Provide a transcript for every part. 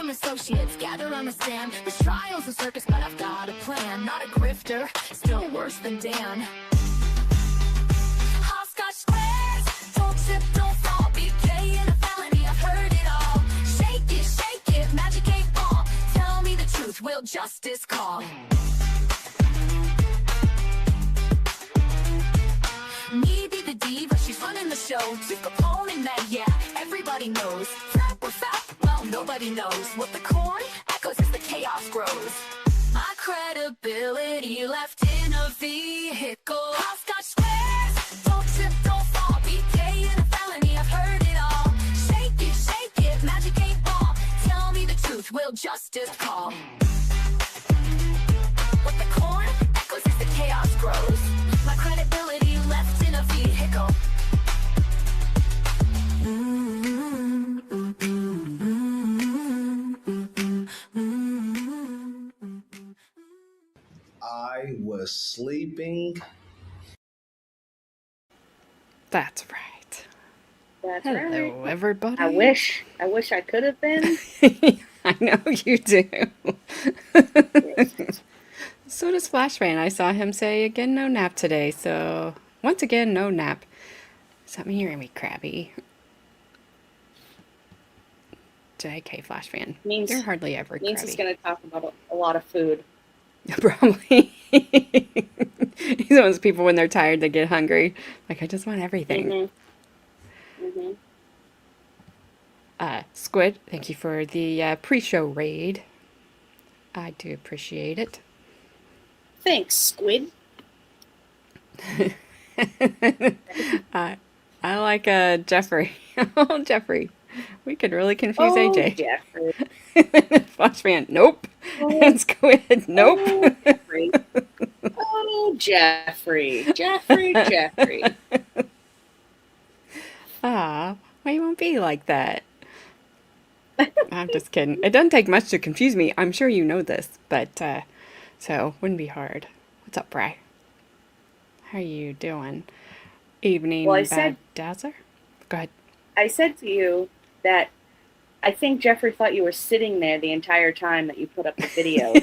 some associates gather on the stand. This trial's a circus, but I've got a plan. Not a grifter, still worse than Dan. Hopscotch squares, don't trip, don't fall. BK in a felony, I've heard it all. Shake it, magic 8 ball. Tell me the truth, will justice call? Me be the diva, she's running the show. Chief Capone and Meg, yeah, everybody knows. Rap or fap, well, nobody knows. What the corn echoes as the chaos grows. My credibility left in a vehicle. Hopscotch squares, don't trip, don't fall. BK in a felony, I've heard it all. Shake it, magic 8 ball. Tell me the truth, will justice call? What the corn echoes as the chaos grows. My credibility left in a vehicle. I was sleeping. That's right. That's Hello, right. everybody. I wish I could have been. I know you do. So does Flashman. I saw him say again no nap today, so once again no nap. Does that mean you're gonna be crabby? JK Flashman. You're hardly ever Means crabby. he's gonna talk about a lot of food. Probably. He's one of those people when they're tired they get hungry. Like, I just want everything. Squid, thank you for the pre-show raid. I do appreciate it. Thanks, Squid. I like Jeffrey. Oh, Jeffrey. We could really confuse AJ. Jeffrey. Flashman, nope. Oh. Squid, nope. Oh, Jeffrey. Oh, Jeffrey. Jeffrey. Ah, why you won't be like that? I'm just kidding. It doesn't take much to confuse me. I'm sure you know this, but so wouldn't be hard. What's up, Bry? How are you doing? Evening, Well, Dazzler? Go ahead. I said to you that I think Jeffrey thought you were sitting there the entire time that you put up the video,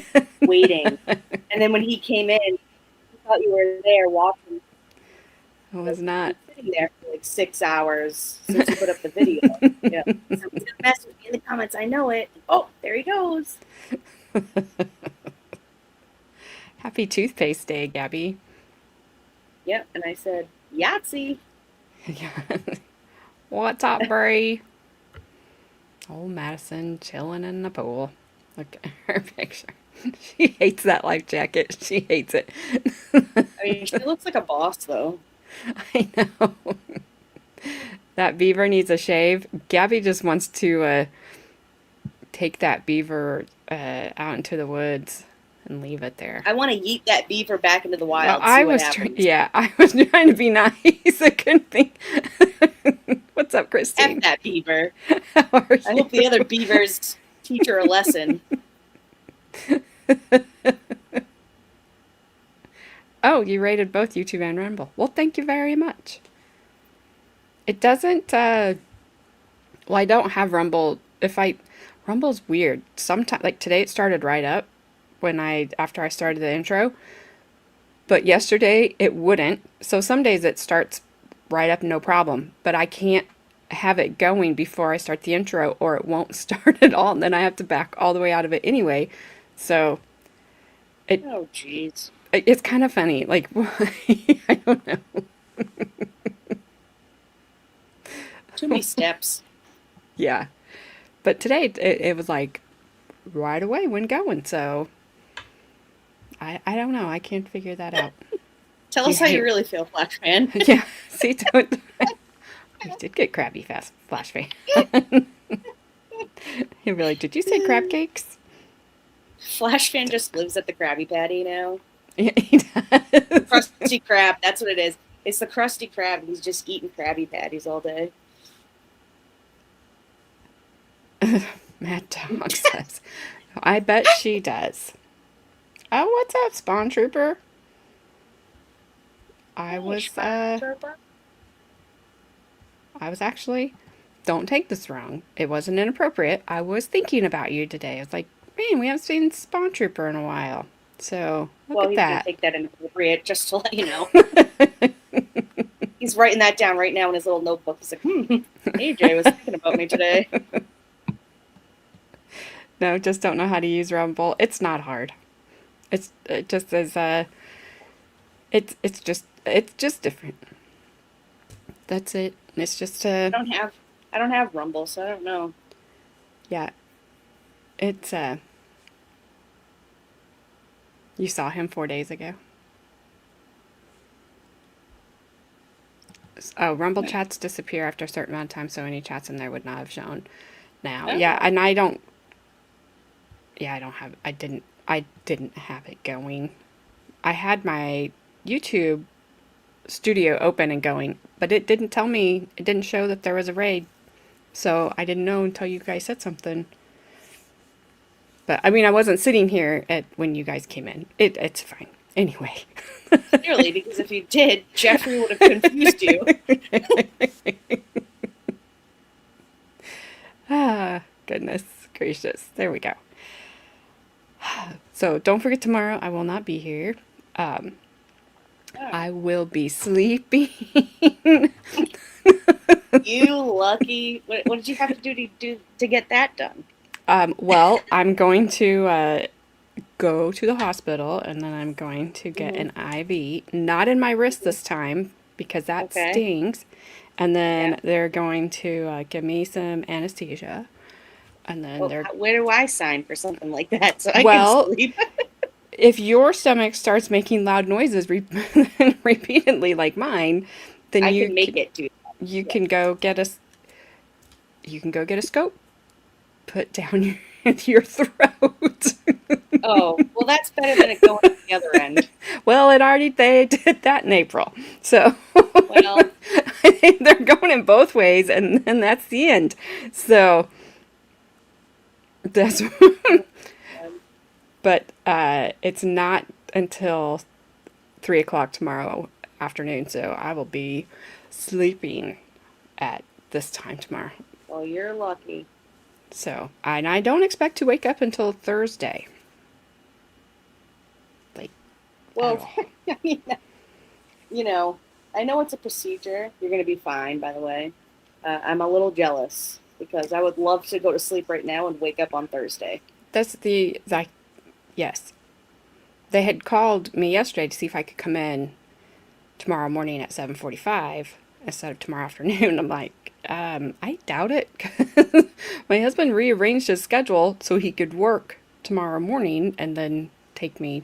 waiting. And then when he came in, he thought you were there watching. I was not. Sitting there for like 6 hours since you put up the video. Yeah. Someone's gonna mess with me in the comments. I know it. Oh, there he goes. Happy Toothpaste Day, Gabby. Yep. And I said, Yahtzee. What's up, Brie? Old Madison chilling in the pool. Look at her picture. She hates that life jacket. She hates it. I mean, she looks like a boss, though. I know. That beaver needs a shave. Gabby just wants to take that beaver out into the woods and leave it there. I want to yeet that beaver back into the wild. Well, I was trying to be nice. I couldn't think. What's up, Christine? F that beaver. How are you? I hope the other beavers teach her a lesson. Oh, you rated both YouTube and Rumble. Well, thank you very much. It doesn't, well, I don't have Rumble. Rumble's weird. Sometimes, like today it started right up after I started the intro. But yesterday it wouldn't. So some days it starts right up, no problem. But I can't have it going before I start the intro or it won't start at all. And then I have to back all the way out of it anyway. So Oh, jeez. It's kind of funny. Like, I don't know. Too many steps. Yeah. But today it was like right away when going. So I don't know. I can't figure that out. Tell us how you really feel, Flash fan. Yeah. See, we did get crabby fast, Flash fan. You'd be like, did you say crab cakes? Flash fan just lives at the Krabby Patty now. Yeah, he does. Krusty Krab, that's what it is. It's the Krusty Krab. He's just eating Krabby Patties all day. Mad Dog says, I bet she does. Oh, what's up, Spawn Trooper? I was actually don't take this wrong. It wasn't inappropriate. I was thinking about you today. I was like, man, we haven't seen Spawn Trooper in a while. So, look Well, at he's going to that. take that inappropriate, just to let you know. He's writing that down right now in his little notebook. He's like, AJ was thinking about me today. No, just don't know how to use Rumble. It's not hard. It just is it's just different. That's it. It's just I don't have Rumble, so I don't know. yeah. It's you saw him 4 days ago. Oh, Rumble chats disappear after a certain amount of time, so any chats in there would not have shown now. Oh. Yeah, and I didn't have it going. I had my YouTube studio open and going, but it didn't tell me, it didn't show that there was a raid. So I didn't know until you guys said something. But I mean, I wasn't sitting here when you guys came in. It's fine. Anyway. Clearly, because if you did, Jeffrey would have confused you. Ah, goodness gracious. There we go. So don't forget tomorrow I will not be here. I will be sleeping. You lucky. What did you have to do to get that done? Well, I'm going to go to the hospital, and then I'm going to get an IV. Not in my wrist this time, because that stings. And then they're going to give me some anesthesia. And then where do I sign for something like that so I can sleep? If your stomach starts making loud noises repeatedly like mine, then I can make it do that. You can go get a scope put down your throat. Oh, well, that's better than it going to the other end. Well, they did that in April. So, well, I think they're going in both ways, and then that's the end. So, that's, but it's not until 3 o'clock tomorrow afternoon, so I will be sleeping at this time tomorrow. Well, you're lucky. So, and I don't expect to wake up until Thursday. Well, I mean, you know, I know it's a procedure. You're going to be fine, by the way. I'm a little jealous because I would love to go to sleep right now and wake up on Thursday. Yes. They had called me yesterday to see if I could come in tomorrow morning at 7:45 instead of tomorrow afternoon. I'm like, I doubt it. My husband rearranged his schedule so he could work tomorrow morning and then take me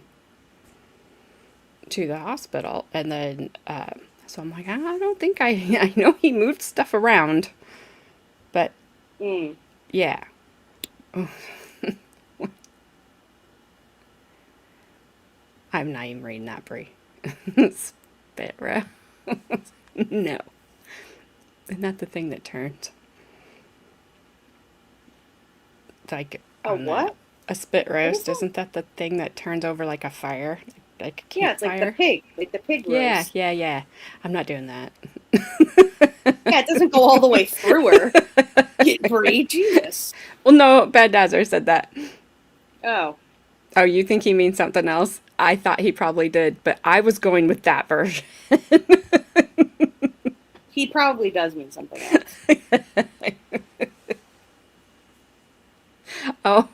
to the hospital. And then, so I'm like, I don't think I know he moved stuff around, but yeah. I'm not even reading that, Brie. Spit roast. No. Isn't that the thing that turns? Like what? A spit roast. Isn't that the thing that turns over like a fire? Like a campfire? Yeah, it's like the pig roast. Yeah. I'm not doing that. Yeah, it doesn't go all the way through her. Brie, Jesus. Well, no, Bad Dazzler said that. Oh, you think he means something else? I thought he probably did, but I was going with that version. He probably does mean something else. Oh,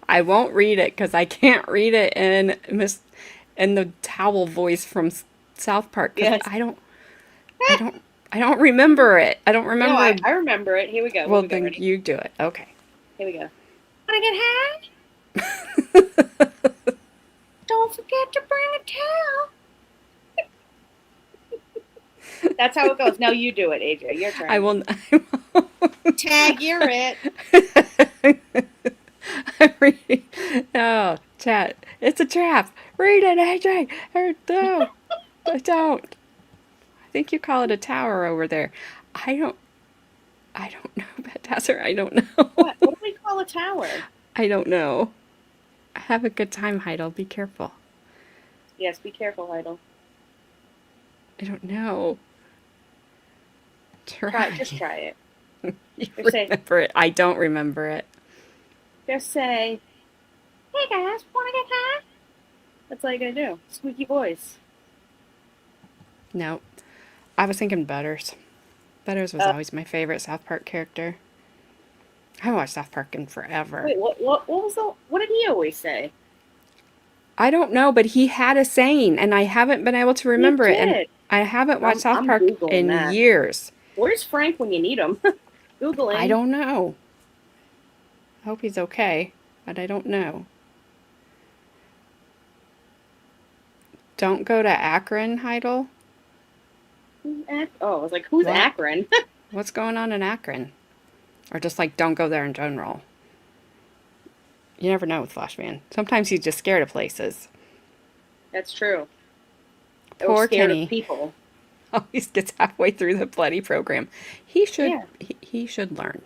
I won't read it because I can't read it in the towel voice from South Park. Yes. I don't remember it. I don't remember. No, I remember it. Here we go. Well, then you do it. Okay. Here we go. Wanna get high? Don't forget to bring a towel. That's how it goes. Now you do it, AJ. Your turn. I will. Tag, you're it. I'm reading. Oh, chat. It's a trap. Read it, AJ. No, I don't. I think you call it a tower over there. I don't know, Bad Dazzler. I don't know. What do we call a tower? I don't know. Have a good time, Heidel. Be careful. Yes, be careful, Heidel. I don't know. Just try it. You Just say, remember it. I don't remember it. just say, "Hey guys, wanna get high?" That's all you gotta do. Squeaky voice. No. I was thinking Butters. Butters was always my favorite South Park character. I haven't watched South Park in forever. Wait, what did he always say? I don't know, but he had a saying, and I haven't been able to remember it. And did. I haven't watched South I'm Park Googling in that. years. Where's Frank when you need him? Googling. I don't know. I hope he's okay, but I don't know. Don't go to Akron, Heidel. Oh, I was like, who's What? Akron? What's going on in Akron? Or just like, don't go there in general. You never know with Flashman. Sometimes he's just scared of places. That's true. Or Poor scared Kenny. of people. Always gets halfway through the bloody program. He should. Yeah. He should learn.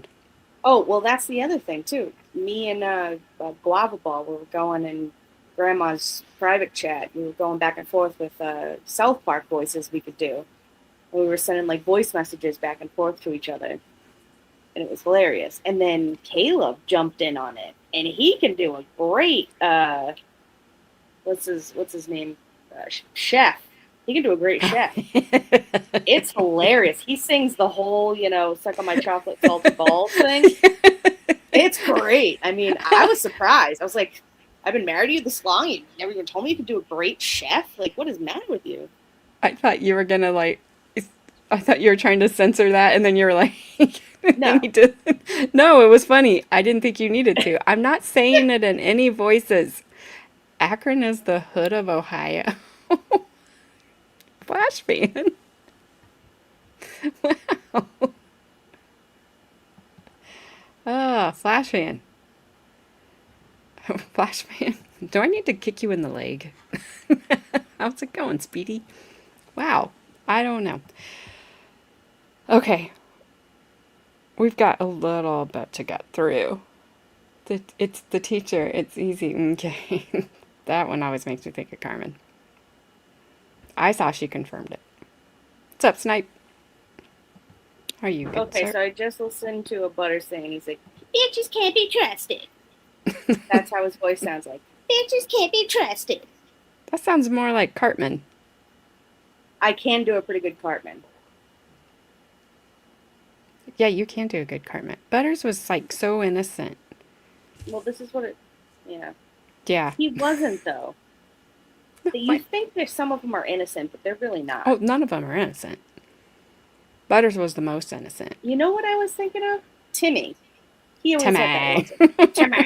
Oh, well, that's the other thing, too. Me and Guava Ball, we were going in Grandma's private chat. We were going back and forth with South Park voices we could do. And we were sending, like, voice messages back and forth to each other. And it was hilarious. And then Caleb jumped in on it. And he can do a great, what's his name? Chef. He can do a great chef. It's hilarious. He sings the whole, suck on my chocolate salted balls thing. It's great. I mean, I was surprised. I was like, I've been married to you this long. You never even told me you could do a great chef. Like, what is the matter with you? I thought you were gonna I thought you were trying to censor that, and then you were like, No. No, it was funny. I didn't think you needed to. I'm not saying it in any voices. Akron is the hood of Ohio. Flash fan. Wow. Ah, Flash fan. Flash fan. Do I need to kick you in the leg? How's it going, Speedy? Wow. I don't know. Okay. We've got a little bit to get through. It's the teacher. It's easy. Okay. That one always makes me think of Carmen. I saw she confirmed it. What's up, Snipe? Are you good, Okay, sir? so I just listened to a Butters thing, and he's like, bitches can't be trusted. That's how his voice sounds like. Bitches can't be trusted. That sounds more like Cartman. I can do a pretty good Cartman. Yeah, you can do a good Cartman. Butters was like so innocent. Well, this is what it, Yeah. He wasn't, though. You think there's some of them are innocent, but they're really not. Oh, none of them are innocent. Butters was the most innocent. You know what I was thinking of? Timmy. He always Timmy. said that. Timmy.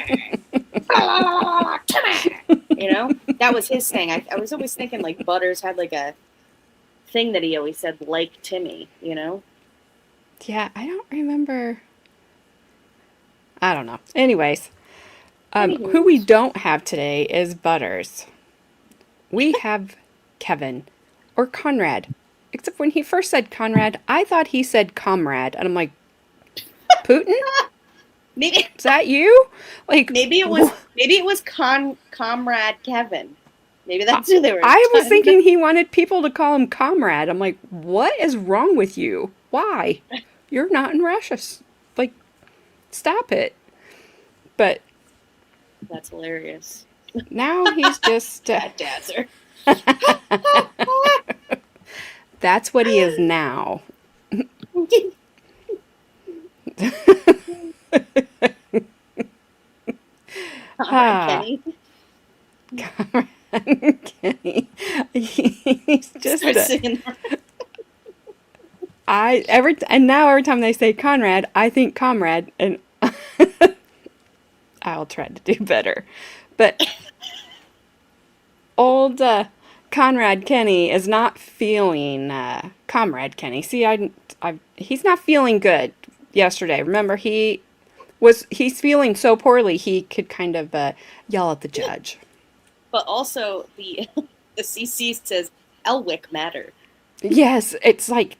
Timmy. That was his thing. I was always thinking like Butters had like a thing that he always said like Timmy, Yeah, I don't remember. I don't know. Anyways, who we don't have today is Butters. We have Kevin, or Conrad. Except when he first said Conrad, I thought he said comrade. And I'm like, Putin? Maybe Is that you? Like, maybe it was Comrade Kevin. Maybe that's who they were. I was thinking he wanted people to call him comrade. I'm like, what is wrong with you? Why? You're not in Russia. Like, stop it. But That's hilarious. now he's just... Bad dancer. That's what he is now. Kenny. Kenny. He's just Start singing. and now every time they say Conrad, I think comrade, and I'll try to do better. But old Conrad Kenny is not feeling Comrade Kenny. See, he's not feeling good yesterday. Remember, he's feeling so poorly he could kind of yell at the judge. But also the CC says Elwick matter. Yes, it's like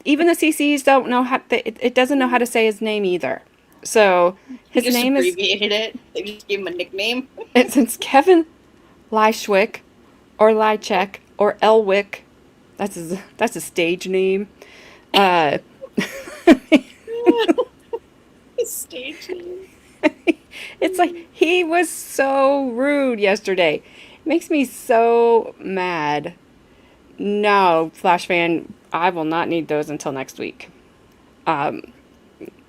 even the CCs don't know how it doesn't know how to say his name either. So his They just name is abbreviated it. They just gave him a nickname. it's Kevin Lychwick or Lychek or Elwick. That's his stage name. Staging. It's like, he was so rude yesterday. It makes me so mad. No, Flash fan, I will not need those until next week.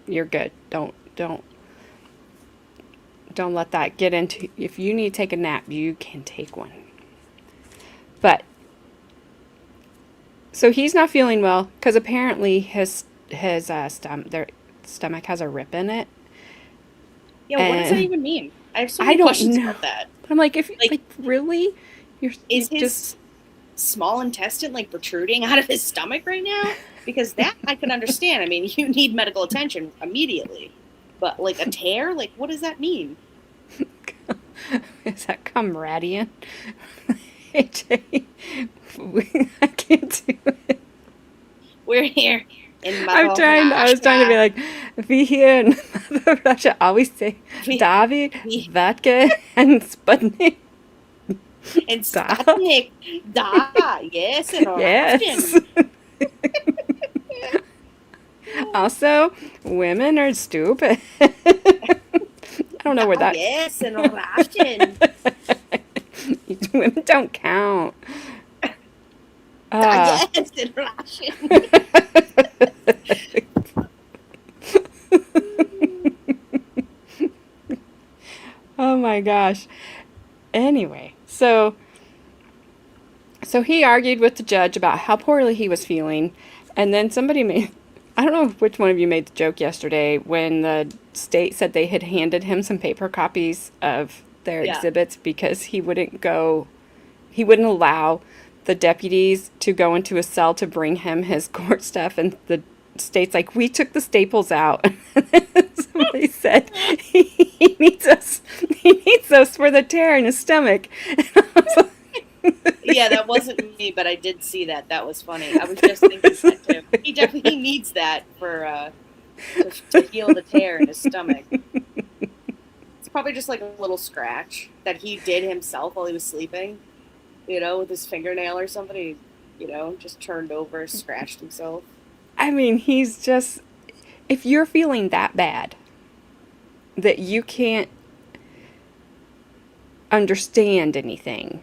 You're good. Don't let that get into, if you need to take a nap, you can take one. But so he's not feeling well because apparently his stomach has a rip in it. Yeah, what does that And even mean? I have so I many don't questions know. about that. I'm like, if Like, like really, Is you his small intestine like protruding out of his stomach right now? Because that I can understand. I mean, you need medical attention immediately. But like a tear, like what does that mean? is that Comradian? AJ, I can't do it. We're here in I was trying to be like, we here in Mother Russia always say David, Vodka, and Sputnik. and Da. Sputnik. Da, yes, and Yes. Russian. Also, women are stupid. I don't know where that. Yes, and Russian. Women don't count. Yes, and Russian. Oh my gosh. Anyway, so he argued with the judge about how poorly he was feeling, and then somebody made, I don't know which one of you made the joke yesterday when the state said they had handed him some paper copies of their exhibits because he wouldn't allow the deputies to go into his cell to bring him his court stuff, and the state's like, we took the staples out. Somebody said he needs those for the tear in his stomach. Yeah, that wasn't me, but I did see that. That was funny. I was just thinking that too. He definitely needs that for to heal the tear in his stomach. It's probably just like a little scratch that he did himself while he was sleeping, with his fingernail or something. He, just turned over, scratched himself. I mean, he's just, if you're feeling that bad that you can't understand anything.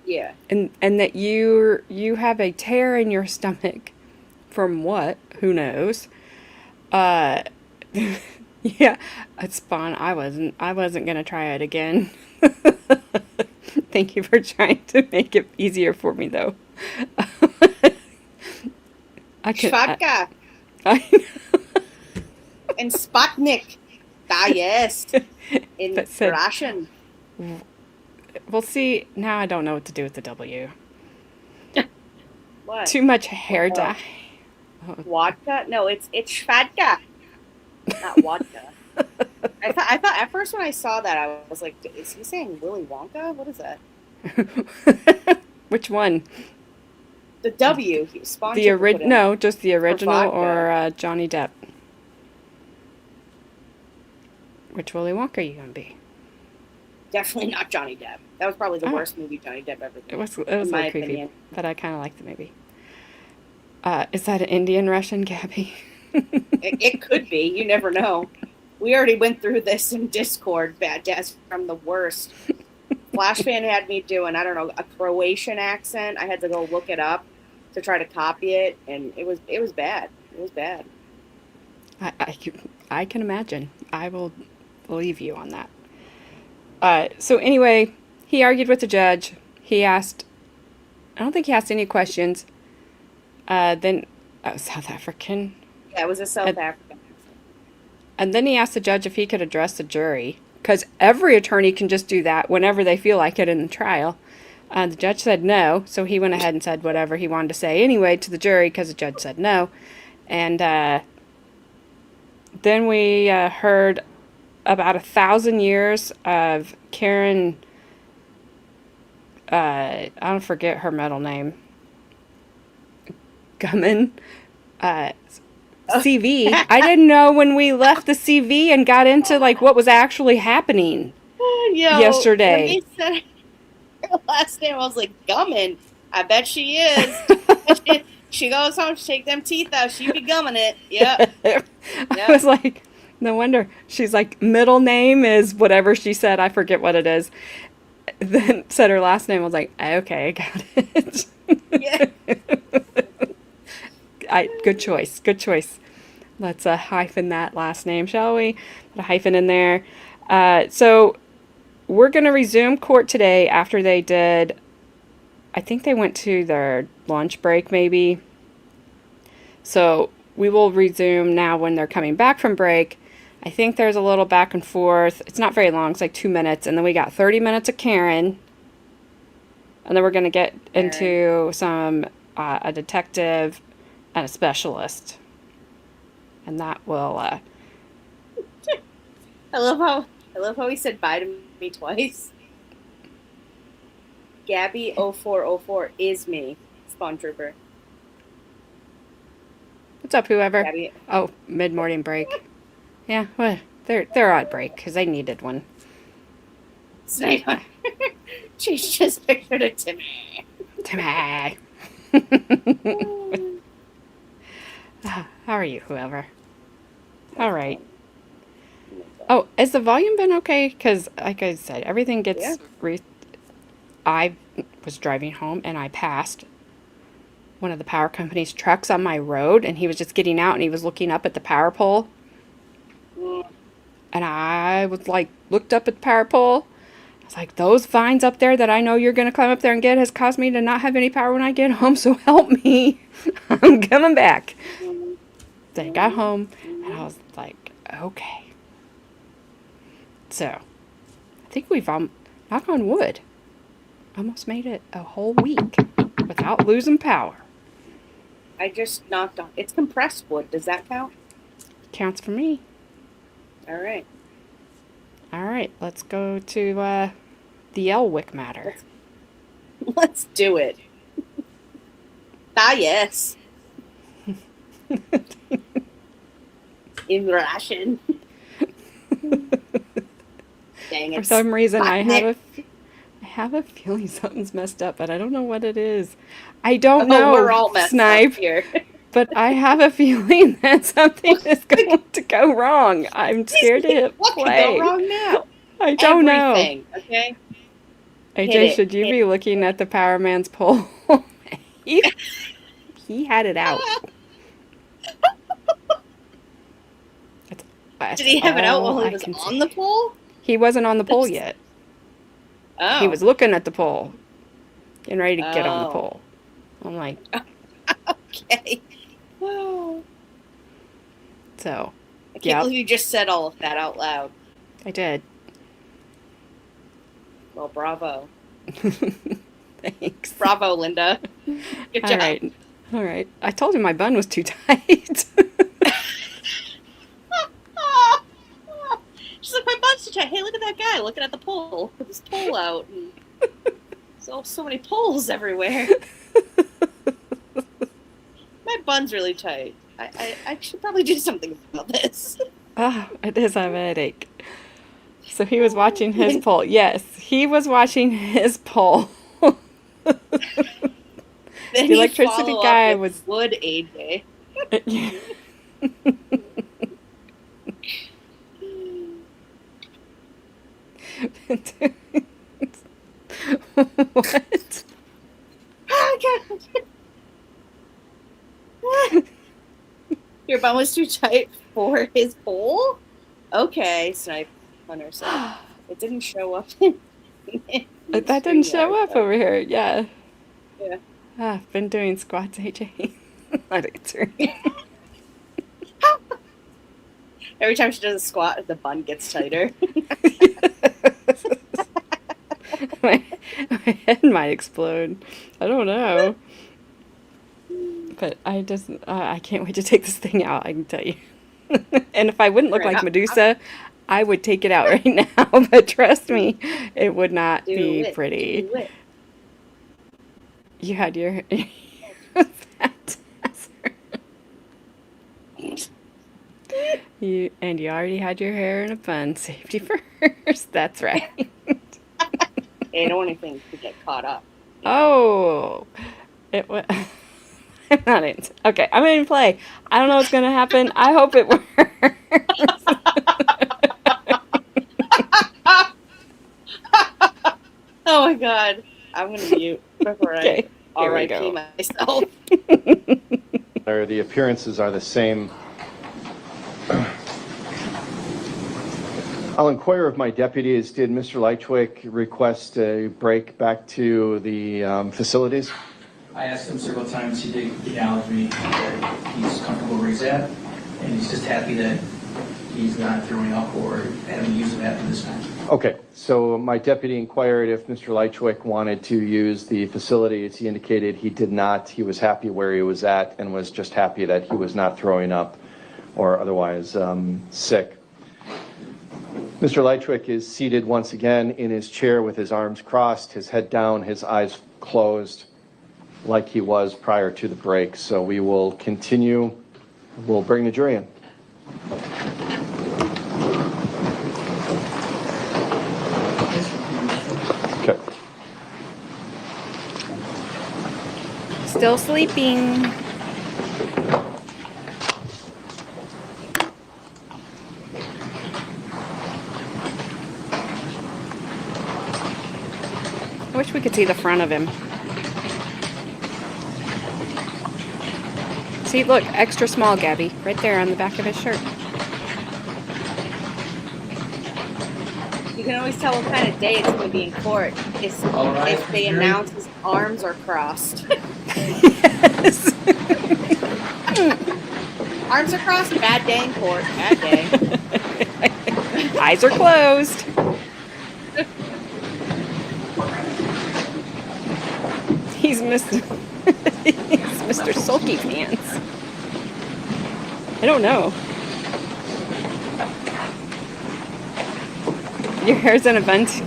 Yeah. And that you have a tear in your stomach from what? Who knows? Yeah, it's fun. I wasn't gonna try it again. Thank you for trying to make it easier for me, though. Shvatka I and Sputnik. Ah, yes. In But said- Russian. Well, see, now I don't know what to do with the W. What? Too much hair dye. Vodka? No, it's Shvatka. Not vodka. I thought at first when I saw that I was like, is he saying Willy Wonka? What is that? Which one? The W. Spawn The original? No, just the original vodka. or Johnny Depp. Which Willy Wonka are you gonna be? Definitely not Johnny Depp. That was probably the worst movie Johnny Depp ever did. It was a in little my creepy, opinion. but I kind of liked the movie. Is that an Indian Russian, Gabby? It could be. You never know. We already went through this in Discord. Bad Jazz from the worst. Flash fan had me doing, I don't know, a Croatian accent. I had to go look it up to try to copy it, and it was bad. It was bad. I can imagine. I will believe you on that. So anyway, he argued with the judge. I don't think he asked any questions. Then, South African. Yeah, it was a South African accent. And then he asked the judge if he could address the jury, because every attorney can just do that whenever they feel like it in the trial. The judge said no, so he went ahead and said whatever he wanted to say anyway to the jury, because the judge said no. And then we heard about 1,000 years of Karen, I don't forget her middle name, Gummin, CV. I didn't know when we left the CV and got into like what was actually happening yesterday. When they said her last name, I was like, Gummin. I bet she is. She goes home, shake them teeth out. She be gumming it. Yep. I was like, no wonder. She's like, middle name is whatever she said. I forget what it is. Then said her last name. I was like, okay, I got it. Yeah. Good choice. Good choice. Let's hyphen that last name, shall we? Put a hyphen in there. So we're going to resume court today after they did, I think they went to their lunch break maybe. So we will resume now when they're coming back from break. I think there's a little back and forth. It's not very long. It's like 2 minutes. And then we got 30 minutes of Karen. And then we're going to get into some, a detective and a specialist. And that will, I love how he said bye to me twice. Gabby0404 is me, Spawn Trooper. what's up, whoever? Gabby. Oh, mid-morning break. Yeah, well, they're on break because they needed one. Sniper. She's just pictured a Timmy. Timmy. How are you, whoever? All right. Oh, has the volume been okay? Because, like I said, everything gets... Yeah. I was driving home, and I passed one of the power company's trucks on my road, and he was just getting out, and he was looking up at the power pole. And I was like, looked up at the power pole. I was like, those vines up there that I know you're going to climb up there and get has caused me to not have any power when I get home, so help me. I'm coming back. Then I got home, and I was like, okay. So, I think we've, knock on wood, almost made it a whole week without losing power. I just knocked on. It's compressed wood. Does that count? Counts for me. All right. All right, let's go to the Elwick matter. Let's do it. Yes. In Russian. Dang it. For some reason, I have a feeling something's messed up, but I don't know what it is. I don't know. We're all messed Snipe, up here. but I have a feeling that something is going to go wrong. I'm scared to hit What play. can go wrong now? I don't Everything, know. Okay. AJ, should you be looking at the Power Man's pole? he had it out. Did he have it out while he was on the pole? He wasn't on the pole yet. Oh. He was looking at the pole, getting ready to get on the pole. I'm like, okay. Oh. So, I can't believe you just said all of that out loud. I did. Well, bravo. Thanks. Bravo, Linda. Good job. All right. I told you my bun was too tight. She's like, my butt's too tight. Hey, look at that guy looking at the pole with his pole out. And so many poles everywhere. My bun's really tight. I should probably do something about this. Oh, it is a headache. So he was watching his pole. Yes, he was watching his pole. Then the electricity guy was wood AJ. What? Oh, God. Your bum was too tight for his pole? Okay, Snipe Hunter said. It didn't show up. That didn't show up over here. Yeah. Yeah. I've been doing squats, AJ. Not answering. Every time she does a squat, the bun gets tighter. my head might explode. I don't know. But I can't wait to take this thing out, I can tell you. And if I wouldn't look like Medusa, I would take it out right now. But trust me, it would not be pretty. Do it. You had your you already had your hair in a bun. Safety first. That's right. I don't want anything to get caught up. Oh, it was. I'm not in. Okay, I'm in play. I don't know what's gonna happen. I hope it works. Oh my god. I'm gonna mute before Okay, I here we RIP go. myself. The appearances are the same. I'll inquire of my deputies. Did Mr. Lychwick request a break back to the facilities? I asked him several times. He did acknowledge me that he's comfortable where he's at, and he's just happy that he's not throwing up or having to use the bathroom this time. Okay, so my deputy inquired if Mr. Lychwick wanted to use the facilities. He indicated he did not. He was happy where he was at and was just happy that he was not throwing up or otherwise sick. Mr. Lychwick is seated once again in his chair with his arms crossed, his head down, his eyes closed, like he was prior to the break. So we will continue. We'll bring the jury in. Okay. Still sleeping. I wish we could see the front of him. See, look, extra small, Gabby, right there on the back of his shirt. You can always tell what kind of day it's going to be in court if they announce his arms are crossed. Yes. Arms are crossed, bad day in court, bad day. Eyes are closed. He's Mr. He's Mr. Sulky Pants. I don't know. Your hair's in a bun too.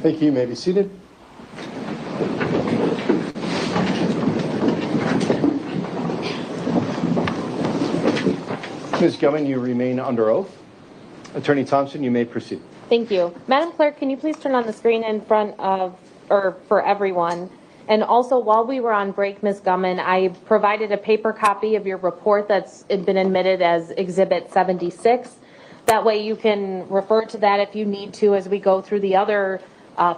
Thank you. You may be seated. Ms. Gilman, you remain under oath. Attorney Thompson, you may proceed. Thank you. Madam Clerk, can you please turn on the screen in front of, or for everyone? And also, while we were on break, Ms. Gumman, I provided a paper copy of your report that's been admitted as Exhibit 76. That way you can refer to that if you need to as we go through the other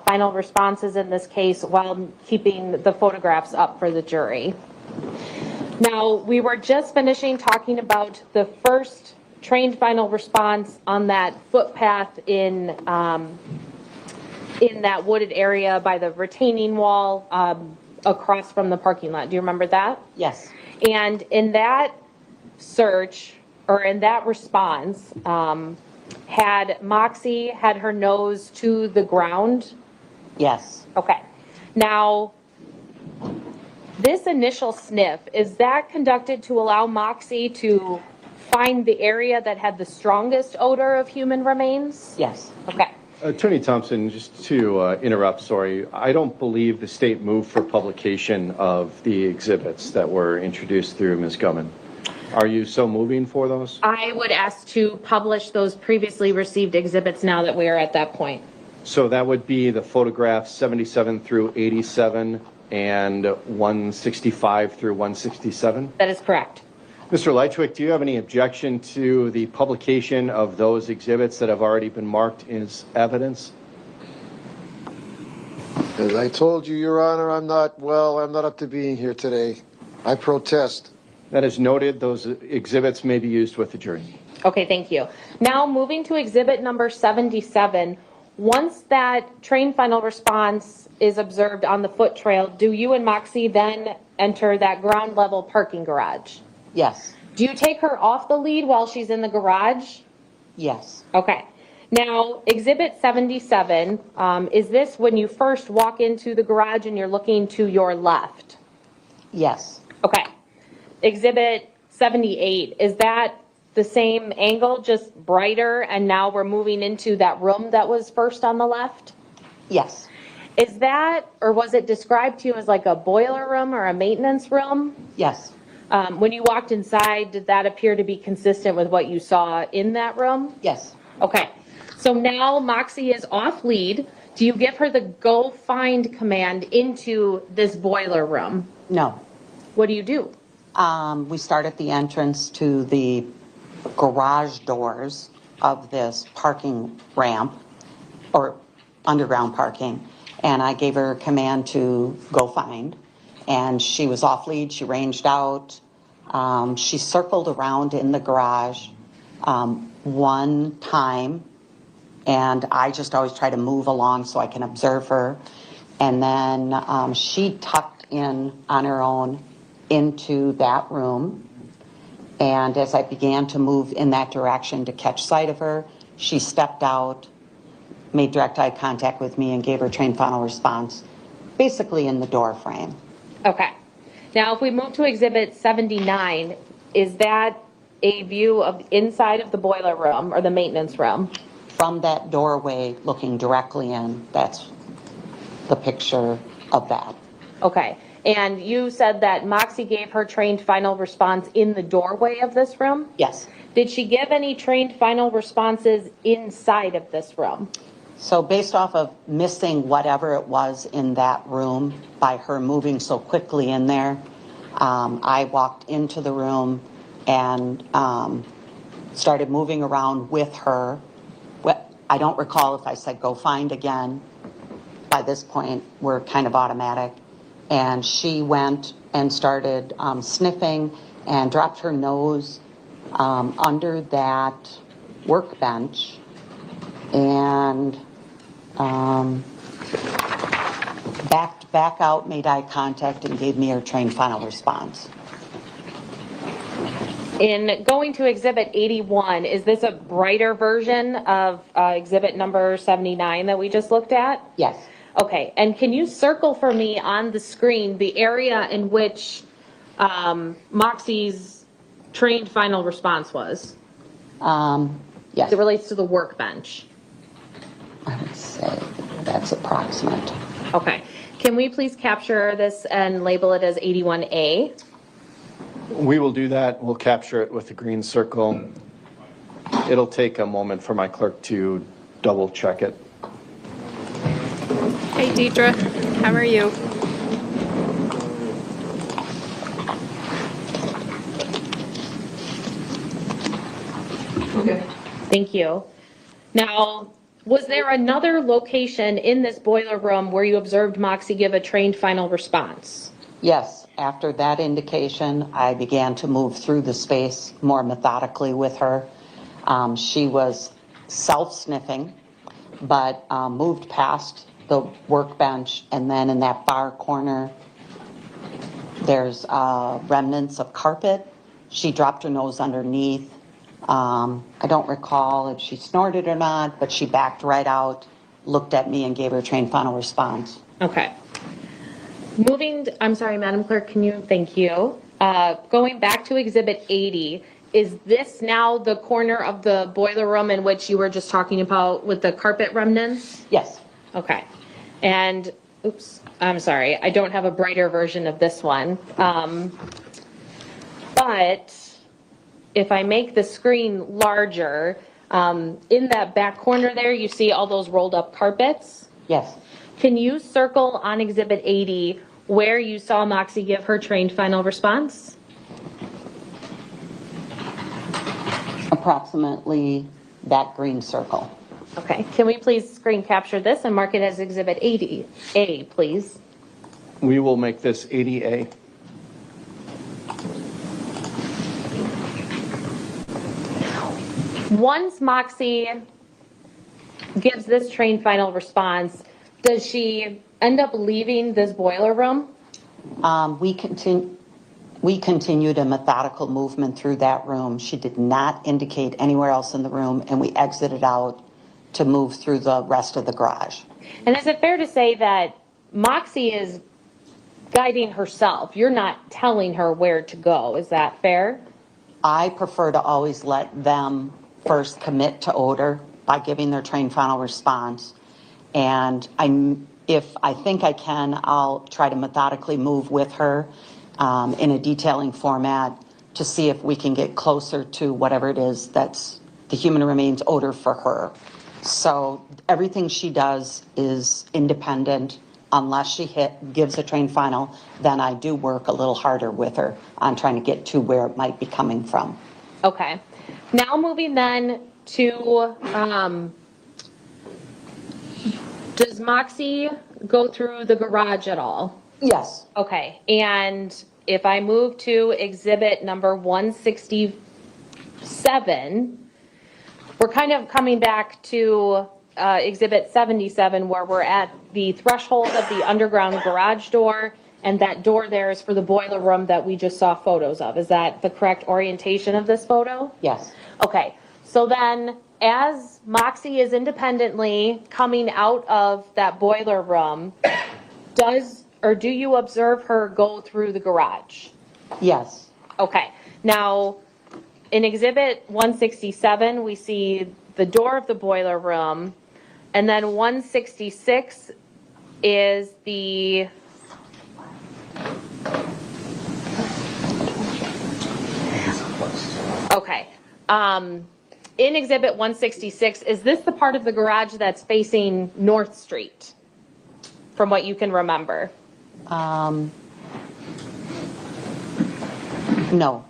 final responses in this case while keeping the photographs up for the jury. Now, we were just finishing talking about the first trained final response on that footpath in that wooded area by the retaining wall across from the parking lot. Do you remember that? Yes. And in that search, or in that response, had Moxie had her nose to the ground? Yes. Okay. Now, this initial sniff, is that conducted to allow Moxie to find the area that had the strongest odor of human remains? Yes. Okay. Attorney Thompson, just to interrupt, sorry, I don't believe the state moved for publication of the exhibits that were introduced through Ms. Gumman. Are you so moving for those? I would ask to publish those previously received exhibits now that we are at that point. So that would be the photographs 77 through 87 and 165 through 167? That is correct. Mr. Lychwick, do you have any objection to the publication of those exhibits that have already been marked as evidence? As I told you, Your Honor, I'm not up to being here today. I protest. That is noted. Those exhibits may be used with the jury. Okay, thank you. Now moving to exhibit number 77, once that train final response is observed on the foot trail, do you and Moxie then enter that ground level parking garage? Yes. Do you take her off the lead while she's in the garage? Yes. Okay. Now, exhibit 77, is this when you first walk into the garage and you're looking to your left? Yes. Okay. Exhibit 78, is that the same angle, just brighter, and now we're moving into that room that was first on the left? Yes. Is that, or was it described to you as like a boiler room or a maintenance room? Yes. When you walked inside, did that appear to be consistent with what you saw in that room? Yes. Okay. So now Moxie is off lead. Do you give her the go find command into this boiler room? No. What do you do? We start at the entrance to the garage doors of this parking ramp or underground parking. And I gave her a command to go find. And she was off lead. She ranged out. She circled around in the garage one time. And I just always try to move along so I can observe her. And then she tucked in on her own into that room. And as I began to move in that direction to catch sight of her, she stepped out, made direct eye contact with me, and gave her trained final response, basically in the door frame. Okay. Now, if we move to Exhibit 79, is that a view of inside of the boiler room or the maintenance room? From that doorway looking directly in, that's the picture of that. Okay. And you said that Moxie gave her trained final response in the doorway of this room? Yes. Did she give any trained final responses inside of this room? So based off of missing whatever it was in that room by her moving so quickly in there, I walked into the room and started moving around with her. I don't recall if I said go find again. By this point, we're kind of automatic. And she went and started sniffing and dropped her nose under that workbench and backed back out, made eye contact, and gave me her trained final response. In going to Exhibit 81, is this a brighter version of Exhibit number 79 that we just looked at? Yes. Okay, and can you circle for me on the screen the area in which Moxie's trained final response was? Yes. It relates to the workbench. I would say that's approximate. Okay, can we please capture this and label it as 81A? We will do that. We'll capture it with the green circle. It'll take a moment for my clerk to double check it. Hey, Deidre. How are you? Okay. Thank you. Now, was there another location in this boiler room where you observed Moxie give a trained final response? Yes. After that indication, I began to move through the space more methodically with her. She was self-sniffing, but moved past the workbench, and then in that far corner, there's remnants of carpet. She dropped her nose underneath. I don't recall if she snorted or not, but she backed right out, looked at me, and gave her a trained final response. Okay. I'm sorry, Madam Clerk, thank you. Going back to Exhibit 80, is this now the corner of the boiler room in which you were just talking about with the carpet remnants? Yes. Okay. And, oops, I'm sorry, I don't have a brighter version of this one. But if I make the screen larger, in that back corner there, you see all those rolled up carpets? Yes. Can you circle on Exhibit 80 where you saw Moxie give her trained final response? Approximately that green circle. Okay, can we please screen capture this and mark it as Exhibit 80A, please? We will make this 80A. Once Moxie gives this trained final response, does she end up leaving this boiler room? We continued a methodical movement through that room. She did not indicate anywhere else in the room, and we exited out to move through the rest of the garage. And is it fair to say that Moxie is guiding herself? You're not telling her where to go. Is that fair? I prefer to always let them first commit to odor by giving their trained final response. And if I think I can, I'll try to methodically move with her in a detailing format to see if we can get closer to whatever it is that's the human remains odor for her. So everything she does is independent. Unless she gives a train final, then I do work a little harder with her on trying to get to where it might be coming from. Okay. Now moving then to, does Moxie go through the garage at all? Yes. Okay, and if I move to exhibit number 167, we're kind of coming back to exhibit 77 where we're at the threshold of the underground garage door, and that door there is for the boiler room that we just saw photos of. Is that the correct orientation of this photo? Yes. Okay, so then as Moxie is independently coming out of that boiler room, do you observe her go through the garage? Yes. Okay, now in exhibit 167, we see the door of the boiler room, and then 166 is the, okay. In exhibit 166, is this the part of the garage that's facing North Street? From what you can remember? No,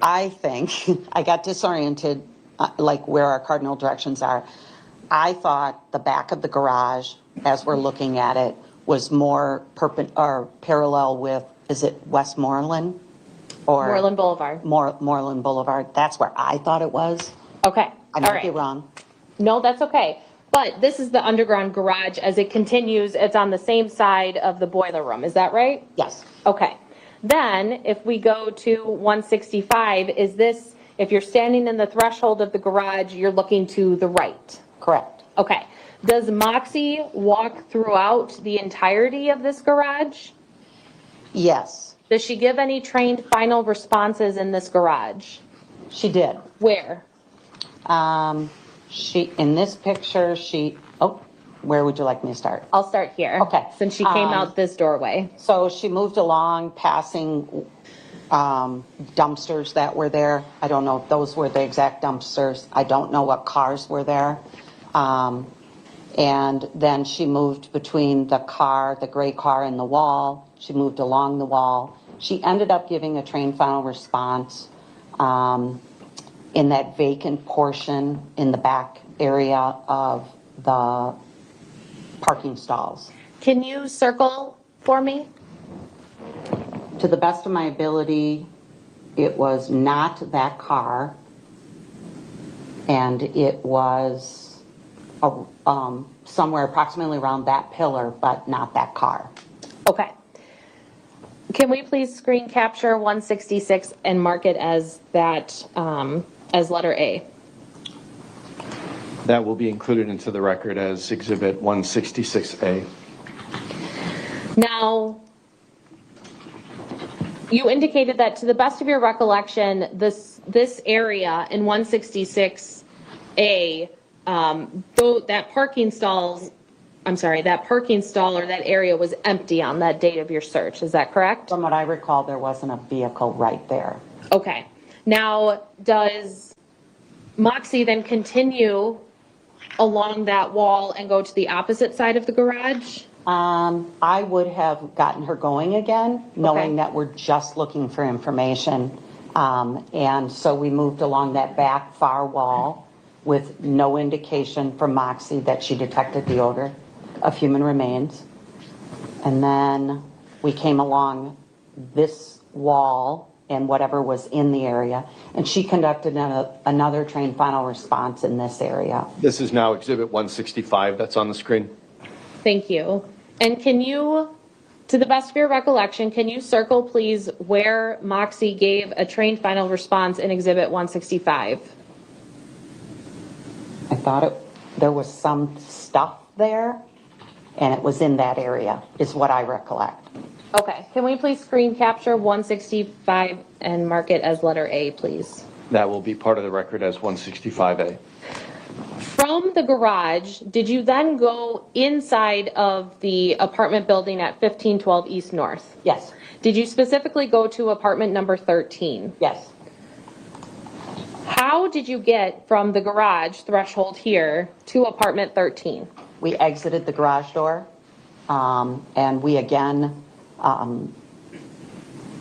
I think, I got disoriented, like where our cardinal directions are. I thought the back of the garage, as we're looking at it, was more parallel with, is it Westmoreland? Or Moreland Boulevard. Moreland Boulevard. That's where I thought it was. Okay, I might be wrong. No, that's okay. But this is the underground garage. As it continues, it's on the same side of the boiler room. Is that right? Yes. Okay. Then if we go to 165, is this, if you're standing in the threshold of the garage, you're looking to the right? Correct. Okay. Does Moxie walk throughout the entirety of this garage? Yes. Does she give any trained final responses in this garage? She did. Where? In this picture, where would you like me to start? I'll start here. Okay. Since she came out this doorway. So she moved along passing dumpsters that were there. I don't know if those were the exact dumpsters. I don't know what cars were there. And then she moved between the gray car and the wall. She moved along the wall. She ended up giving a trained final response in that vacant portion in the back area of the parking stalls. Can you circle for me? To the best of my ability, it was not that car, and it was somewhere approximately around that pillar, but not that car. Okay. Can we please screen capture 166 and mark it as that, as letter A? That will be included into the record as Exhibit 166A. Now, you indicated that to the best of your recollection, this area in 166A, that parking stall or that area was empty on that date of your search. Is that correct? From what I recall, there wasn't a vehicle right there. Okay. Now, does Moxie then continue along that wall and go to the opposite side of the garage? I would have gotten her going again, knowing that we're just looking for information. And so we moved along that back far wall with no indication from Moxie that she detected the odor of human remains. And then we came along this wall and whatever was in the area, and she conducted another trained final response in this area. This is now Exhibit 165 that's on the screen. Thank you. And can you, to the best of your recollection, can you circle please where Moxie gave a trained final response in Exhibit 165? I thought there was some stuff there, and it was in that area, is what I recollect. Okay, can we please screen capture 165 and mark it as letter A, please? That will be part of the record as 165A. From the garage, did you then go inside of the apartment building at 1512 East North? Yes. Did you specifically go to apartment number 13? Yes. How did you get from the garage threshold here to apartment 13? We exited the garage door, and we again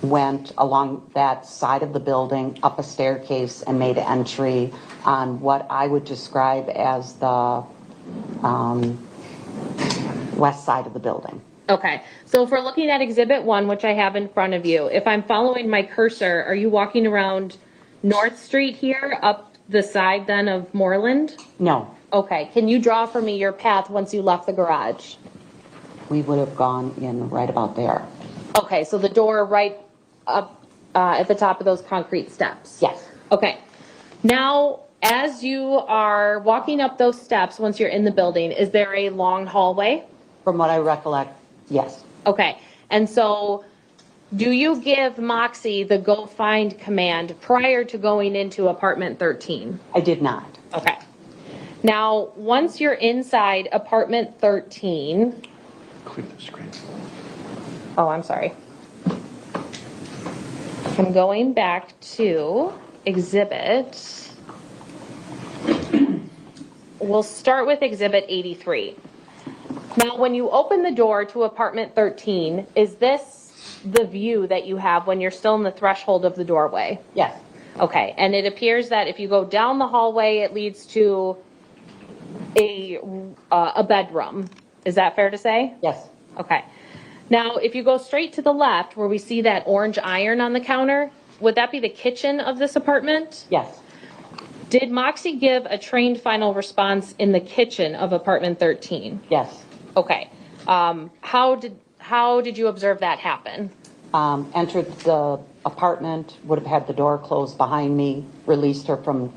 went along that side of the building, up a staircase, and made entry on what I would describe as the west side of the building. Okay, so if we're looking at Exhibit 1, which I have in front of you, if I'm following my cursor, are you walking around North Street here, up the side then of Moreland? No, Okay, can you draw for me your path once you left the garage? we would have gone in right about there. Okay, so the door right up at the top of those concrete steps? Yes. Okay. Now, as you are walking up those steps, once you're in the building, is there a long hallway? From what I recollect, yes. Okay, and so do you give Moxie the go find command prior to going into apartment 13? I did not. Okay. Now, once you're inside apartment 13, Clear the screen. oh, I'm sorry. I'm going back to exhibit. We'll start with exhibit 83. Now, when you open the door to apartment 13, is this the view that you have when you're still in the threshold of the doorway? Yes. Okay, and it appears that if you go down the hallway, it leads to a bedroom. Is that fair to say? Yes. Okay. Now, if you go straight to the left, where we see that orange iron on the counter, would that be the kitchen of this apartment? Yes. Did Moxie give a trained final response in the kitchen of apartment 13? Yes. Okay. How did you observe that happen? Entered the apartment, would have had the door closed behind me, released her from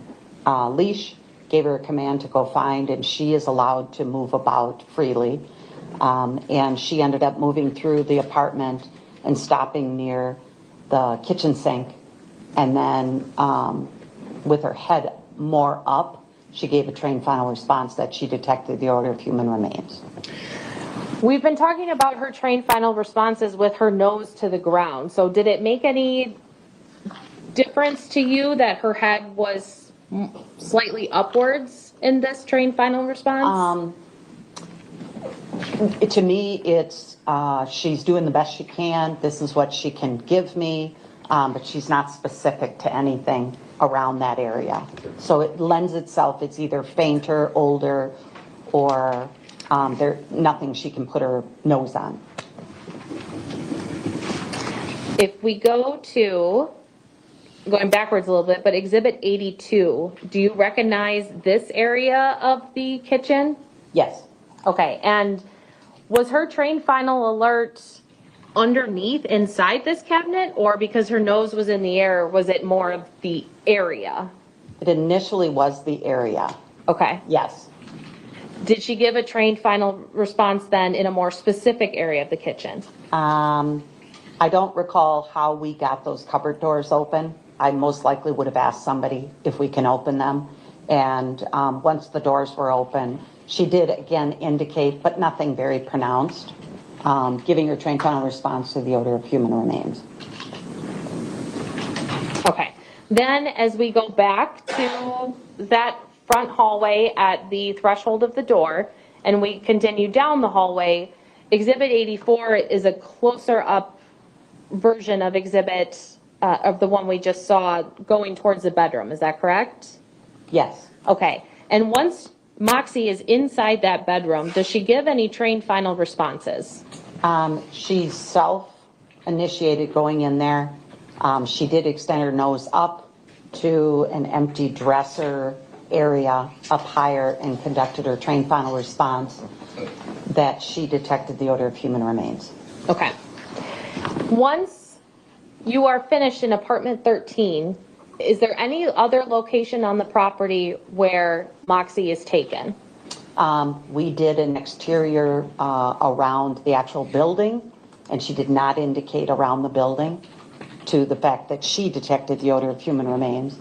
leash, gave her a command to go find, and she is allowed to move about freely. And she ended up moving through the apartment and stopping near the kitchen sink. And then with her head more up, she gave a trained final response that she detected the odor of human remains. We've been talking about her trained final responses with her nose to the ground. So did it make any difference to you that her head was slightly upwards in this trained final response? To me, it's she's doing the best she can. This is what she can give me, but she's not specific to anything around that area. So it lends itself, it's either fainter, older, or there's nothing she can put her nose on. If we go to, going backwards a little bit, but exhibit 82, do you recognize this area of the kitchen? Yes. Okay, and was her trained final alert underneath inside this cabinet, or because her nose was in the air, was it more of the area? It initially was the area. Okay. Yes. Did she give a trained final response then in a more specific area of the kitchen? I don't recall how we got those cupboard doors open. I most likely would have asked somebody if we can open them. And once the doors were open, she did again indicate, but nothing very pronounced, giving her trained final response to the odor of human remains. Okay. Then as we go back to that front hallway at the threshold of the door, and we continue down the hallway, exhibit 84 is a closer up version of exhibit of the one we just saw going towards the bedroom. Is that correct? Yes. Okay. And once Moxie is inside that bedroom, does she give any trained final responses? She self-initiated going in there. She did extend her nose up to an empty dresser area up higher and conducted her trained final response that she detected the odor of human remains. Okay. Once you are finished in apartment 13, is there any other location on the property where Moxie is taken? We did an exterior around the actual building, and she did not indicate around the building to the fact that she detected the odor of human remains.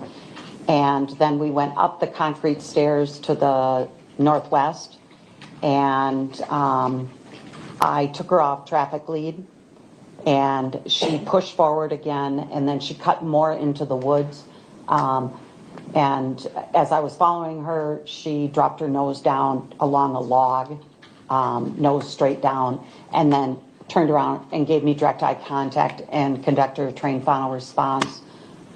And then we went up the concrete stairs to the northwest, and I took her off traffic lead, and she pushed forward again, and then she cut more into the woods. And as I was following her, she dropped her nose down along a log, nose straight down, and then turned around and gave me direct eye contact and conducted a trained final response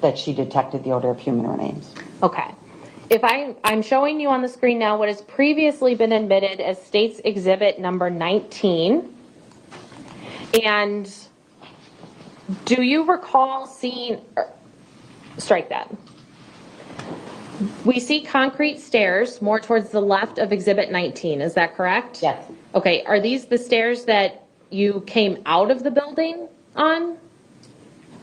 that she detected the odor of human remains. Okay. If I'm showing you on the screen now what has previously been admitted as State's Exhibit number 19. And do you recall seeing, strike that. We see concrete stairs more towards the left of Exhibit 19. Is that correct? Yes. Okay. Are these the stairs that you came out of the building on?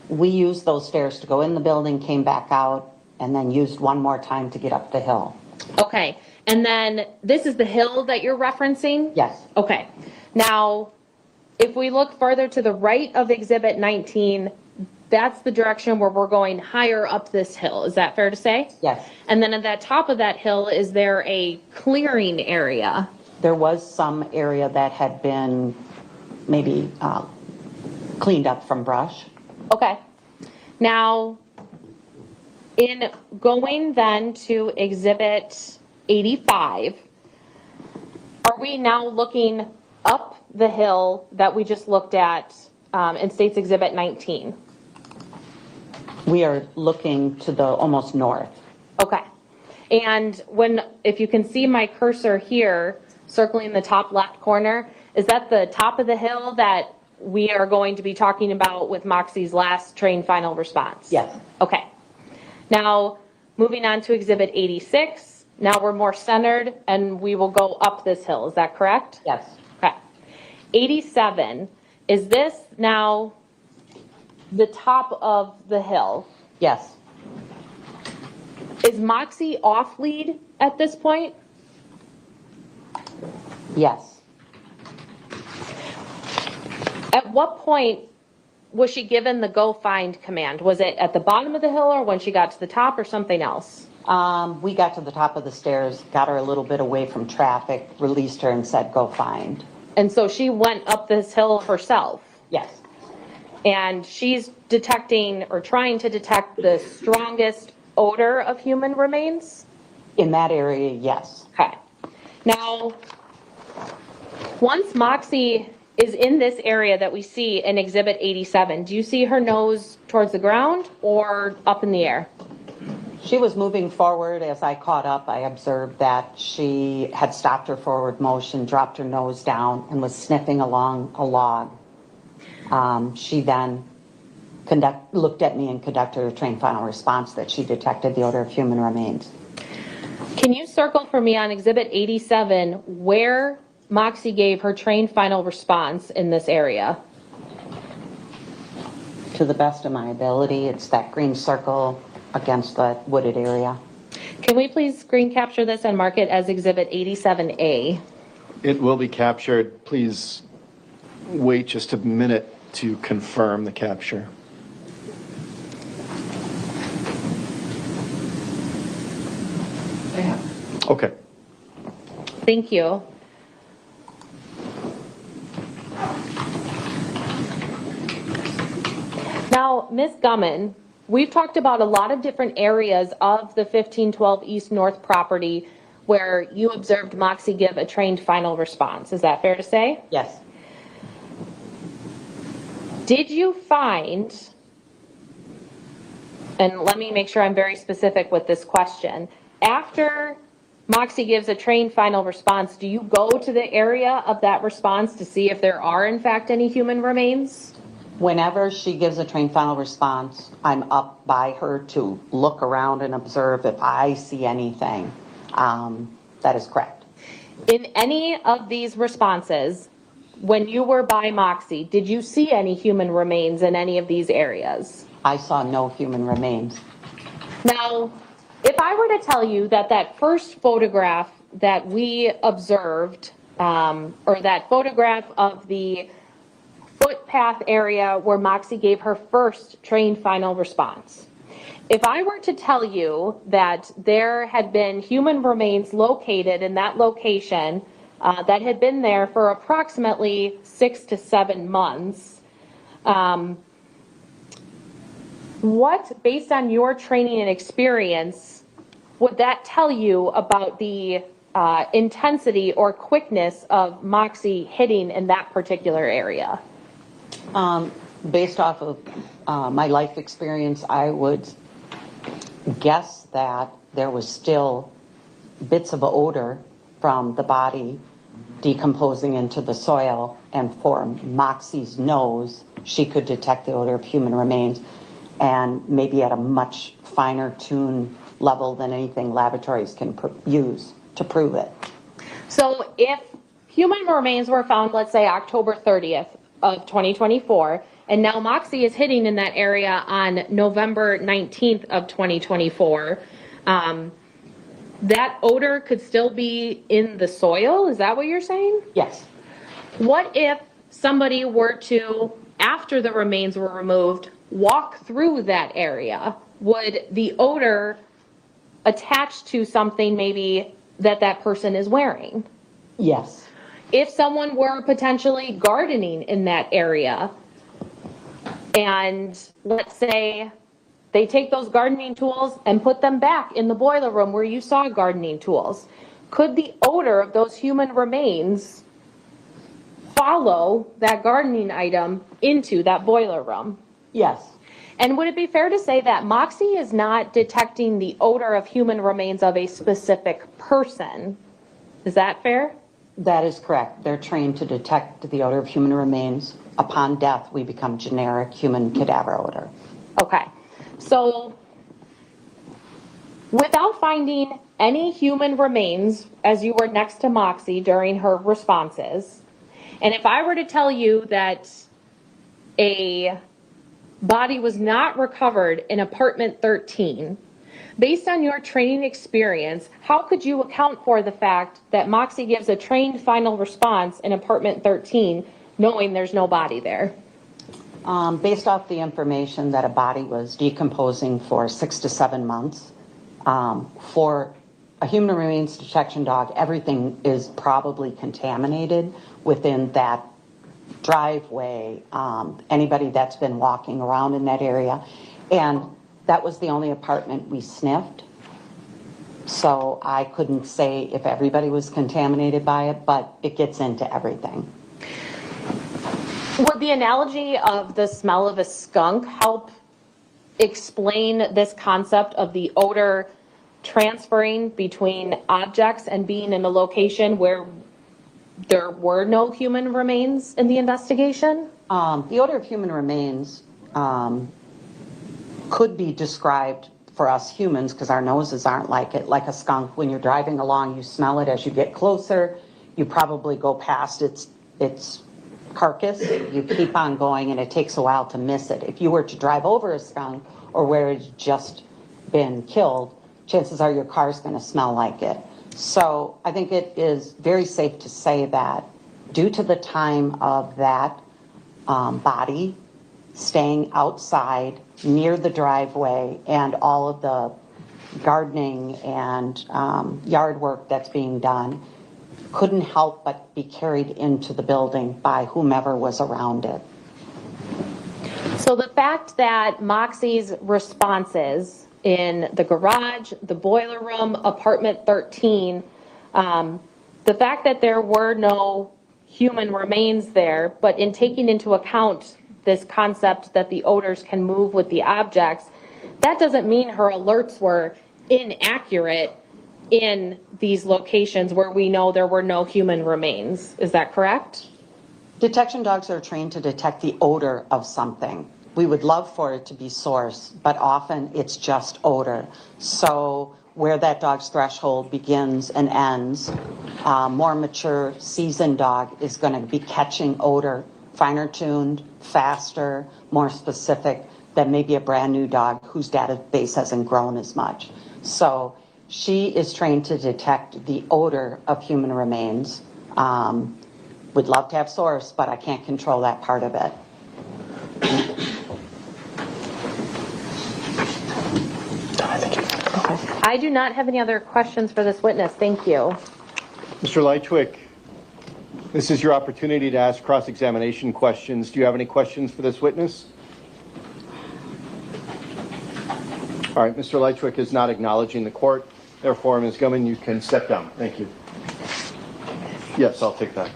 We used those stairs to go in the building, came back out, and then used one more time to get up the hill. Okay. And then this is the hill that you're referencing? Yes. Okay. Now, if we look further to the right of Exhibit 19, that's the direction where we're going higher up this hill. Is that fair to say? Yes. And then at the top of that hill, is there a clearing area? There was some area that had been maybe cleaned up from brush. Okay. Now, in going then to Exhibit 85, are we now looking up the hill that we just looked at in State's Exhibit 19? We are looking to the almost north. Okay. And if you can see my cursor here, circling the top left corner, is that the top of the hill that we are going to be talking about with Moxie's last trained final response? Yes. Okay. Now, moving on to Exhibit 86, now we're more centered and we will go up this hill. Is that correct? Yes. Okay. 87, is this now the top of the hill? Yes. Is Moxie off lead at this point? Yes. At what point was she given the go find command? Was it at the bottom of the hill or when she got to the top or something else? We got to the top of the stairs, got her a little bit away from traffic, released her and said, go find. And so she went up this hill herself? Yes. And she's detecting or trying to detect the strongest odor of human remains? In that area, yes. Okay. Now, once Moxie is in this area that we see in Exhibit 87, do you see her nose towards the ground or up in the air? She was moving forward. As I caught up, I observed that she had stopped her forward motion, dropped her nose down, and was sniffing along a log. She then looked at me and conducted a trained final response that she detected the odor of human remains. Can you circle for me on Exhibit 87 where Moxie gave her trained final response in this area? To the best of my ability, it's that green circle against the wooded area. Can we please screen capture this and mark it as Exhibit 87A? It will be captured. Please wait just a minute to confirm the capture. Okay. Thank you. Now, Ms. Gummin, we've talked about a lot of different areas of the 1512 East North property where you observed Moxie give a trained final response. Is that fair to say? Yes. Did you find, and let me make sure I'm very specific with this question, after Moxie gives a trained final response, do you go to the area of that response to see if there are in fact any human remains? Whenever she gives a trained final response, I'm up by her to look around and observe if I see anything. That is correct. In any of these responses, when you were by Moxie, did you see any human remains in any of these areas? I saw no human remains. Now, if I were to tell you that that first photograph that we observed, or that photograph of the footpath area where Moxie gave her first trained final response, if I were to tell you that there had been human remains located in that location that had been there for approximately 6 to 7 months, what, based on your training and experience, would that tell you about the intensity or quickness of Moxie hitting in that particular area? Based off of my life experience, I would guess that there was still bits of odor from the body decomposing into the soil, and for Moxie's nose, she could detect the odor of human remains, and maybe at a much finer tune level than anything laboratories can use to prove it. So if human remains were found, let's say October 30th of 2024, and now Moxie is hitting in that area on November 19th of 2024, that odor could still be in the soil? Is that what you're saying? Yes. What if somebody were to, after the remains were removed, walk through that area? Would the odor attach to something maybe that person is wearing? Yes. If someone were potentially gardening in that area, and let's say they take those gardening tools and put them back in the boiler room where you saw gardening tools, could the odor of those human remains follow that gardening item into that boiler room? Yes. And would it be fair to say that Moxie is not detecting the odor of human remains of a specific person? Is that fair? That is correct. They're trained to detect the odor of human remains. Upon death, we become generic human cadaver odor. Okay. So without finding any human remains as you were next to Moxie during her responses, and if I were to tell you that a body was not recovered in apartment 13, based on your training experience, how could you account for the fact that Moxie gives a trained final response in apartment 13 knowing there's no body there? Based off the information that a body was decomposing for 6 to 7 months, for a human remains detection dog, everything is probably contaminated within that driveway, anybody that's been walking around in that area. And that was the only apartment we sniffed. So I couldn't say if everybody was contaminated by it, but it gets into everything. Would the analogy of the smell of a skunk help explain this concept of the odor transferring between objects and being in a location where there were no human remains in the investigation? The odor of human remains could be described for us humans, because our noses aren't like it, like a skunk. When you're driving along, you smell it. As you get closer, you probably go past its carcass. You keep on going, and it takes a while to miss it. If you were to drive over a skunk or where it's just been killed, chances are your car's going to smell like it. So I think it is very safe to say that due to the time of that body staying outside near the driveway and all of the gardening and yard work that's being done, couldn't help but be carried into the building by whomever was around it. So the fact that Moxie's responses in the garage, the boiler room, apartment 13, the fact that there were no human remains there, but in taking into account this concept that the odors can move with the objects, that doesn't mean her alerts were inaccurate in these locations where we know there were no human remains. Is that correct? Detection dogs are trained to detect the odor of something. We would love for it to be source, but often it's just odor. So where that dog's threshold begins and ends, more mature, seasoned dog is going to be catching odor finer tuned, faster, more specific than maybe a brand new dog whose database hasn't grown as much. So she is trained to detect the odor of human remains. Would love to have source, but I can't control that part of it. I do not have any other questions for this witness. Thank you. Mr. Lychwick, this is your opportunity to ask cross-examination questions. Do you have any questions for this witness? All right, Mr. Lychwick is not acknowledging the court. Therefore, Ms. Gumman, you can step down. Thank you. Yes, I'll take that.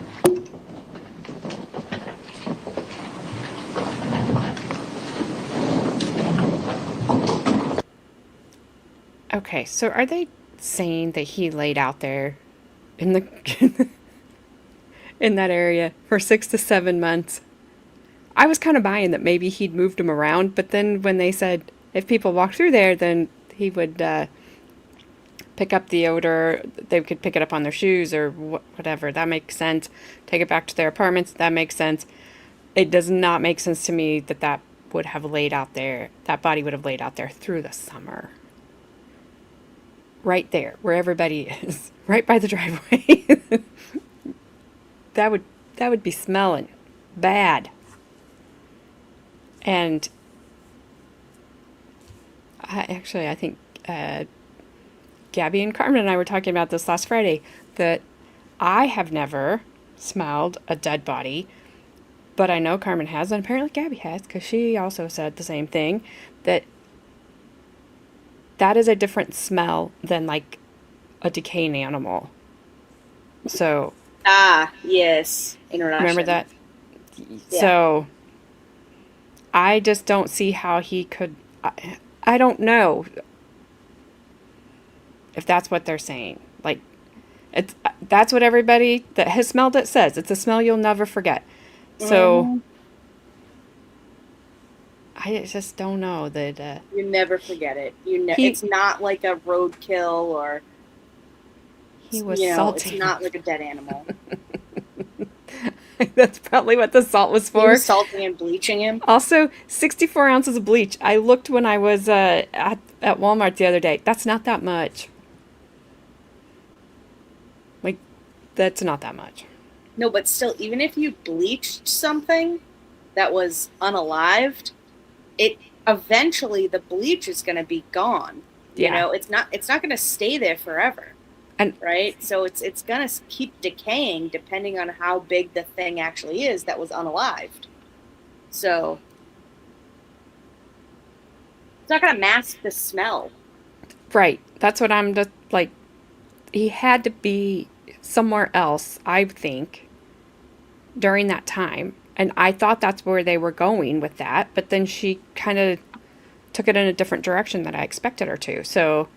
Okay, so are they saying that he laid out there in the in that area for 6 to 7 months? I was kind of buying that maybe he'd moved him around, but then when they said if people walked through there, then he would pick up the odor, they could pick it up on their shoes or whatever. That makes sense. Take it back to their apartments. That makes sense. It does not make sense to me that that would have laid out there, that body would have laid out there through the summer. Right there, where everybody is, right by the driveway. that would be smelling bad. And I think Gabby and Carmen and I were talking about this last Friday, that I have never smelled a dead body, but I know Carmen has, and apparently Gabby has, because she also said the same thing, that is a different smell than like a decaying animal. So yes, introduction. remember that? Yeah. So I just don't see how he could. I don't know if that's what they're saying. Like, that's what everybody that has smelled it says. It's a smell you'll never forget. So I just don't know that. You never forget it. It's not like a roadkill or. He was salty. It's not like a dead animal. That's probably what the salt was for. He was salting and bleaching him. Also, 64 ounces of bleach. I looked when I was at Walmart the other day. That's not that much. Like, that's not that much. No, but still, even if you bleached something that was unalived, it eventually the bleach is going to be gone. Yeah. You know, it's not going to stay there forever. And right? So it's going to keep decaying depending on how big the thing actually is that was unalived. So it's not going to mask the smell. Right. That's what I'm just like. He had to be somewhere else, I think, during that time. And I thought that's where they were going with that. But then she kind of took it in a different direction than I expected her to. So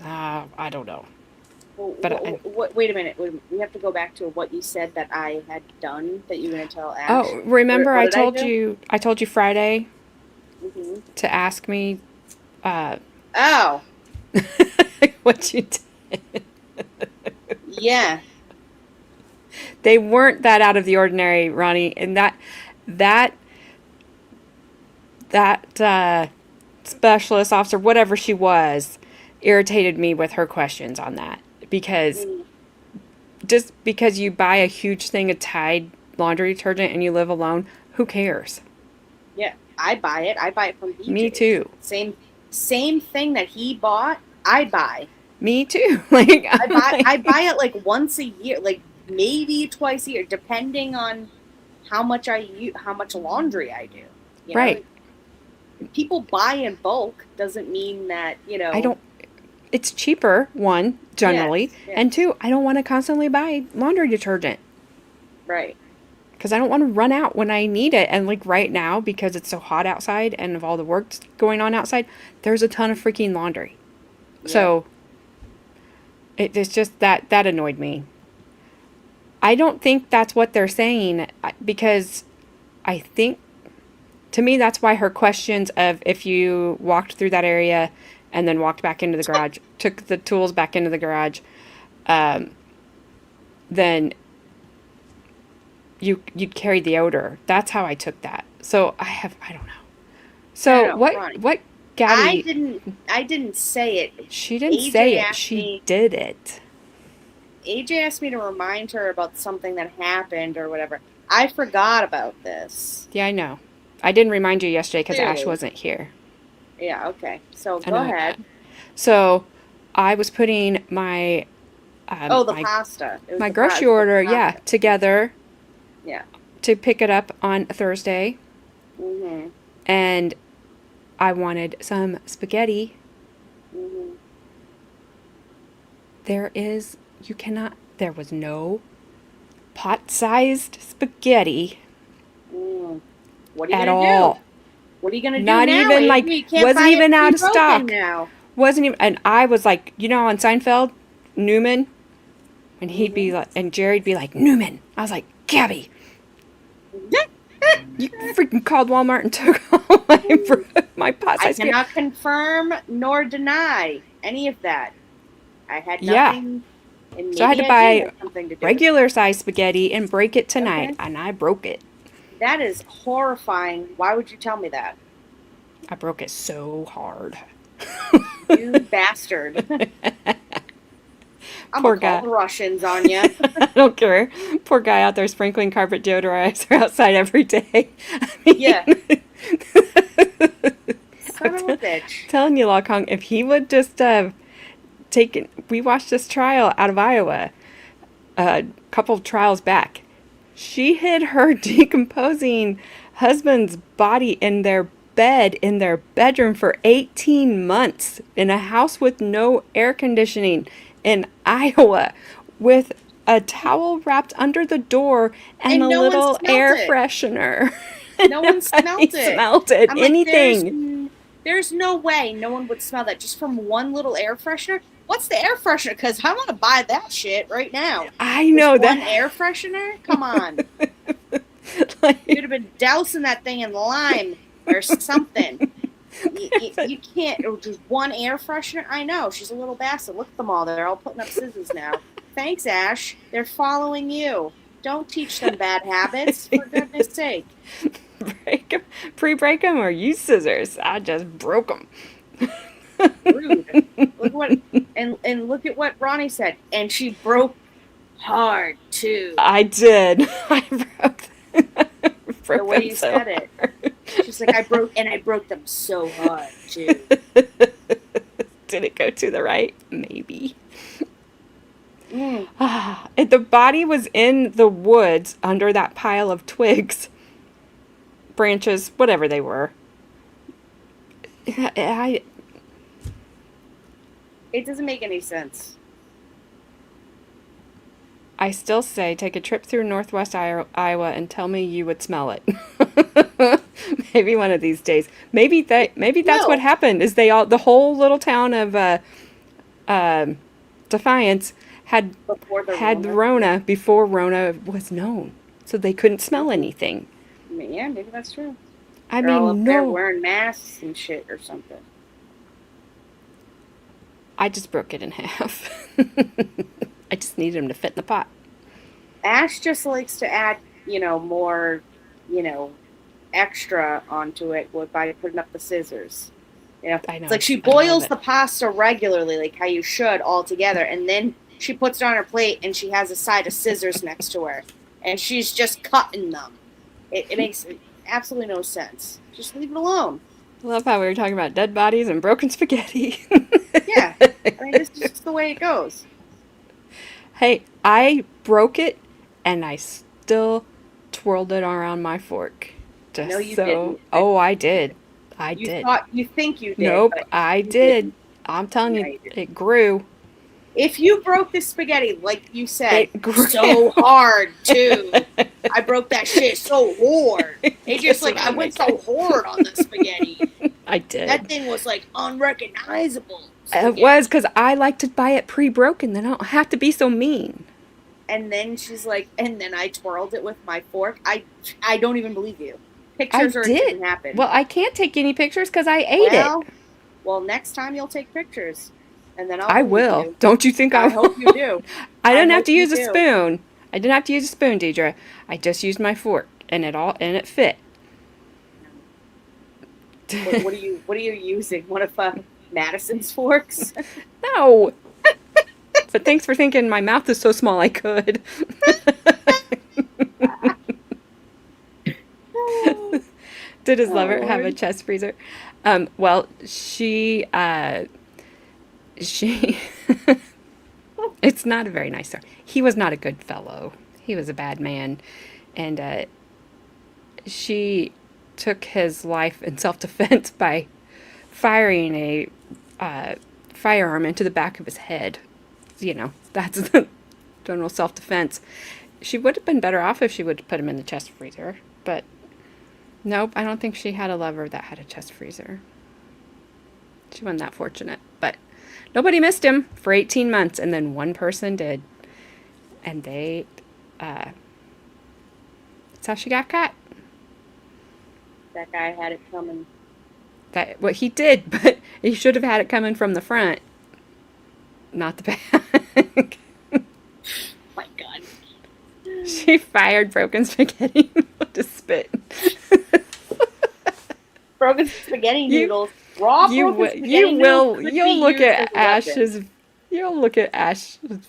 I don't know. Well, But wait a minute. We have to go back to what you said that I had done that you were going to tell Ash. Oh, remember What I did told you Friday Mm-hmm. to ask me Oh. what you did. Yeah. They weren't that out of the ordinary, Ronnie, and that specialist officer, whatever she was, irritated me with her questions on that, because just because you buy a huge thing of Tide laundry detergent and you live alone, who cares? Yeah, I buy it. I buy it from BJ's. Me too. Same thing that he bought, I buy. Me too. Like I buy it like once a year, like maybe twice a year, depending on how much laundry I do. You know? Right. People buy in bulk doesn't mean that, you know. I don't. It's cheaper, one, generally, Yes. and two, I don't want to constantly buy laundry detergent. Right. Because I don't want to run out when I need it. And like right now, because it's so hot outside and of all the work going on outside, there's a ton of freaking laundry. Yeah. So it's just that annoyed me. I don't think that's what they're saying, because I think, to me, that's why her questions of if you walked through that area and then walked back into the garage, took the tools back into the garage, then you'd carry the odor. That's how I took that. So I don't know. So No, what Ronnie. what Gabby? I didn't say it. She didn't AJ say it. asked She me- did it. AJ asked me to remind her about something that happened or whatever. I forgot about this. Yeah, I know. I didn't remind you yesterday because Ash Clearly. wasn't here. Yeah, okay. So I go know ahead. that. So I was putting my The pasta. It was my the grocery pasta. order, yeah, together Yeah. to pick it up on Thursday, Mm-hmm. and I wanted some spaghetti, Mm-hmm. there was no pot-sized spaghetti What are you at gonna all. do? What are you gonna do Not now? even like, You can't wasn't buy even it out of pre-broken stock. now. Wasn't even, and I was like, on Seinfeld, Newman, and he'd be like, and Jerry'd be like, Newman. I was like, Gabby, you freaking called Walmart and took all my pot-sized I cannot confirm nor deny any of that. I had Yeah. nothing. And So I had to maybe buy did have something to do with it. regular size spaghetti and break it tonight, Okay. and I broke it. That is horrifying. Why would you tell me that? I broke it so hard. You bastard. I'm Poor gonna call guy. the Russians on you. I don't care. Poor guy out there sprinkling carpet deodorizer outside every day. I mean, Yeah. Son of a bitch. telling you, Lock Hong, if he would just we watched this trial out of Iowa a couple of trials back. She hid her decomposing husband's body in their bed in their bedroom for 18 months in a house with no air conditioning in Iowa with a towel wrapped under the door and a no one little smelled air it. freshener. No one smelled He it. smelled it. I'm like, Anything. there's no way no one would smell that just from one little air freshener. What's the air freshener? Because I want to buy that shit right now. I know Just one that. air freshener? Come on. Like, You'd have been dousing that thing in lime or something. You can't. Or just one air freshener? I know. She's a little bastard. Look at them all. They're all putting up scissors now. Thanks, Ash. They're following you. Don't teach them bad habits, for goodness sake. pre-break them or use scissors. I just broke them. Rude. Look at what Ronnie said. And she broke hard, too. I did. I broke The way them you so said it. She's like, I broke them so hard, too. Did it go to the right? Maybe. Mm. The body was in the woods under that pile of twigs, branches, whatever they were. It doesn't make any sense. I still say take a trip through northwest Iowa and tell me you would smell it. Maybe one of these days. Maybe that's No. what happened. Is the whole little town of Defiance had the Rona before Rona was known, so they couldn't smell anything. Yeah, maybe that's true. I They're all up mean, there no. wearing masks and shit or something. I just broke it in half. I just needed them to fit in the pot. Ash just likes to add, more, extra onto it by putting up the scissors. I know. It's like she I love boils it. the pasta regularly, like how you should, all together, and then she puts it on her plate and she has a side of scissors next to her, and she's just cutting them. It makes absolutely no sense. Just leave it alone. I love how we were talking about dead bodies and broken spaghetti. Yeah, I mean, this is just the way it goes. Hey, I broke it, and I still twirled it around my fork. Just No, you so. didn't. Oh, I did. You think you did. Nope, but I you did. didn't. I'm telling No, you, you didn't. it grew. If you broke the spaghetti, like you said, It grew. so hard, too. I broke that shit so hard. It's just like, I went so hard on the spaghetti. I did. That thing was, like, unrecognizable. It was because I like to buy it pre-broken. Then I don't have to be so mean. And then she's like, and then I twirled it with my fork. I don't even believe you. Pictures I or it did. didn't happen. Well, I can't take any pictures because I ate it. Well, next time you'll take pictures. And then I believe will. you. Don't you think I I will? hope you do. I didn't have hope to you use a do. spoon. I didn't have to use a spoon, Deidre. I just used my fork, and it fit. What are you using? One of Madison's forks? No. But thanks for thinking my mouth is so small I could. Did his lover have a chest freezer? Well, she it's not a very nice story. He was not a good fellow. He was a bad man. And she took his life in self-defense by firing a firearm into the back of his head. that's the general self-defense. She would have been better off if she would have put him in the chest freezer, but nope, I don't think she had a lover that had a chest freezer. She wasn't that fortunate, but nobody missed him for 18 months, and then one person did, and that's how she got caught. That guy had it coming. He did, but he should have had it coming from the front, not the back. My God. She fired broken spaghetti to spit. Broken spaghetti noodles. Raw broken spaghetti noodles. You'll look at Ash's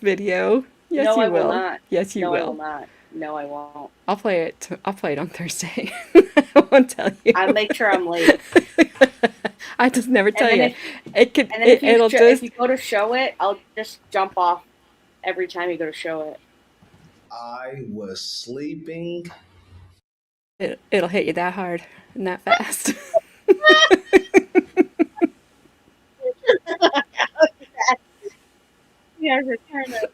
video. Yes, No, you I will. will not. Yes, you No, will. I will not. No, I won't. I'll play it on Thursday. I won't tell you. I'll make sure I'm late. I just never tell you. If you go to show it, I'll just jump off every time you go to show it. I was sleeping. It'll hit you that hard and that fast. You guys are kind of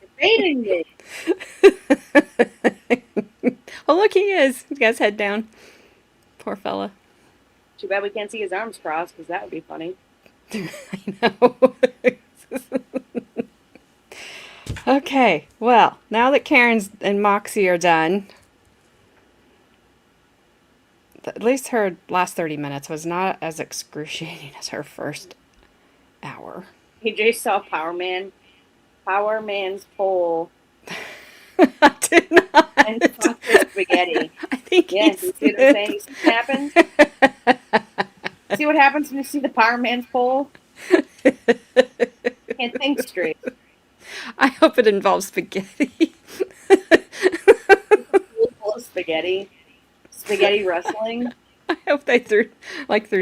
debating me. Oh, look, he is. He's got his head down. Poor fella. Too bad we can't see his arms crossed, because that would be funny. I know. Okay, well, now that Karen's and Moxie are done, at least her last 30 minutes was not as excruciating as her first hour. AJ saw Power Man's pole. I did not. And fucking spaghetti. I think yes, you see what I'm saying? You see what happens? See what happens when you see the Power Man's pole? Can't think straight. I hope it involves spaghetti. Spaghetti. Spaghetti wrestling. I hope they threw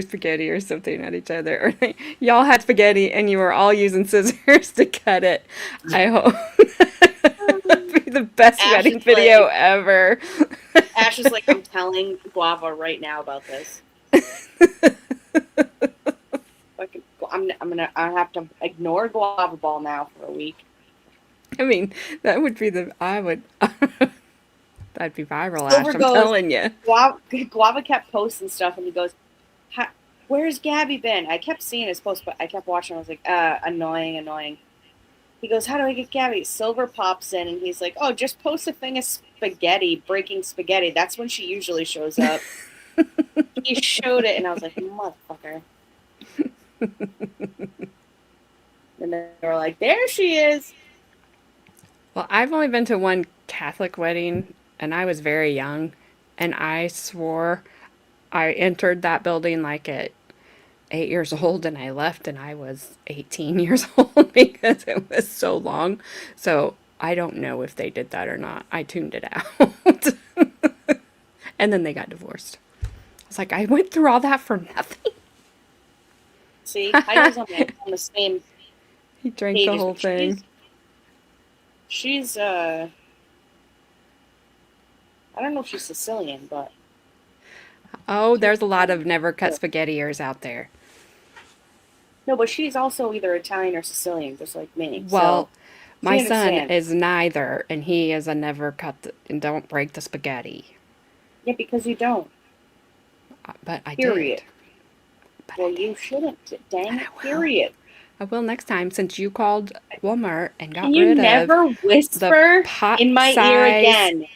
spaghetti or something at each other. Or y'all had spaghetti and you were all using scissors to cut it. I hope. That'd be the best wedding video ever. Ash is like, I'm telling Guava right now about this. I have to ignore Guava Ball now for a week. I mean, that would be that'd be viral, Ash, I'm telling you. Guava kept posting stuff, and he goes, where's Gabby been? I kept seeing his post, but I kept watching. I was like, annoying. He goes, how do I get Gabby? Silver pops in, and he's like, oh, just post a thing of spaghetti, breaking spaghetti. That's when she usually shows up. He showed it, and I was like, motherfucker. And then they were like, there she is. Well, I've only been to one Catholic wedding, and I was very young, and I swore I entered that building like at 8 years old, and I left and I was 18 years old because it was so long. So I don't know if they did that or not. I tuned it out. And then they got divorced. I was like, I went through all that for nothing. See, I was on the same. He drank the whole thing. She's I don't know if she's Sicilian, but. Oh, there's a lot of never cut spaghettiers out there. No, but she's also either Italian or Sicilian, just like me. Well, so my son is neither, and he is a never cut and don't break the spaghetti. Yeah, because you don't. But I period. did. But well, you shouldn't. Dang it, period. I will next time, since you called Walmart and got Can rid of you never whisper in my ear again?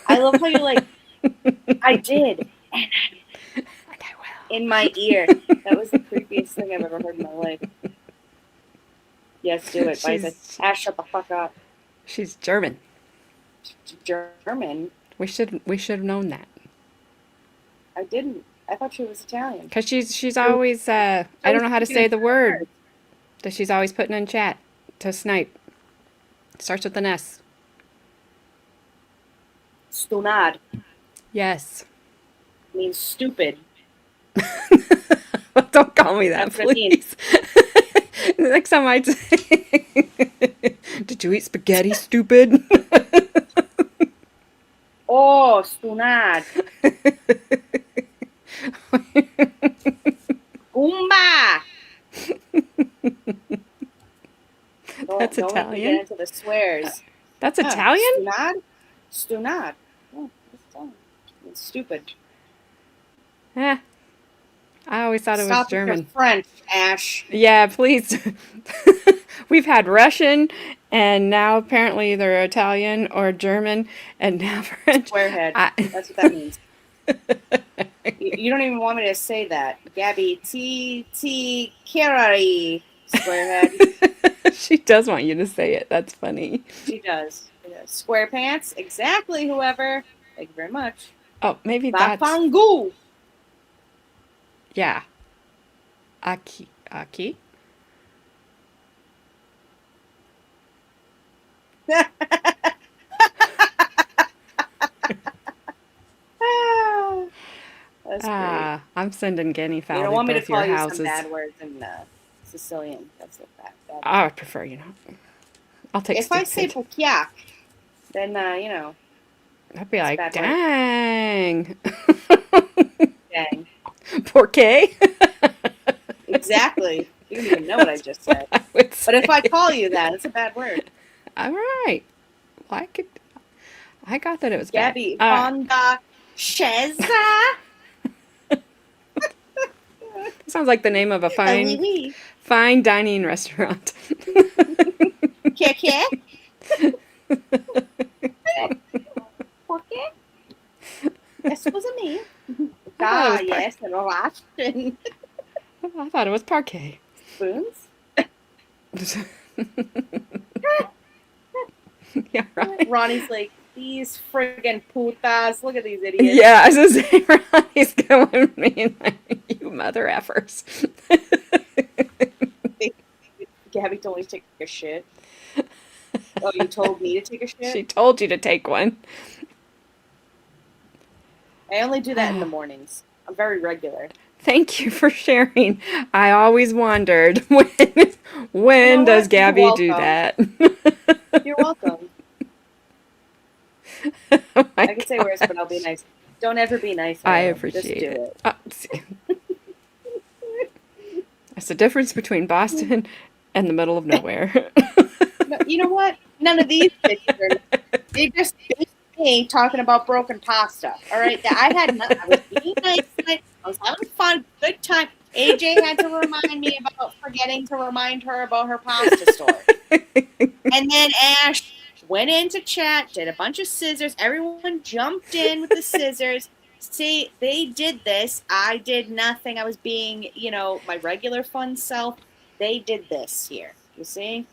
I love how you're like, I did, and I will. In my ear. That was the creepiest thing I've ever heard in my life. Yes, do it. Ash, shut the fuck up. She's German. German? We should have known that. I didn't. I thought she was Italian. Because she's always, I don't know how to say the word that she's always putting in chat to snipe. It starts with an S. Stunad. Yes. Means stupid. Don't call me that, please. Next time I say, did you eat spaghetti, stupid? Oh, stunad. Goomba. Don't let me get Italian? into the swears. That's Italian? Stunad? Stunad. Oh, it's Italian. It's stupid. Eh, I always thought it was Stop with your German. French, Ash. Yeah, please. We've had Russian, and now apparently they're Italian or German, and now French. Squarehead. I, That's what that means. You don't even want me to say that. Gabby, T, Kerari, squarehead. she does want you to say it. That's funny. She does. Square pants, exactly, whoever. Thank you very much. Oh, maybe that's... Bapangu. Yeah. Aki. Aki? That's great. I'm sending guinea fowl You to don't want me to both your call you houses. some bad words in Sicilian. That's what bad. I would prefer you not. I'll take If I say stupid. pukiak, then, you know, I'd be it's like, bad word. dang. Dang. Porque? Exactly. You don't even know what I just said. I would But say. if I call you that, it's a bad word. All right. Well, I got that it was Gabby, bad. Fonda, Sheza. Sounds like the name of a Oui. fine dining restaurant. Keke. ¿Por qué? Excuse me. Ah, yes, and a Russian. I thought it was parquet. Spoons. Yeah, right. Ronnie's like, these friggin' putas. Look at these idiots. Yeah, I was gonna say, Ronnie's going mean you mother effers. Gabby told me to take a shit. Oh, you told me to take a shit? She told you to take one. I only do that in the mornings. I'm very regular. Thank you for sharing. I always wondered when You know does what? You're Gabby do welcome. that? You're welcome. Oh my I can say worse, but I'll be nice. Don't ever be nice. I Aaron. appreciate Just do it. See. That's the difference between Boston and the middle of nowhere. No, you know what? None of these bitches are. They just me talking about broken pasta. All right, I was being nice tonight. I was having fun, good time. AJ had to remind me about forgetting to remind her about her pasta story. And then Ash went into chat, did a bunch of scissors. Everyone jumped in with the scissors. See, they did this. I did nothing. I was being, my regular fun self. They did this here. You see?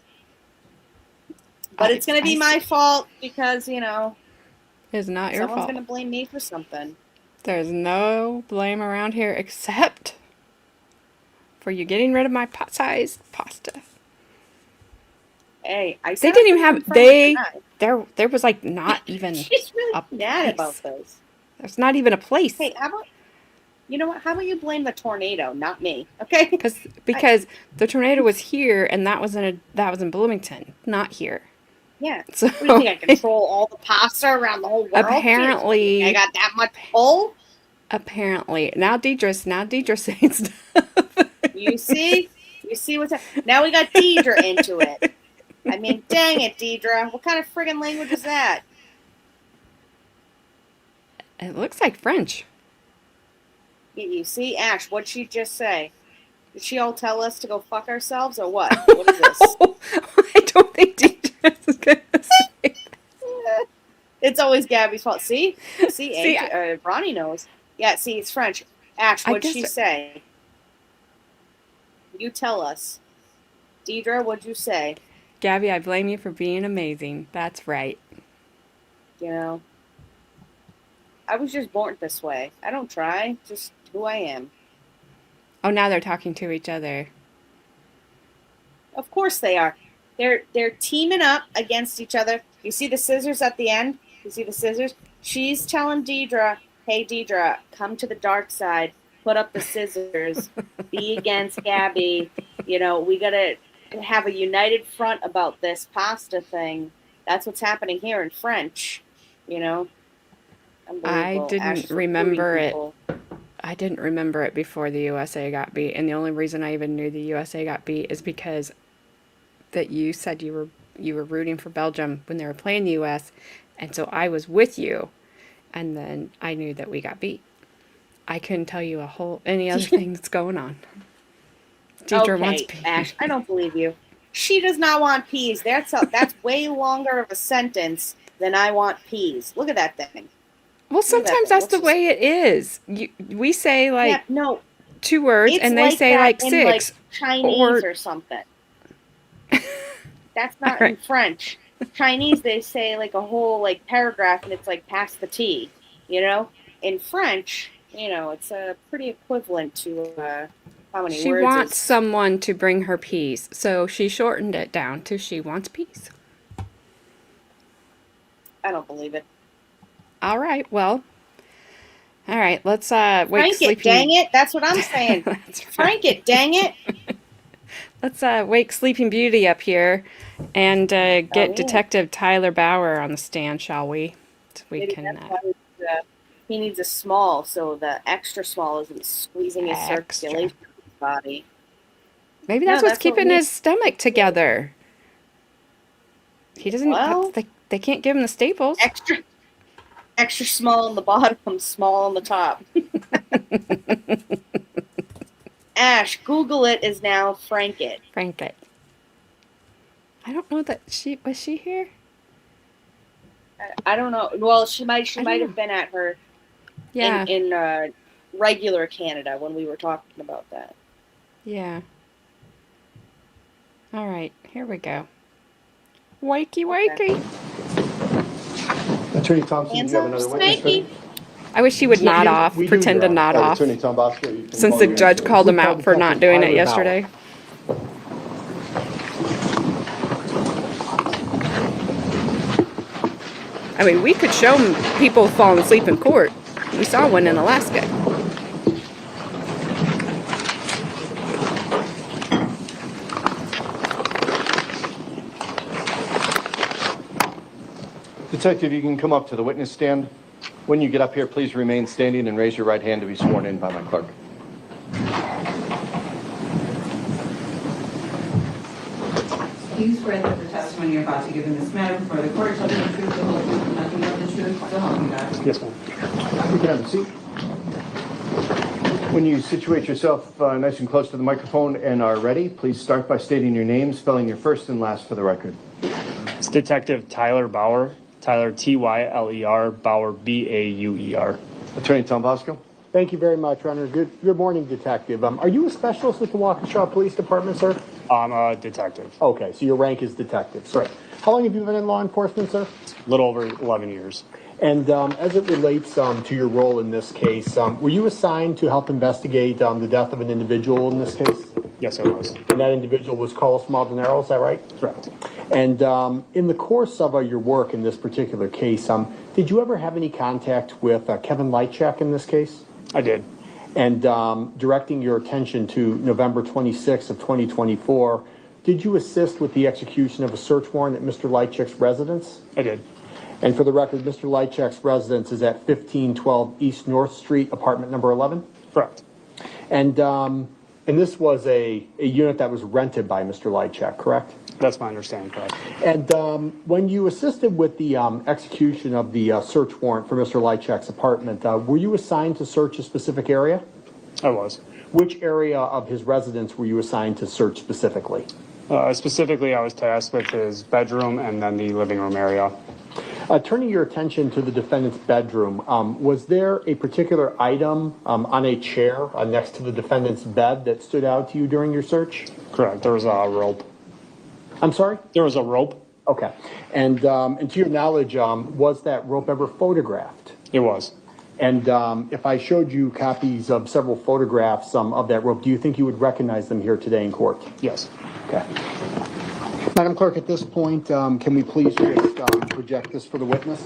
But it's going to be my fault because, It's not your someone's fault. going to blame me for something. There's no blame around here except for you getting rid of my pot-sized pasta. Hey, I They said didn't even have there was like not even She's really a mad about place. those. There's not even a place. Hey, you know what? How about you blame the tornado, not me? Okay? Because the tornado was here and that was in Bloomington, not here. Yeah. So What do you think? I control all the pasta around the whole world? apparently I got that much pull? Apparently. Now Deidre's saying stuff. You see? You see what's happening? Now we got Deidre into it. I mean, dang it, Deidre. What kind of friggin' language is that? It looks like French. You see? Ash, what'd she just say? Did she all tell us to go fuck ourselves or what? What is this? I don't think Deidre's going to say that. It's always Gabby's fault. See? See, Ronnie knows. Yeah, see, it's French. Ash, what'd she say? You tell us. Deidre, what'd you say? Gabby, I blame you for being amazing. That's right. I was just born this way. I don't try. Just who I am. Oh, now they're talking to each other. Of course they are. They're teaming up against each other. You see the scissors at the end? You see the scissors? She's telling Deidre, hey, Deidre, come to the dark side. Put up the scissors. Be against Gabby. We got to have a united front about this pasta thing. That's what's happening here in French. I didn't remember it. I didn't remember it before the USA got beat. And the only reason I even knew the USA got beat is because that you said you were you were rooting for Belgium when they were playing the U.S., and so I was with you, and then I knew that we got beat. I couldn't tell you any other thing that's going on. Teacher wants Okay, peas. Ash, I don't believe you. She does not want peas. That's way longer of a sentence than I want peas. Look at that thing. Well, sometimes that's the way it is. We say like yeah, no, 2 words, it's and they like say that like in 6. like Chinese or something. That's not Right. in French. Chinese, they say like a whole like paragraph, and it's like pass the tea. You know, in French, you know, it's pretty equivalent to how many She words. wants someone to bring her peas, so she shortened it down to she wants peas. I don't believe it. All right, well. All right, let's wake Frank Sleeping... it, dang it. That's what I'm saying. That's right. Frank it, dang it. Let's wake Sleeping Beauty up here and get yeah. Detective Tyler Bauer on the stand, shall we? So we Maybe can. that's why he needs a small, so the extra small isn't squeezing his circulation in his body. Maybe that's what's keeping his stomach together. He doesn't. Well, they can't give him the staples. Extra small on the bottom, small on the top. Ash, Google it is now Frank it. Frank it. I don't know that was she here? I don't know. Well, she might have been at her in regular Canada when we were talking about that. Yeah. All right, here we go. Wakey, wakey. Attorney Thompson, do you have another witness ready? I wish he would nod off, pretend to nod off. Attorney Tom Bosco, you can Since call the your judge answer. called him out for not doing it yesterday. I mean, we could show people falling asleep in court. We saw one in Alaska. Detective, you can come up to the witness stand. When you get up here, please remain standing and raise your right hand to be sworn in by my clerk. Do you swear that the testimony you're about to give in this matter before the court shall be the truth, the whole truth, and nothing but the truth, so help you God? Yes, ma'am. You can have a seat. When you situate yourself nice and close to the microphone and are ready, please start by stating your name, spelling your first and last for the record. It's Detective Tyler Bauer. Tyler, Tyler, Bauer, Bauer. Attorney Tom Bosco. Thank you very much, Runner. Good morning, Detective. Are you a specialist with the Waukesha Police Department, sir? I'm a detective. Okay, so your rank is detective, sir. Right. How long have you been in law enforcement, sir? A little over 11 years. And as it relates to your role in this case, were you assigned to help investigate the death of an individual in this case? Yes, I was. And that individual was Carlos Maldonado, is that right? Correct. And in the course of your work in this particular case, did you ever have any contact with Kevin Lychwick in this case? I did. And directing your attention to November 26th of 2024, did you assist with the execution of a search warrant at Mr. Lychwick's residence? I did. And for the record, Mr. Lychwick's residence is at 1512 East North Street, apartment number 11? Correct. And this was a unit that was rented by Mr. Lychwick, correct? That's my understanding, correct. And when you assisted with the execution of the search warrant for Mr. Lychwick's apartment, were you assigned to search a specific area? I was. Which area of his residence were you assigned to search specifically? Specifically, I was tasked with his bedroom and then the living room area. Turning your attention to the defendant's bedroom, was there a particular item on a chair next to the defendant's bed that stood out to you during your search? Correct. There was a rope. I'm sorry? There was a rope. Okay. And to your knowledge, was that rope ever photographed? It was. And if I showed you copies of several photographs of that rope, do you think you would recognize them here today in court? Yes. Okay. Madam Clerk, at this point, can we please just project this for the witness?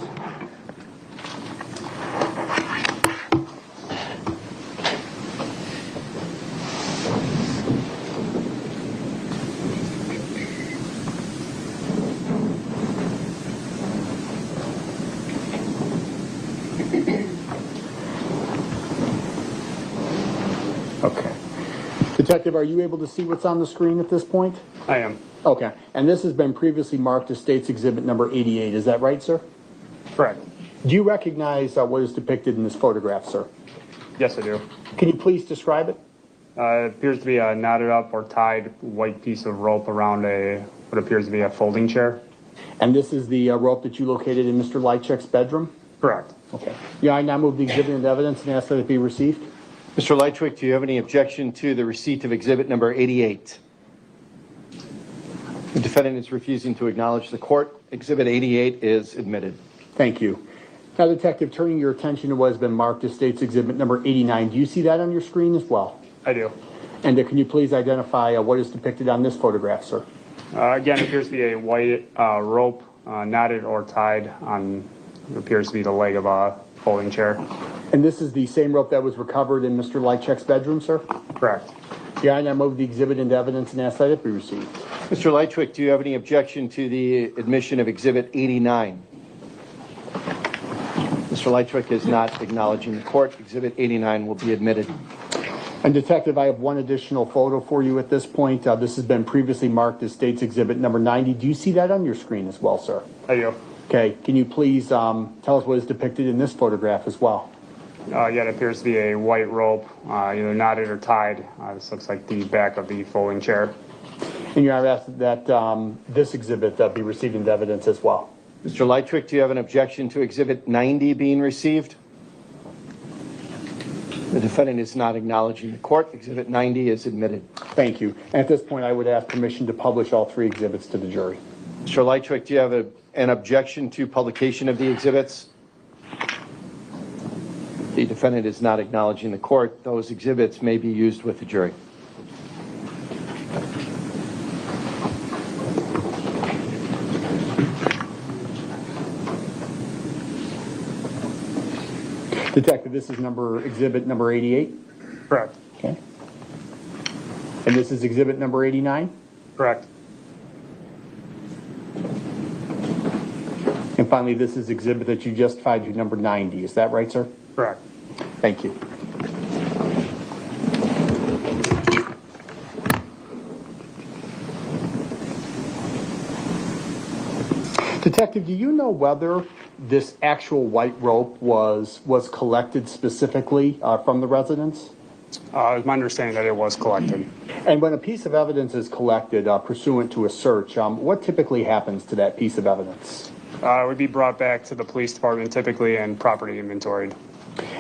Okay. Detective, are you able to see what's on the screen at this point? I am. Okay, and this has been previously marked as State's Exhibit number 88, is that right, sir? Correct. Do you recognize what is depicted in this photograph, sir? Yes, I do. Can you please describe it? It appears to be a knotted up or tied white piece of rope around what appears to be a folding chair. And this is the rope that you located in Mr. Lychwick's bedroom? Correct. Okay. Yeah, I now move the exhibit into evidence and ask that it be received. Mr. Lychwick, do you have any objection to the receipt of exhibit number 88? The defendant is refusing to acknowledge the court. Exhibit 88 is admitted. Thank you. Now, Detective, turning your attention to what has been marked as State's Exhibit number 89, do you see that on your screen as well? I do. And can you please identify what is depicted on this photograph, sir? Again, it appears to be a white rope knotted or tied on what appears to be the leg of a folding chair. And this is the same rope that was recovered in Mr. Lychwick's bedroom, sir? Correct. Yeah, I now move the exhibit into evidence and ask that it be received. Mr. Lychwick, do you have any objection to the admission of exhibit 89? Mr. Lychwick is not acknowledging the court. Exhibit 89 will be admitted. And Detective, I have one additional photo for you at this point. This has been previously marked as State's Exhibit number 90. Do you see that on your screen as well, sir? I do. Okay, can you please tell us what is depicted in this photograph as well? Yeah, it appears to be a white rope, either knotted or tied. This looks like the back of the folding chair. And you are asked that this exhibit be received into evidence as well. Mr. Lychwick, do you have an objection to exhibit 90 being received? The defendant is not acknowledging the court. Exhibit 90 is admitted. Thank you. And at this point, I would ask permission to publish all three exhibits to the jury. Mr. Lychwick, do you have an objection to publication of the exhibits? The defendant is not acknowledging the court. Those exhibits may be used with the jury. Detective, this is exhibit number 88? Correct. Okay. And this is exhibit number 89? Correct. And finally, this is exhibit that you justified to number 90. Is that right, sir? Correct. Thank you. Detective, do you know whether this actual white rope was collected specifically from the residence? It's my understanding that it was collected. And when a piece of evidence is collected pursuant to a search, what typically happens to that piece of evidence? It would be brought back to the police department typically and property inventoried.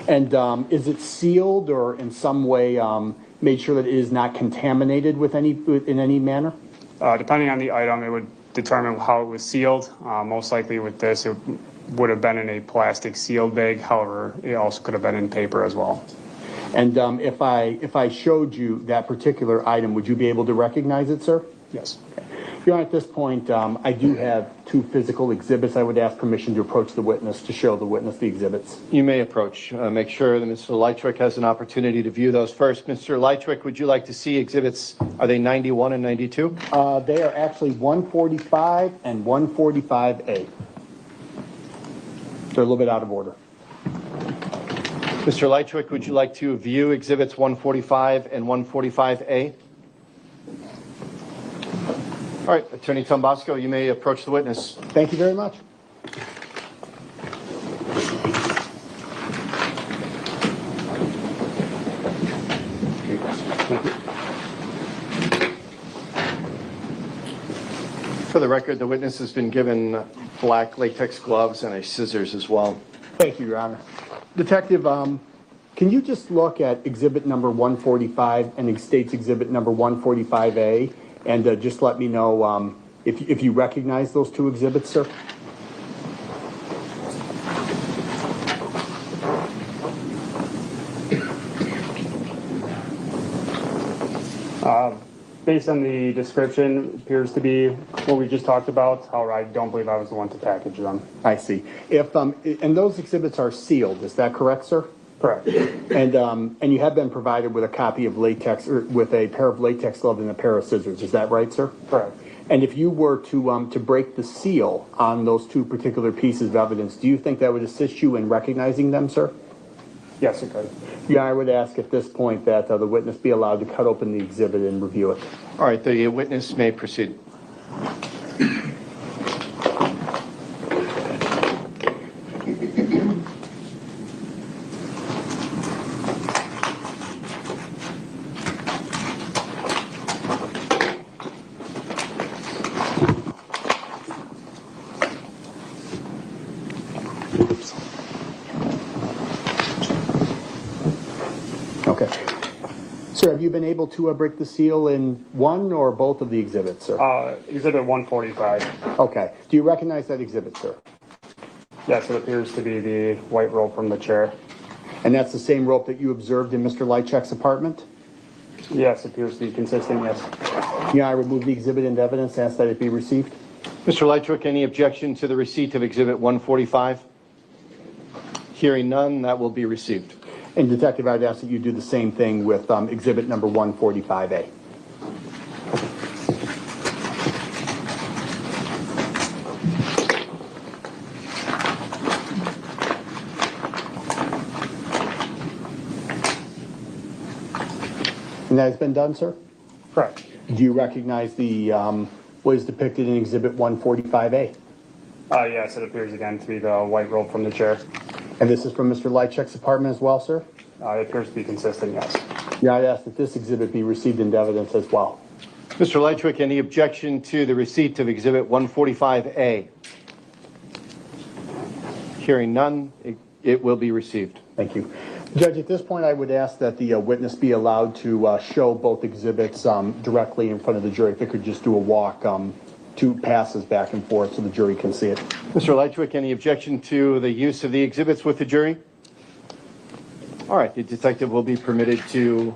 And is it sealed or in some way made sure that it is not contaminated in any manner? Depending on the item, it would determine how it was sealed. Most likely with this, it would have been in a plastic sealed bag. However, it also could have been in paper as well. And if I showed you that particular item, would you be able to recognize it, sir? Yes. Okay. Your Honor, at this point, I do have two physical exhibits. I would ask permission to approach the witness to show the witness the exhibits. You may approach. Make sure that Mr. Lychwick has an opportunity to view those first. Mr. Lychwick, would you like to see exhibits? Are they 91 and 92? They are actually 145 and 145A. They're a little bit out of order. Mr. Lychwick, would you like to view exhibits 145 and 145A? All right, Attorney Tombasco, you may approach the witness. Thank you very much. For the record, the witness has been given black latex gloves and a scissors as well. Thank you, Your Honor. Detective, can you just look at exhibit number 145 and State's exhibit number 145A and just let me know if you recognize those two exhibits, sir? Based on the description, it appears to be what we just talked about. However, I don't believe I was the one to package them. I see. And those exhibits are sealed, is that correct, sir? Correct. And you have been provided with a copy of latex, or with a pair of latex gloves and a pair of scissors, is that right, sir? Correct. And if you were to break the seal on those two particular pieces of evidence, do you think that would assist you in recognizing them, sir? Yes, it could. Yeah, I would ask at this point that the witness be allowed to cut open the exhibit and review it. All right, the witness may proceed. Okay. Sir, have you been able to break the seal in one or both of the exhibits, sir? Exhibit 145. Okay. Do you recognize that exhibit, sir? Yes, it appears to be the white rope from the chair. And that's the same rope that you observed in Mr. Lychwick's apartment? Yes, it appears to be consistent, yes. Yeah, I remove the exhibit into evidence, ask that it be received. Mr. Lychwick, any objection to the receipt of Exhibit 145? Hearing none, that will be received. And Detective, I'd ask that you do the same thing with exhibit number 145A. And that has been done, sir? Correct. Do you recognize the what is depicted in exhibit 145A? Yes, it appears again to be the white rope from the chair. And this is from Mr. Lychwick's apartment as well, sir? It appears to be consistent, yes. Yeah, I'd ask that this exhibit be received into evidence as well. Mr. Lychwick, any objection to the receipt of Exhibit 145A? Hearing none, it will be received. Thank you. Judge, at this point, I would ask that the witness be allowed to show both exhibits directly in front of the jury. If they could just do a walk, two passes back and forth so the jury can see it. Mr. Lychwick, any objection to the use of the exhibits with the jury? All right, the detective will be permitted to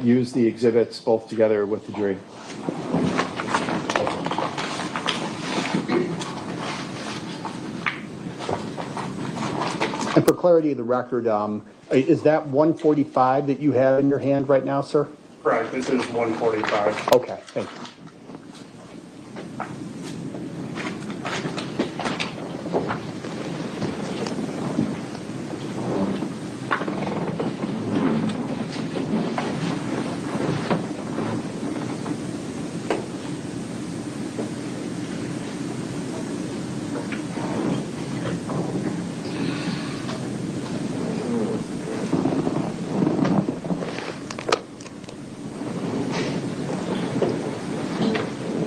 use the exhibits both together with the jury. And for clarity of the record, is that 145 that you have in your hand right now, sir? Correct. This is 145. Okay, thank you.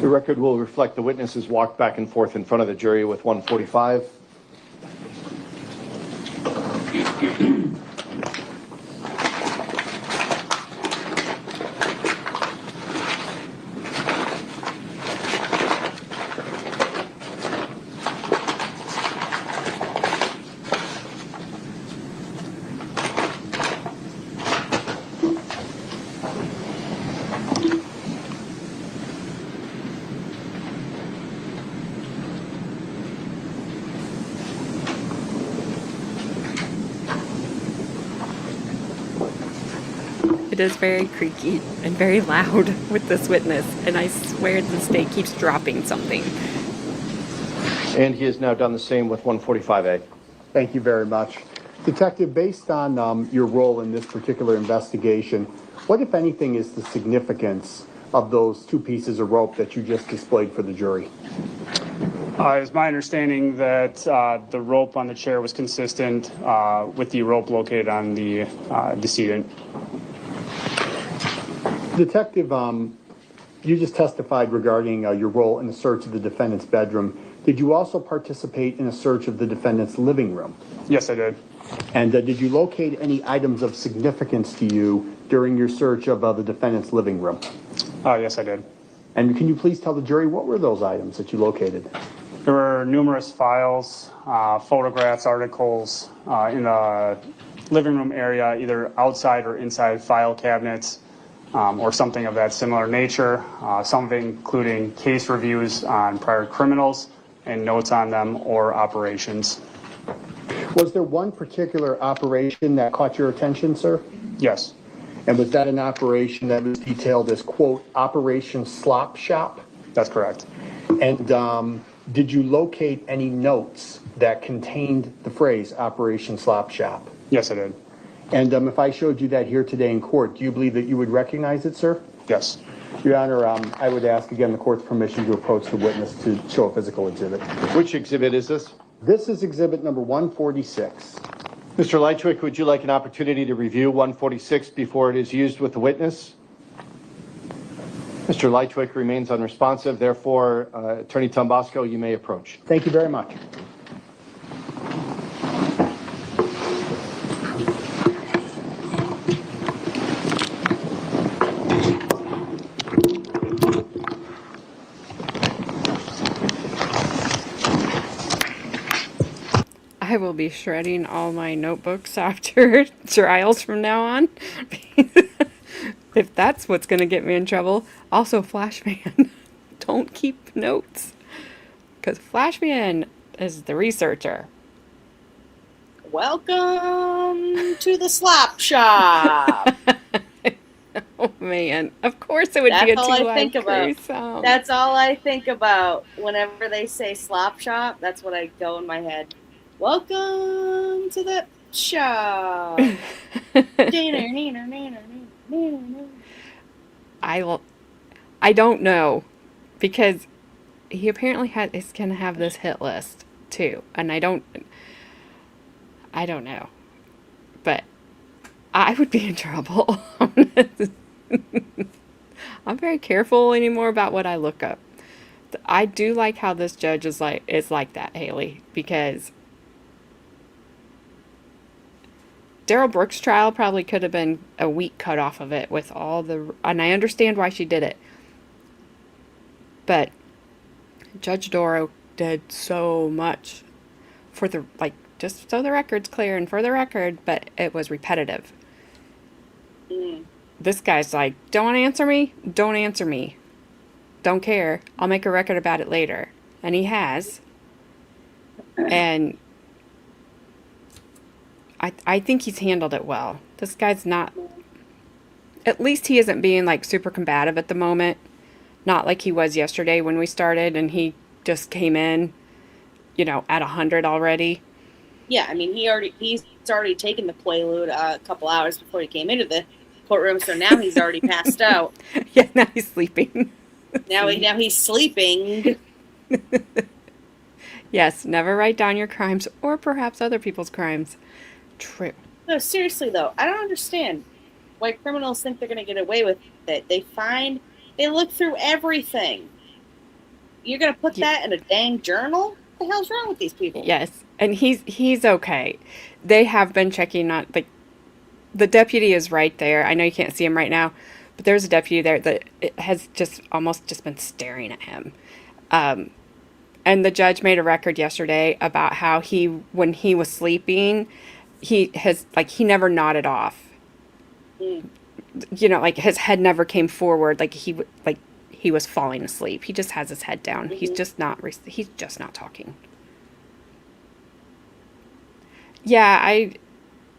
The record will reflect the witnesses walked back and forth in front of the jury with 145. It is very creaky and very loud with this witness, and I swear the state keeps dropping something. And he has now done the same with 145A. Thank you very much. Detective, based on your role in this particular investigation, what, if anything, is the significance of those two pieces of rope that you just displayed for the jury? It's my understanding that the rope on the chair was consistent with the rope located on the decedent. Detective, you just testified regarding your role in the search of the defendant's bedroom. Did you also participate in a search of the defendant's living room? Yes, I did. And did you locate any items of significance to you during your search of the defendant's living room? Yes, I did. And can you please tell the jury what were those items that you located? There were numerous files, photographs, articles in the living room area, either outside or inside file cabinets, or something of that similar nature, some of it including case reviews on prior criminals and notes on them or operations. Was there one particular operation that caught your attention, sir? Yes. And was that an operation that was detailed as, quote, Operation Slop Shop? That's correct. And did you locate any notes that contained the phrase Operation Slop Shop? Yes, I did. And if I showed you that here today in court, do you believe that you would recognize it, sir? Yes. Your Honor, I would ask again the court's permission to approach the witness to show a physical exhibit. Which exhibit is this? This is exhibit number 146. Mr. Lychwick, would you like an opportunity to review 146 before it is used with the witness? Mr. Lychwick remains unresponsive. Therefore, Attorney Tombasco, you may approach. Thank you very much. I will be shredding all my notebooks after trials from now on. If that's what's going to get me in trouble. Also, Flashman, don't keep notes. Because Flashman is the researcher. Welcome to the slop shop. Oh man, of course it would be a two-line crew sound. That's all I think about whenever they say slop shop. That's what I go in my head. Welcome to the shop. I don't know, because he apparently is going to have this hit list too, and I don't know, but I would be in trouble. I'm very careful anymore about what I look up. I do like how this judge is like that, Haley, because Daryl Brooks' trial probably could have been a week cut off of it with all the, and I understand why she did it, but Judge Doro did so much for the, like, just so the record's clear and for the record, but it was repetitive. This guy's like, don't answer me, don't answer me. Don't care. I'll make a record about it later. And he has. And I think he's handled it well. This guy's not, at least he isn't being like super combative at the moment. Not like he was yesterday when we started and he just came in, at 100 already. Yeah, I mean, he's already taken the Quaalude a couple hours before he came into the courtroom, so now he's already passed out. Yeah, now he's sleeping. Now he's sleeping. Yes, never write down your crimes or perhaps other people's crimes. True. No, seriously though, I don't understand why criminals think they're going to get away with it. They look through everything. You're going to put that in a dang journal? What the hell's wrong with these people? Yes, and he's okay. They have been checking on, like, the deputy is right there. I know you can't see him right now, but there's a deputy there that has almost been staring at him. And the judge made a record yesterday about how when he was sleeping, he never nodded off. Like his head never came forward, like he was falling asleep. He just has his head down. He's just not talking. Yeah, I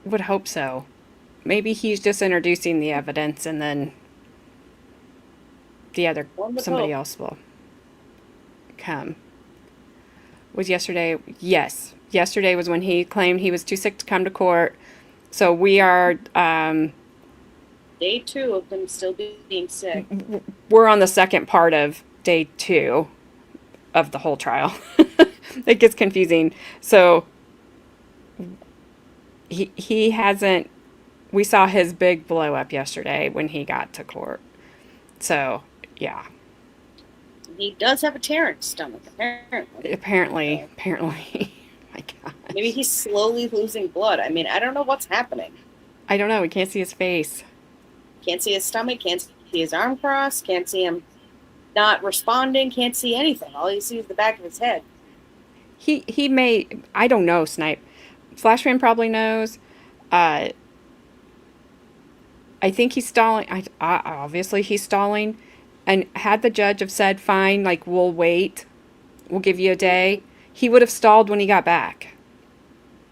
would hope so. Maybe he's just introducing the evidence and then somebody else will come. Was yesterday? Yes. Yesterday was when he claimed he was too sick to come to court. So we are... Day 2 of him still being sick. We're on the second part of day 2 of the whole trial. It gets confusing. So he hasn't... We saw his big blow up yesterday when he got to court. So, yeah. He does have a tear in his stomach, apparently. Apparently. My God. Maybe he's slowly losing blood. I mean, I don't know what's happening. I don't know. We can't see his face. Can't see his stomach, can't see his arm cross, can't see him not responding, can't see anything. All you see is the back of his head. He may... I don't know, Snipe. Flashman probably knows. I think he's stalling. Obviously, he's stalling. And had the judge have said, fine, like, we'll wait, we'll give you a day, he would have stalled when he got back.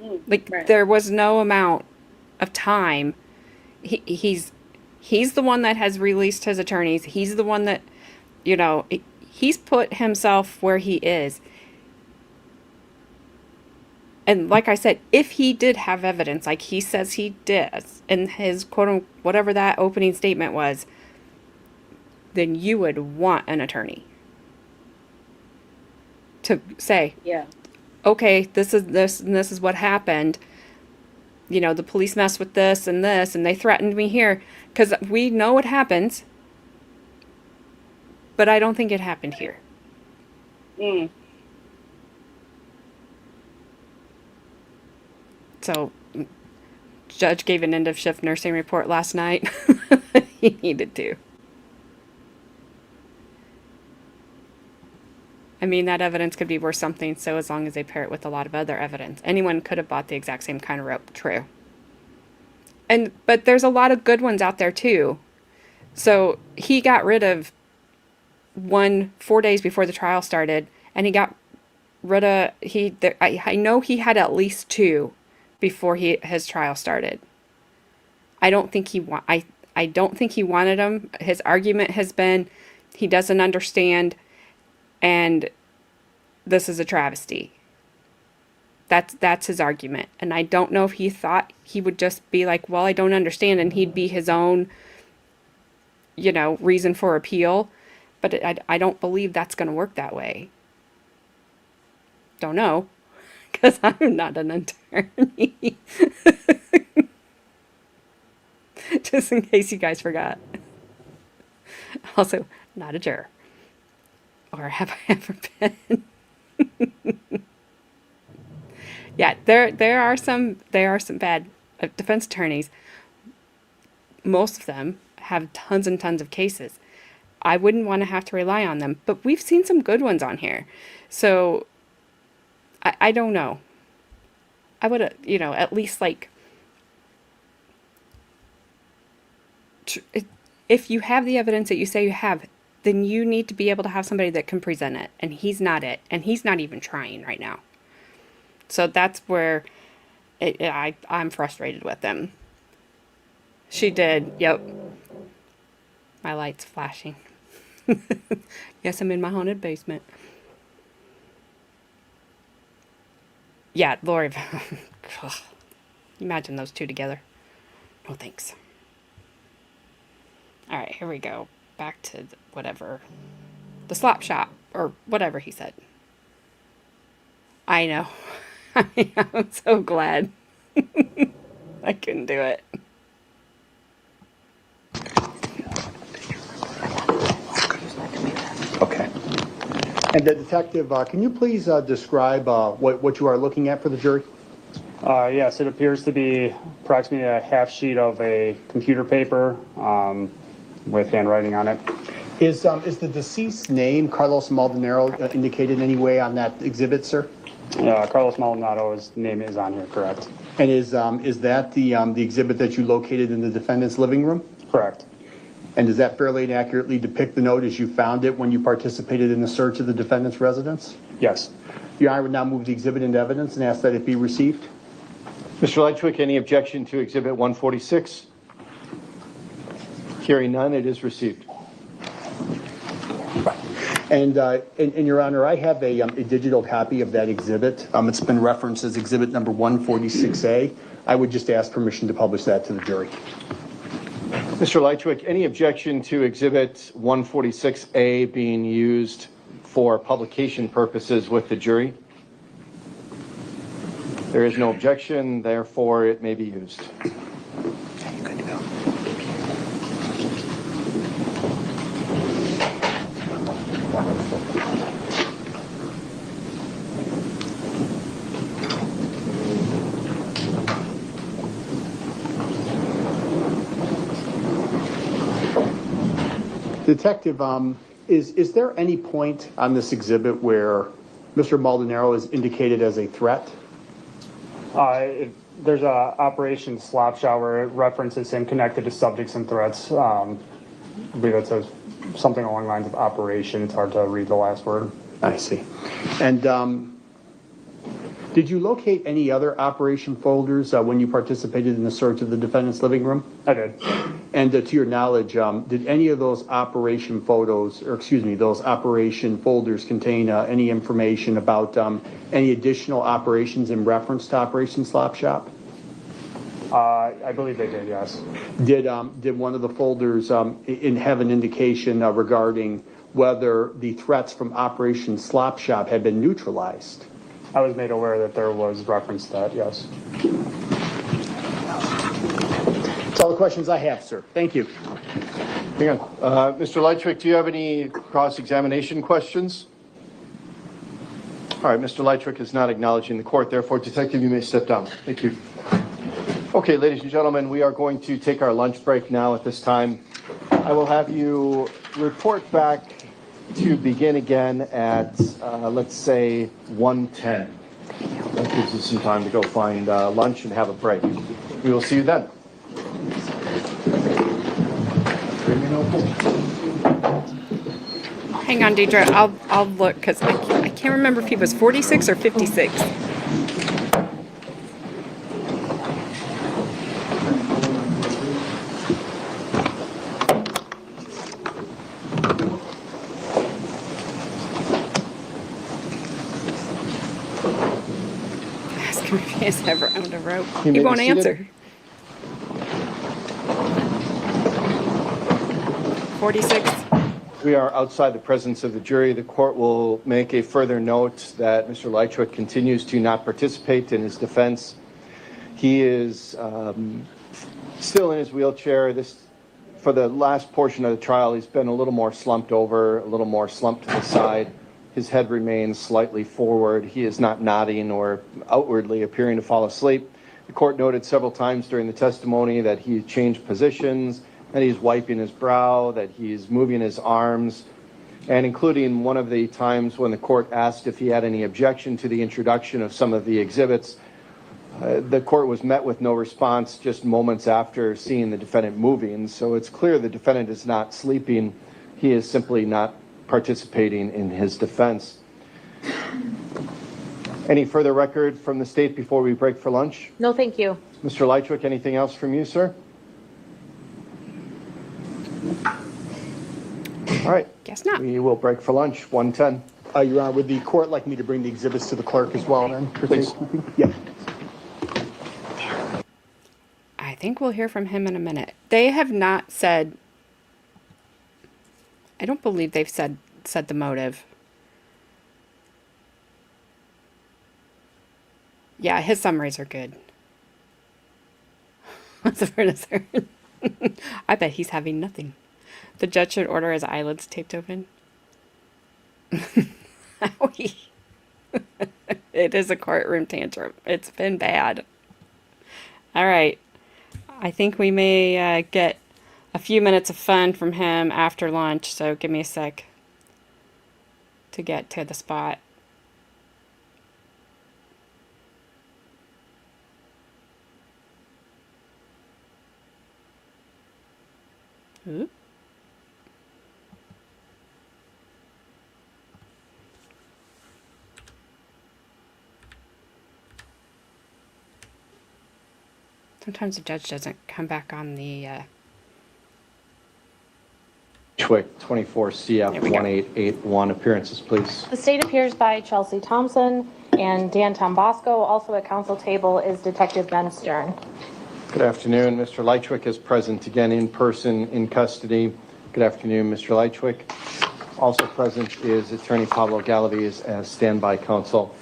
Right. There was no amount of time. He's the one that has released his attorneys. He's the one that, he's put himself where he is. And like I said, if he did have evidence, like he says he did, in his quote, whatever that opening statement was, then you would want an attorney to say, yeah, okay, this is this and this is what happened. The police messed with this, and they threatened me here. Because we know what happens, but I don't think it happened here. So, judge gave an end of shift nursing report last night. He needed to. I mean, that evidence could be worth something, so as long as they pair it with a lot of other evidence. Anyone could have bought the exact same kind of rope, true. But there's a lot of good ones out there too. So he got rid of one 4 days before the trial started, and he got rid of, I know he had at least two before his trial started. I don't think he wanted them. His argument has been he doesn't understand, and this is a travesty. That's his argument. And I don't know if he thought he would just be like, well, I don't understand, and he'd be his own, reason for appeal. But I don't believe that's going to work that way. Don't know, because I'm not an attorney. Just in case you guys forgot. Also, not a juror. Or have I ever been? Yeah, there are some bad defense attorneys. Most of them have tons and tons of cases. I wouldn't want to have to rely on them, but we've seen some good ones on here. So I don't know. I would, at least if you have the evidence that you say you have, then you need to be able to have somebody that can present it. And he's not it. And he's not even trying right now. So that's where I'm frustrated with him. She did. Yep. My light's flashing. Yes, I'm in my haunted basement. Yeah, Lori. Imagine those two together. No thanks. All right, here we go. Back to the slop shop, or whatever he said. I know. I'm so glad. I couldn't do it. Okay. And the detective, can you please describe what you are looking at for the jury? Yes, it appears to be approximately a half sheet of a computer paper with handwriting on it. Is the deceased's name, Carlos Maldonado, indicated in any way on that exhibit, sir? Carlos Maldonado's name is on here, correct. And is that the exhibit that you located in the defendant's living room? Correct. And does that fairly and accurately depict the note as you found it when you participated in the search of the defendant's residence? Yes. Your Honor would now move the exhibit into evidence and ask that it be received. Mr. Lychwick, any objection to Exhibit 146? Hearing none, it is received. And Your Honor, I have a digital copy of that exhibit. It's been referenced as exhibit number 146A. I would just ask permission to publish that to the jury. Mr. Lychwick, any objection to Exhibit 146A being used for publication purposes with the jury? There is no objection, therefore it may be used. Good to go. Detective, is there any point on this exhibit where Mr. Maldonado is indicated as a threat? There's a Operation Slop Shower. It references him connected to subjects and threats. I believe it says something along the lines of operation. It's hard to read the last word. I see. And did you locate any other operation folders when you participated in the search of the defendant's living room? I did. And to your knowledge, did any of those operation those operation folders contain any information about any additional operations in reference to Operation Slop Shop? I believe they did, yes. Did one of the folders have an indication regarding whether the threats from Operation Slop Shop had been neutralized? I was made aware that there was reference to that, yes. That's all the questions I have, sir. Thank you. Hang on. Mr. Lychwick, do you have any cross-examination questions? All right, Mr. Lychwick is not acknowledging the court. Therefore, Detective, you may step down. Thank you. Okay, ladies and gentlemen, we are going to take our lunch break now at this time. I will have you report back to begin again at, let's say, 1:10. That gives us some time to go find lunch and have a break. We will see you then. Hang on, Deidre. I'll look because I can't remember if he was 46 or 56. Ask him if he has ever owned a rope. He won't answer. 46. We are outside the presence of the jury. The court will make a further note that Mr. Lychwick continues to not participate in his defense. He is still in his wheelchair. For the last portion of the trial, he's been a little more slumped over, a little more slumped to the side. His head remains slightly forward. He is not nodding or outwardly appearing to fall asleep. The court noted several times during the testimony that he changed positions, that he's wiping his brow, that he's moving his arms, and including one of the times when the court asked if he had any objection to the introduction of some of the exhibits. The court was met with no response just moments after seeing the defendant moving, so it's clear the defendant is not sleeping. He is simply not participating in his defense. Any further record from the state before we break for lunch? No, thank you. Mr. Lychwick, anything else from you, sir? All right. Guess not. We will break for lunch, 1:10. Your Honor, would the court like me to bring the exhibits to the clerk as well then? Please. Yeah. I think we'll hear from him in a minute. They have not said, I don't believe they've said the motive. Yeah, his summaries are good. What's the furnace? I bet he's having nothing. The judge should order his eyelids taped open. It is a courtroom tantrum. It's been bad. All right. I think we may get a few minutes of fun from him after lunch, so give me a sec to get to the spot. Ooh. Sometimes the judge doesn't come back on the... Lychwick, 24 CF 1881. Appearances, please. The state appears by Chelsea Thompson, and Dan Tombasco. Also at counsel table is Detective Ben Stern. Good afternoon. Mr. Lychwick is present again in person in custody. Good afternoon, Mr. Lychwick. Also present is Attorney Pablo Galaviz as standby counsel.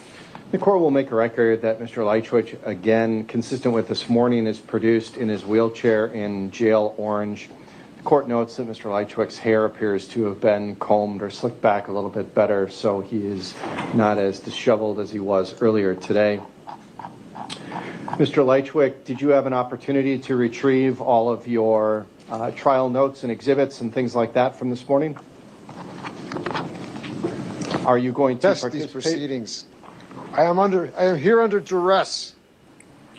The court will make a record that Mr. Lychwick, again, consistent with this morning, is produced in his wheelchair in jail orange. The court notes that Mr. Lychwick's hair appears to have been combed or slicked back a little bit better, so he is not as disheveled as he was earlier today. Mr. Lychwick, did you have an opportunity to retrieve all of your trial notes and exhibits and things like that from this morning? Are you going to Test these proceedings. I am here under duress.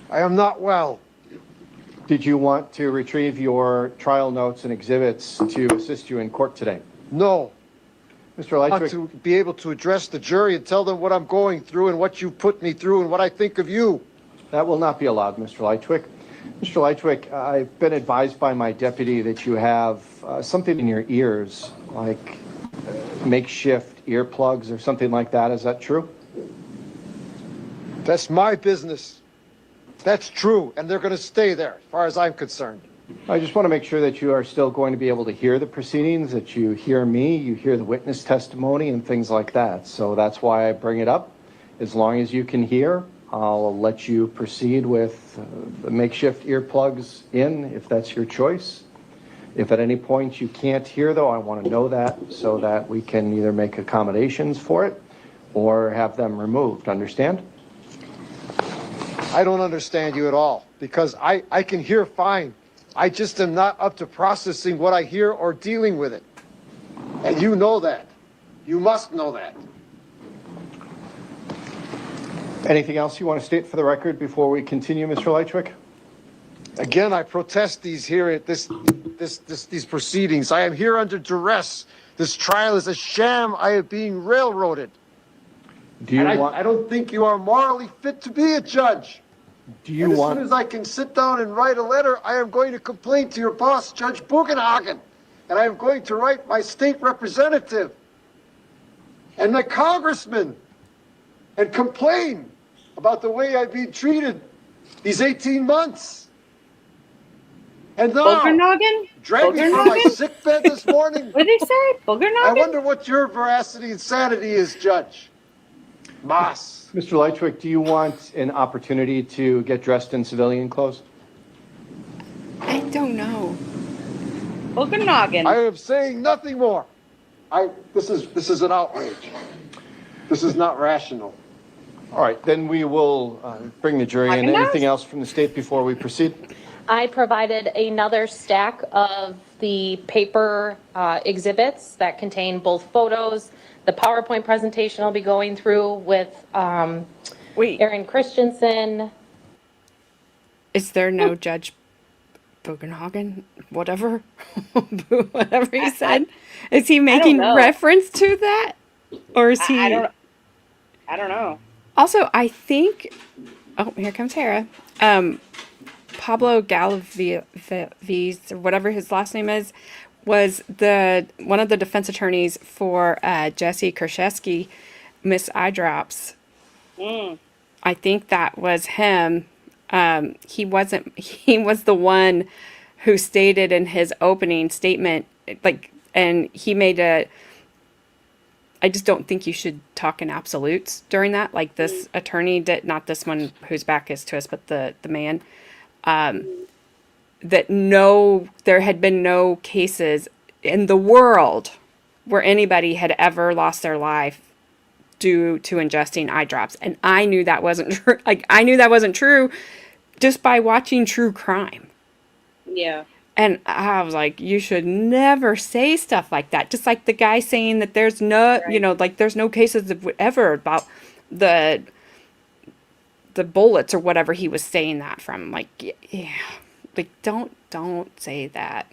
I am not well. Did you want to retrieve your trial notes and exhibits to assist you in court today? No. Mr. Lychwick, I want to be able to address the jury and tell them what I'm going through and what you put me through and what I think of you. That will not be allowed, Mr. Lychwick. Mr. Lychwick, I've been advised by my deputy that you have something in your ears, like makeshift earplugs or something like that. Is that true? That's my business. That's true, and they're going to stay there, as far as I'm concerned. I just want to make sure that you are still going to be able to hear the proceedings, that you hear me, you hear the witness testimony, and things like that. So that's why I bring it up. As long as you can hear, I'll let you proceed with the makeshift earplugs in, if that's your choice. If at any point you can't hear, though, I want to know that so that we can either make accommodations for it or have them removed. Understand? I don't understand you at all, because I can hear fine. I just am not up to processing what I hear or dealing with it. And you know that. You must know that. Anything else you want to state for the record before we continue, Mr. Lychwick? Again, I protest these these proceedings. I am here under duress. This trial is a sham. I am being railroaded. I don't think you are morally fit to be a judge. As soon as I can sit down and write a letter, I am going to complain to your boss, Judge Bugenhagen, and I am going to write my state representative and the congressman and complain about the way I've been treated these 18 months. And now, Boogernoggin? drag me from my sick bed this morning. What did he say? Boogernoggin? I wonder what your veracity and sanity is, Judge. Moss. Mr. Lychwick, do you want an opportunity to get dressed in civilian clothes? I don't know. Boogernoggin. I am saying nothing more. This is an outrage. This is not rational. All right, then we will bring the jury in. Anything else from the state before we proceed? I provided another stack of the paper exhibits that contain both photos. The PowerPoint presentation I'll be going through with Aaron Christensen. Is there no Judge Bugenhagen? Whatever. Whatever he said. Is he making reference to that? Or is he... I don't know. Also, I think... Oh, here comes Hera. Pablo Galaviz, or whatever his last name is, was one of the defense attorneys for Jesse Kershesky, Miss Eye Drops. I think that was him. He was the one who stated in his opening statement, and he made I just don't think you should talk in absolutes during that. Like this attorney did, not this one whose back is to us, but the man. That there had been no cases in the world where anybody had ever lost their life due to ingesting eye drops. And I knew that wasn't true. I knew that wasn't true just by watching true crime. Yeah. And I was like, you should never say stuff like that. Just like the guy saying that there's no, there's no cases ever about the bullets or whatever he was saying that from. Like, yeah, like don't say that.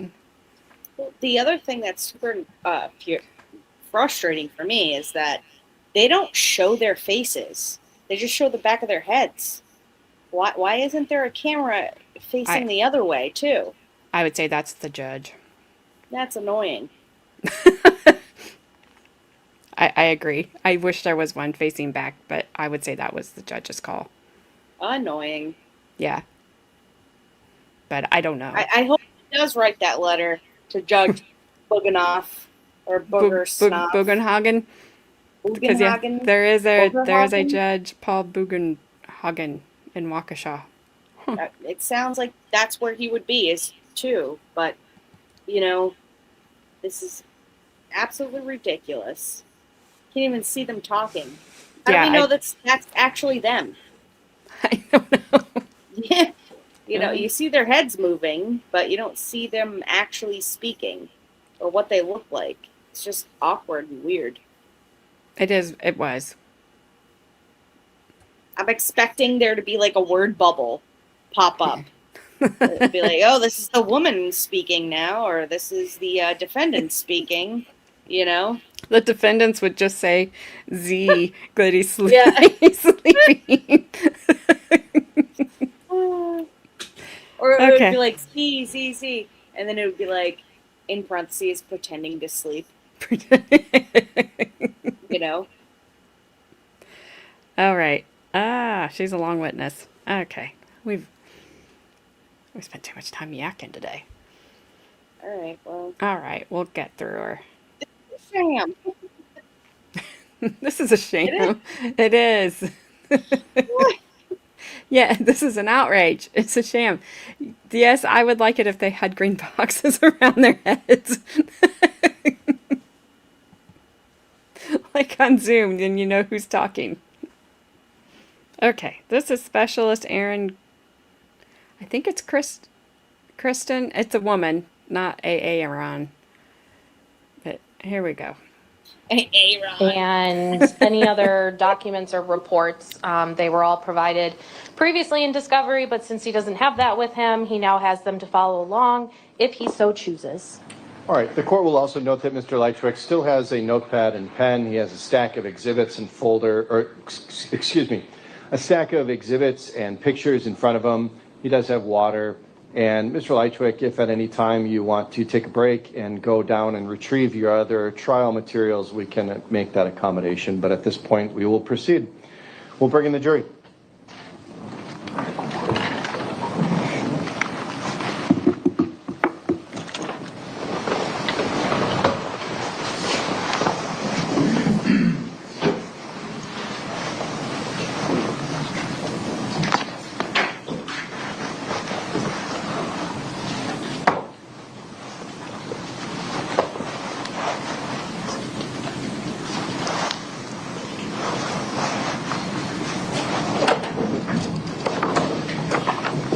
Well, the other thing that's super frustrating for me is that they don't show their faces. They just show the back of their heads. Why isn't there a camera facing the other way too? I would say that's the judge. That's annoying. I agree. I wish there was one facing back, but I would say that was the judge's call. Annoying. Yeah. But I don't know. I hope he does write that letter to Judge Buganoff or Bugenhagen. Because there is a Judge Paul Bugenhagen in Waukesha. It sounds like that's where he would be too, but this is absolutely ridiculous. Can't even see them talking. How do we know that's actually them? I don't know. Yeah. You see their heads moving, but you don't see them actually speaking or what they look like. It's just awkward and weird. It was. I'm expecting there to be like a word bubble pop up. It'd be like, oh, this is the woman speaking now, or this is the defendant speaking, The defendants would just say, Z, that he's sleeping. Or it would be like, Z, and then it would be like, in parentheses, pretending to sleep. All right. She's a long witness. Okay. We spent too much time yakking today. All right, we'll get through her. It's a sham. This is a shame. It is. Yeah, this is an outrage. It's a sham. Yes, I would like it if they had green boxes around their heads. Like on Zoom, then you know who's talking. Okay, this is Specialist Aaron. I think it's Kristen. It's a woman, not AA Iran. But here we go. and any other documents or reports. They were all provided previously in discovery, but since he doesn't have that with him, he now has them to follow along if he so chooses. All right, the court will also note that Mr. Lychwick still has a notepad and pen. He has a stack of exhibits and a stack of exhibits and pictures in front of him. He does have water. And Mr. Lychwick, if at any time you want to take a break and go down and retrieve your other trial materials, we can make that accommodation. But at this point, we will proceed. We'll bring in the jury.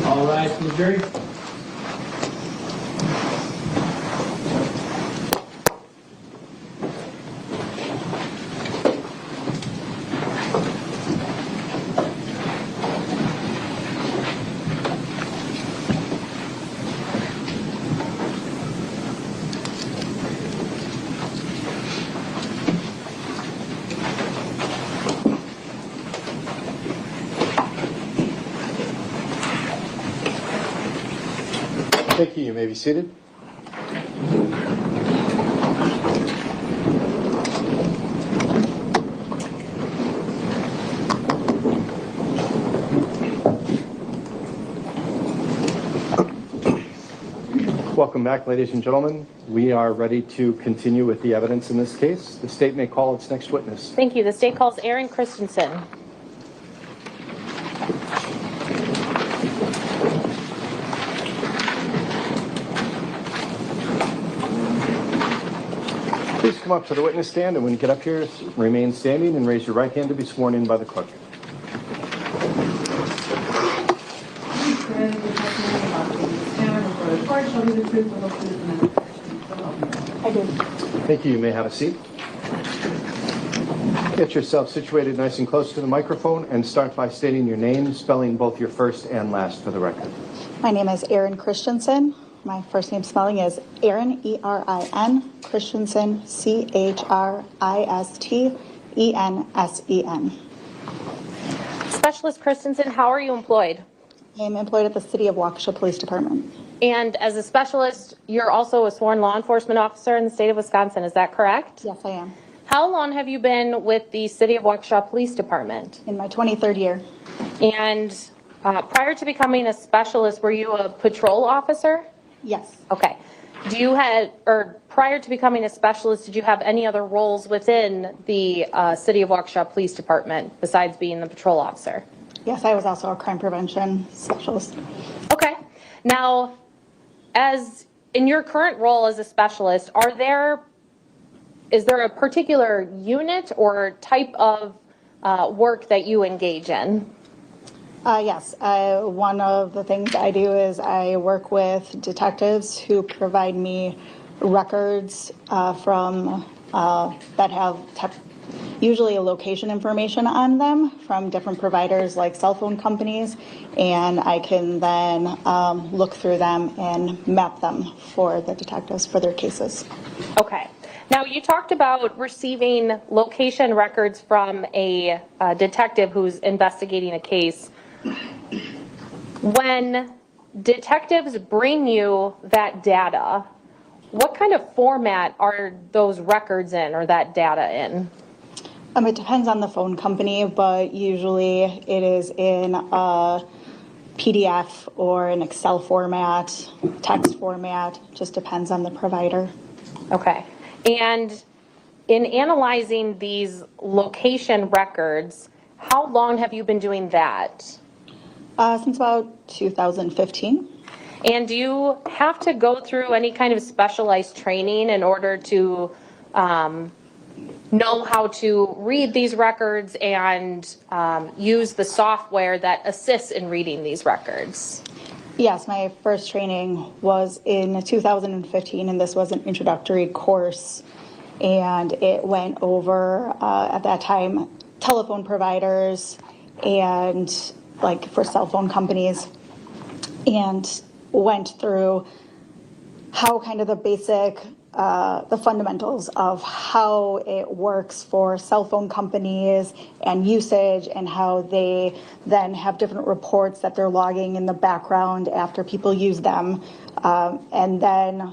All rise for the jury. Thank you. You may be seated. Welcome back, ladies and gentlemen. We are ready to continue with the evidence in this case. The state may call its next witness. Thank you. The state calls Aaron Christensen. Please come up to the witness stand, and when you get up here, remain standing and raise your right hand to be sworn in by the clerk. I do. Thank you. You may have a seat. Get yourself situated nice and close to the microphone and start by stating your name, spelling both your first and last for the record. My name is Erin Christensen. My first name spelling is Erin, E-R-I-N, Christensen, C-H-R-I-S-T-E-N-S-E-N. Specialist Christensen, how are you employed? I'm employed at the City of Waukesha Police Department. And as a specialist, you're also a sworn law enforcement officer in the state of Wisconsin, is that correct? Yes, I am. How long have you been with the City of Waukesha Police Department? In my 23rd year. And prior to becoming a specialist, were you a patrol officer? Yes. Okay. Prior to becoming a specialist, did you have any other roles within the City of Waukesha Police Department besides being the patrol officer? Yes, I was also a crime prevention specialist. Okay. Now, as in your current role as a specialist, is there a particular unit or type of work that you engage in? Yes, one of the things I do is I work with detectives who provide me records from that have usually a location information on them from different providers like cell phone companies, and I can then look through them and map them for the detectives for their cases. Okay. Now, you talked about receiving location records from a detective who's investigating a case. When detectives bring you that data, what kind of format are those records in or that data in? It depends on the phone company, but usually it is in a PDF or an Excel format, text format, just depends on the provider. Okay. And in analyzing these location records, how long have you been doing that? Since about 2015. And do you have to go through any kind of specialized training in order to know how to read these records and use the software that assists in reading these records? Yes, my first training was in 2015, and this was an introductory course. and it went over, at that time, telephone providers and like for cell phone companies, and went through how kind of the basic, the fundamentals of how it works for cell phone companies and usage, and how they then have different reports that they're logging in the background after people use them. And then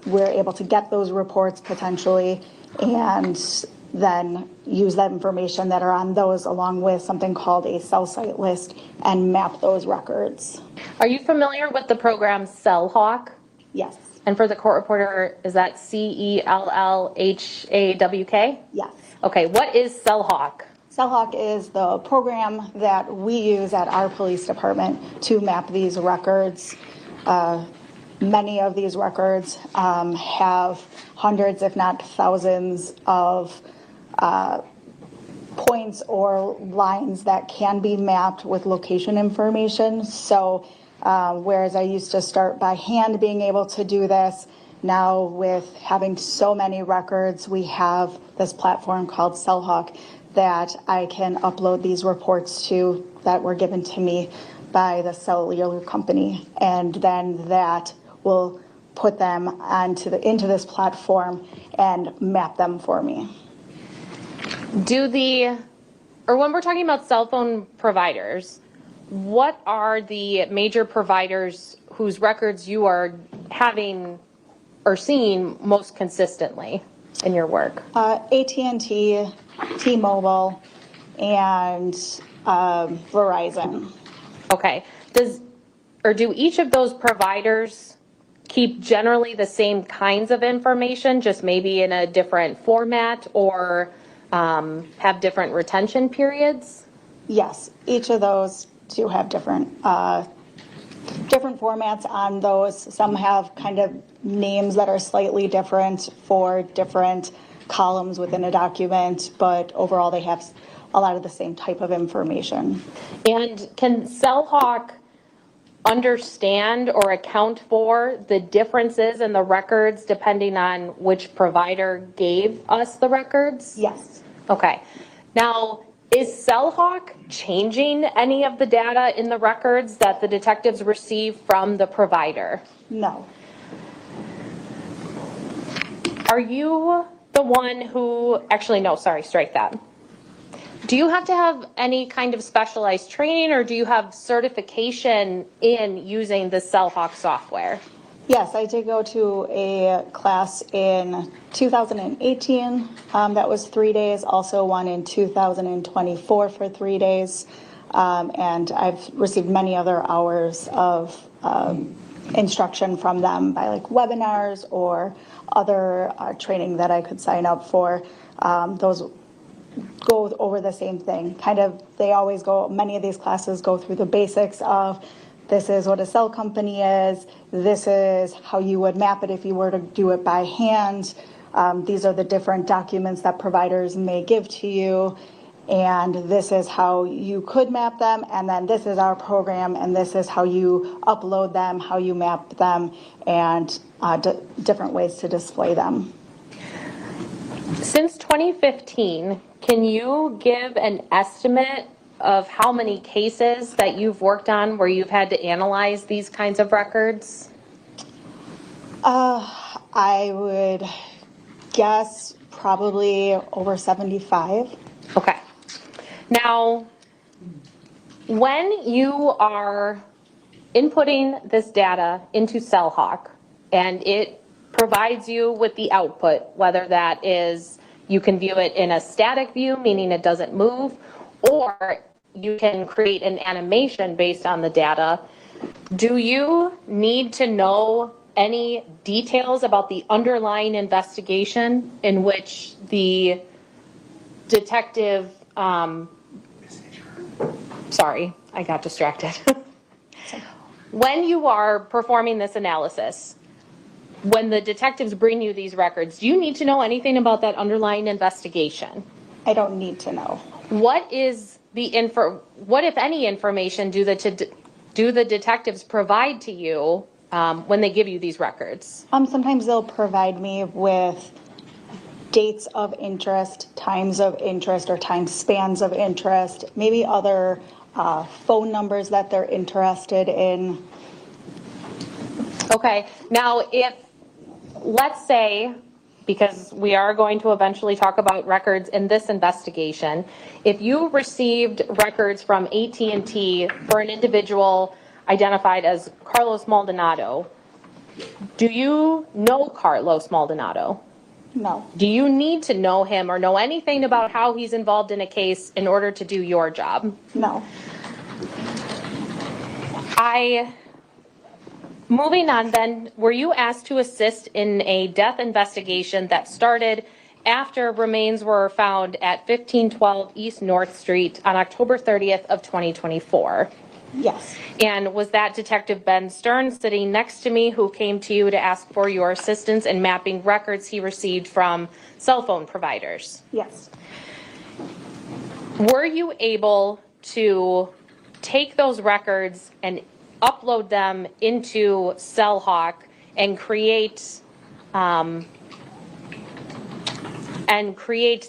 we're able to get those reports potentially and then use that information that are on those along with something called a cell site list and map those records. Are you familiar with the program CellHawk? Yes. And for the court reporter, is that CELLHAWK? Yes. Okay, what is CellHawk? CellHawk is the program that we use at our police department to map these records. Many of these records have hundreds, if not thousands, of points or lines that can be mapped with location information. So whereas I used to start by hand being able to do this, now with having so many records, we have this platform called CellHawk that I can upload these reports to that were given to me by the cellular company, and then that will put them into this platform and map them for me. When we're talking about cell phone providers, what are the major providers whose records you are having or seeing most consistently in your work? AT&T, T-Mobile, and Verizon. Okay. Do each of those providers keep generally the same kinds of information, just maybe in a different format, or have different retention periods? Yes, each of those do have different formats on those. Some have kind of names that are slightly different for different columns within a document, but overall they have a lot of the same type of information. And can CellHawk understand or account for the differences in the records depending on which provider gave us the records? Yes. Okay. Now, is CellHawk changing any of the data in the records that the detectives receive from the provider? No. Are you the one who, actually, no, sorry, strike that. Do you have to have any kind of specialized training, or do you have certification in using the CellHawk software? Yes, I did go to a class in 2018. That was 3 days. Also one in 2024 for 3 days. And I've received many other hours of instruction from them by like webinars or other training that I could sign up for. Those go over the same thing. Kind of, they always go, many of these classes go through the basics of this is what a cell company is, this is how you would map it if you were to do it by hand, these are the different documents that providers may give to you, and this is how you could map them, and then this is our program, and this is how you upload them, how you map them, and different ways to display them. Since 2015, can you give an estimate of how many cases that you've worked on where you've had to analyze these kinds of records? I would guess probably over 75. Okay. Now, when you are inputting this data into CellHawk and it provides you with the output, whether that is you can view it in a static view, meaning it doesn't move, or you can create an animation based on the data, do you need to know any details about the underlying investigation in which the detective, sorry, I got distracted. When you are performing this analysis, when the detectives bring you these records, do you need to know anything about that underlying investigation? I don't need to know. What is what if any information do the detectives provide to you when they give you these records? Sometimes they'll provide me with dates of interest, times of interest, or time spans of interest, maybe other phone numbers that they're interested in. Okay, now if, let's say, because we are going to eventually talk about records in this investigation, if you received records from AT&T for an individual identified as Carlos Maldonado, do you know Carlos Maldonado? No. Do you need to know him or know anything about how he's involved in a case in order to do your job? No. Moving on then, were you asked to assist in a death investigation that started after remains were found at 1512 East North Street on October 30th of 2024? Yes. And was that Detective Ben Stern sitting next to me who came to you to ask for your assistance in mapping records he received from cell phone providers? Yes. Were you able to take those records and upload them into CellHawk and create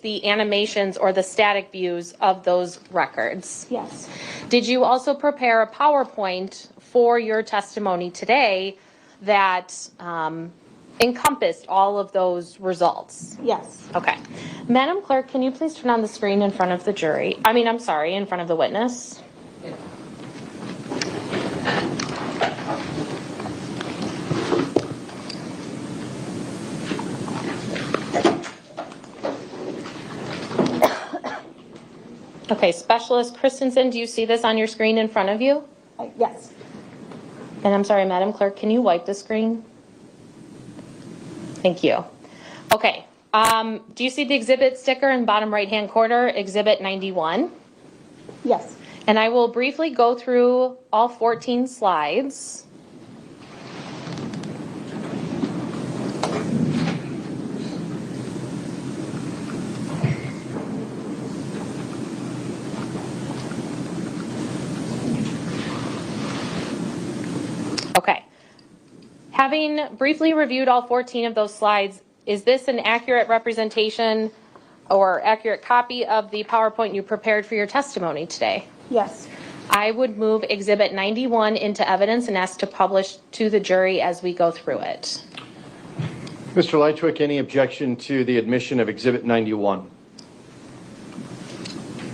the animations or the static views of those records? Yes. Did you also prepare a PowerPoint for your testimony today that encompassed all of those results? Yes. Okay. Madam Clerk, can you please turn on the screen in front of the jury? In front of the witness. Okay, Specialist Christensen, do you see this on your screen in front of you? Yes. And I'm sorry, Madam Clerk, can you wipe the screen? Thank you. Okay, do you see the exhibit sticker in bottom right-hand corner, Exhibit 91? Yes. And I will briefly go through all 14 slides. Okay. Having briefly reviewed all 14 of those slides, is this an accurate representation or accurate copy of the PowerPoint you prepared for your testimony today? Yes. I would move Exhibit 91 into evidence and ask to publish to the jury as we go through it. Mr. Lychwick, any objection to the admission of Exhibit 91?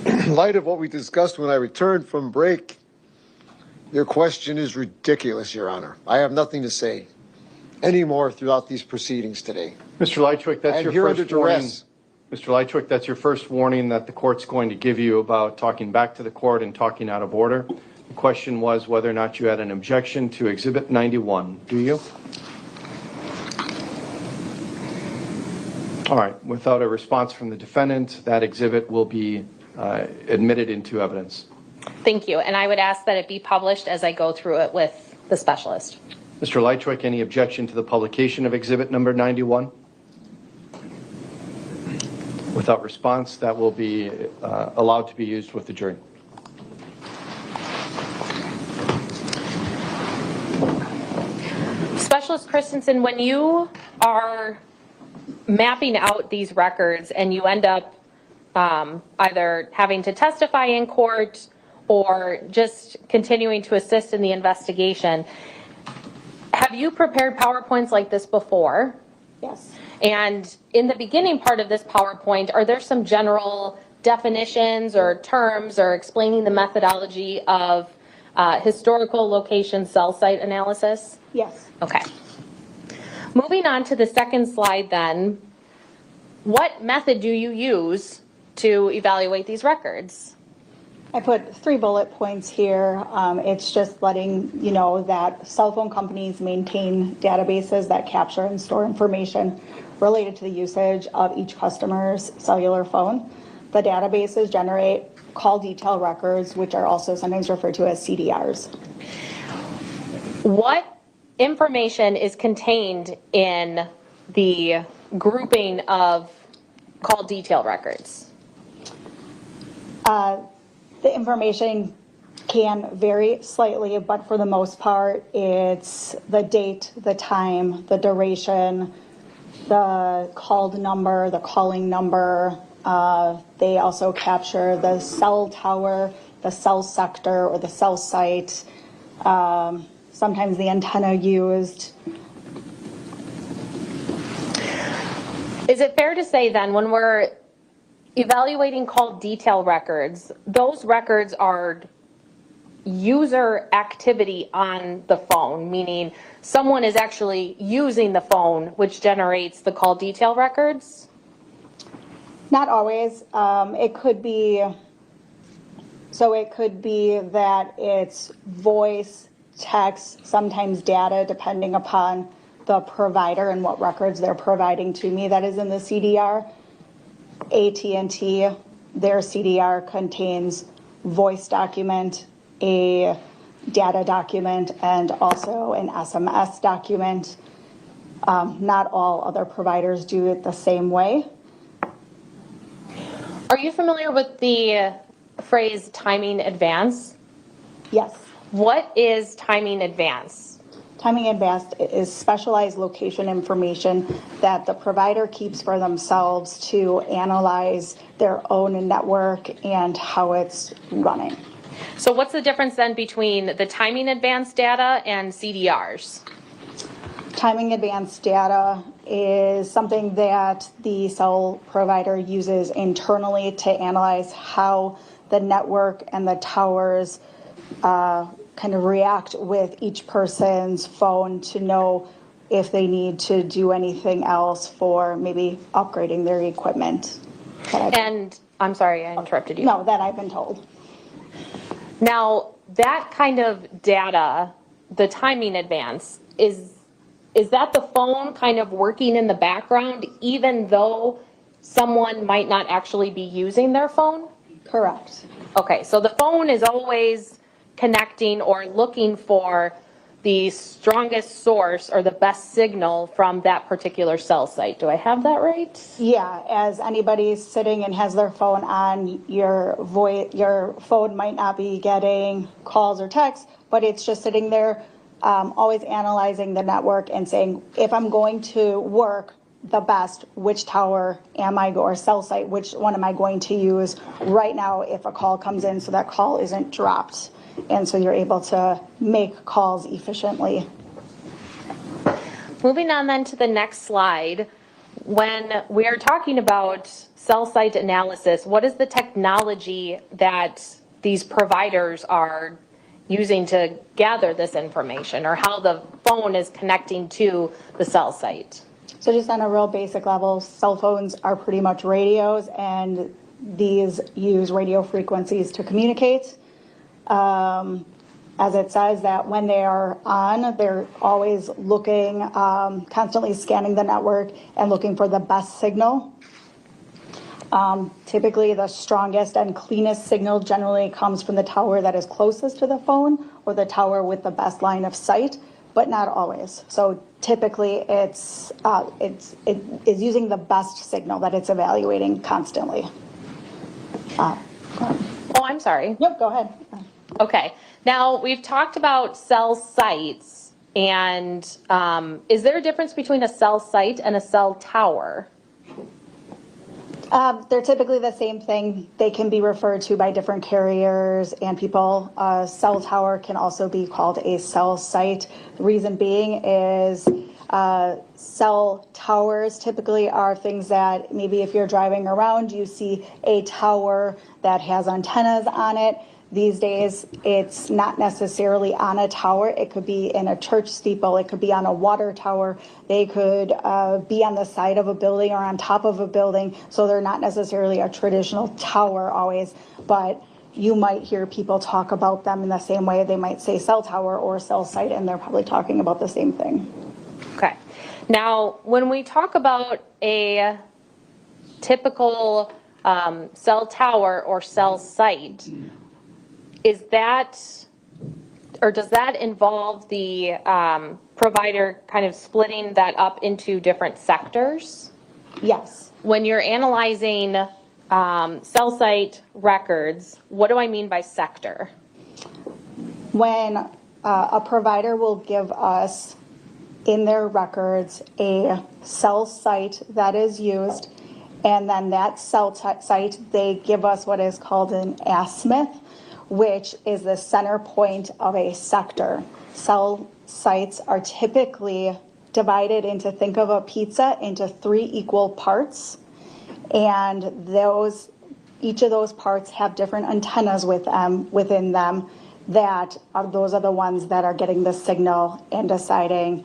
In light of what we discussed when I returned from break, your question is ridiculous, Your Honor. I have nothing to say anymore throughout these proceedings today. Mr. Lychwick, that's your first warning. Mr. Lychwick, that's your first warning that the court's going to give you about talking back to the court and talking out of order. The question was whether or not you had an objection to Exhibit 91. Do you? All right. Without a response from the defendant, that exhibit will be admitted into evidence. Thank you. And I would ask that it be published as I go through it with the specialist. Mr. Lychwick, any objection to the publication of Exhibit number 91? Without response, that will be allowed to be used with the jury. Specialist Christensen, when you are mapping out these records and you end up either having to testify in court or just continuing to assist in the investigation, have you prepared PowerPoints like this before? Yes. And in the beginning part of this PowerPoint, are there some general definitions or terms or explaining the methodology of historical location cell site analysis? Yes. Okay. Moving on to the second slide then, what method do you use to evaluate these records? I put 3 bullet points here. It's just letting you know that cell phone companies maintain databases that capture and store information related to the usage of each customer's cellular phone. The databases generate call detail records, which are also sometimes referred to as CDRs. What information is contained in the grouping of call detail records? The information can vary slightly, but for the most part, it's the date, the time, the duration, the called number, the calling number. They also capture the cell tower, the cell sector, or the cell site. Sometimes the antenna used. Is it fair to say then, when we're evaluating call detail records, those records are user activity on the phone, meaning someone is actually using the phone, which generates the call detail records? Not always. It could be, so it could be that it's voice, text, sometimes data, depending upon the provider and what records they're providing to me that is in the CDR. AT&T, their CDR contains voice document, a data document, and also an SMS document. Not all other providers do it the same way. Are you familiar with the phrase timing advance? Yes. What is timing advance? Timing advanced is specialized location information that the provider keeps for themselves to analyze their own network and how it's running. So what's the difference then between the timing advance data and CDRs? Timing advanced data is something that the cell provider uses internally to analyze how the network and the towers kind of react with each person's phone to know if they need to do anything else for maybe upgrading their equipment. And I'm sorry, I interrupted you. No, that I've been told. Now, that kind of data, the timing advance, is that the phone kind of working in the background even though someone might not actually be using their phone? Correct. Okay, so the phone is always connecting or looking for the strongest source or the best signal from that particular cell site. Do I have that right? Yeah, as anybody's sitting and has their phone on, your phone might not be getting calls or texts, but it's just sitting there, always analyzing the network and saying, if I'm going to work the best, which tower am I, or cell site, which one am I going to use right now if a call comes in so that call isn't dropped. And so you're able to make calls efficiently. Moving on then to the next slide, when we are talking about cell site analysis, what is the technology that these providers are using to gather this information, or how the phone is connecting to the cell site? So just on a real basic level, cell phones are pretty much radios, and these use radio frequencies to communicate. As it says that when they are on, they're always looking, constantly scanning the network and looking for the best signal. Typically the strongest and cleanest signal generally comes from the tower that is closest to the phone or the tower with the best line of sight, but not always. So typically it is using the best signal that it's evaluating constantly. Oh, I'm sorry. Yep, go ahead. Okay, now we've talked about cell sites, and is there a difference between a cell site and a cell tower? They're typically the same thing. They can be referred to by different carriers and people. A cell tower can also be called a cell site. The reason being is cell towers typically are things that maybe if you're driving around, you see a tower that has antennas on it. These days, it's not necessarily on a tower. It could be in a church steeple. It could be on a water tower. They could be on the side of a building or on top of a building. So they're not necessarily a traditional tower always, but you might hear people talk about them in the same way. They might say cell tower or cell site, and they're probably talking about the same thing. Okay. Now, when we talk about a typical cell tower or cell site, is that, or does that involve the provider kind of splitting that up into different sectors? Yes. When you're analyzing cell site records, what do I mean by sector? When a provider will give us in their records a cell site that is used, and then that cell site, they give us what is called an azimuth, which is the center point of a sector. Cell sites are typically divided into, think of a pizza, into 3 equal parts, and each of those parts have different antennas within them those are the ones that are getting the signal and deciding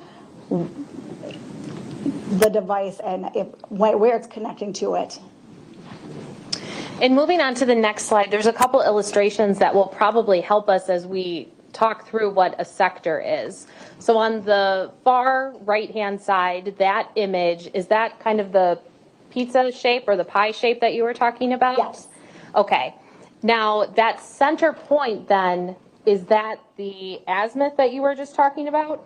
the device and where it's connecting to it. And moving on to the next slide, there's a couple illustrations that will probably help us as we talk through what a sector is. So on the far right-hand side, that image, is that kind of the pizza shape or the pie shape that you were talking about? Yes. Okay. Now, that center point then, is that the azimuth that you were just talking about?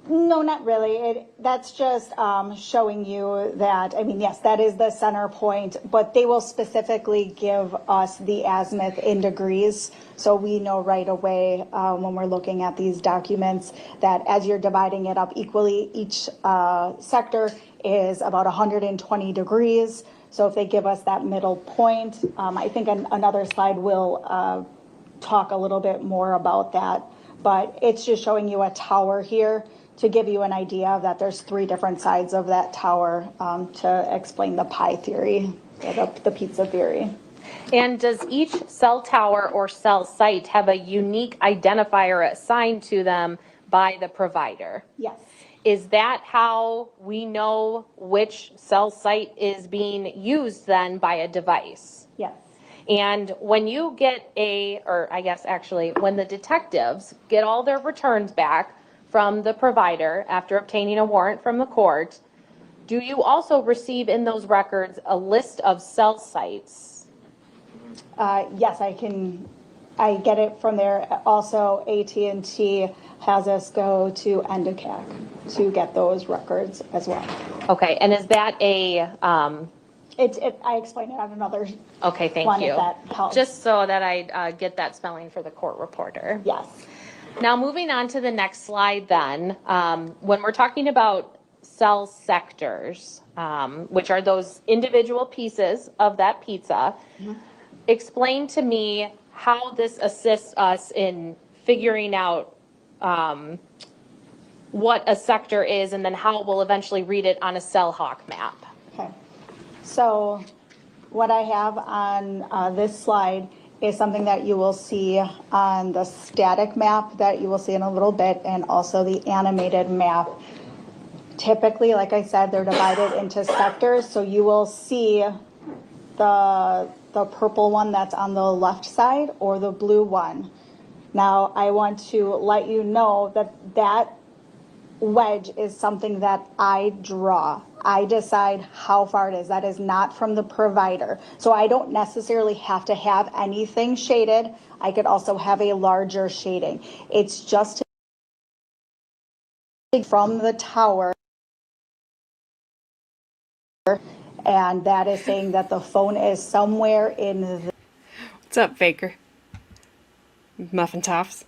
No, not really. That's just showing you that, I mean, yes, that is the center point, but they will specifically give us the azimuth in degrees. So we know right away when we're looking at these documents that as you're dividing it up equally, each sector is about 120 degrees. So if they give us that middle point, I think another slide will talk a little bit more about that. But it's just showing you a tower here to give you an idea that there's 3 different sides of that tower to explain the pie theory, the pizza theory. And does each cell tower or cell site have a unique identifier assigned to them by the provider? Yes. Is that how we know which cell site is being used then by a device? Yes. And when you get when the detectives get all their returns back from the provider after obtaining a warrant from the court, do you also receive in those records a list of cell sites? Yes, I get it from there. Also, AT&T has us go to Endocac to get those records as well. Okay, and is that a... I explained it on another okay, thank one, you. if that helps. Just so that I get that spelling for the court reporter. Yes. Now, moving on to the next slide then, when we're talking about cell sectors, which are those individual pieces of that pizza, explain to me how this assists us in figuring out what a sector is and then how we'll eventually read it on a cell hawk map. Okay. So what I have on this slide is something that you will see on the static map that you will see in a little bit, and also the animated map. Typically, like I said, they're divided into sectors. So you will see the purple one that's on the left side or the blue one. Now, I want to let you know that wedge is something that I draw. I decide how far it is. That is not from the provider. So I don't necessarily have to have anything shaded. I could also have a larger shading. It's just from the tower, and that is saying that the phone is somewhere in the... What's up, Faker? Muffin Tops.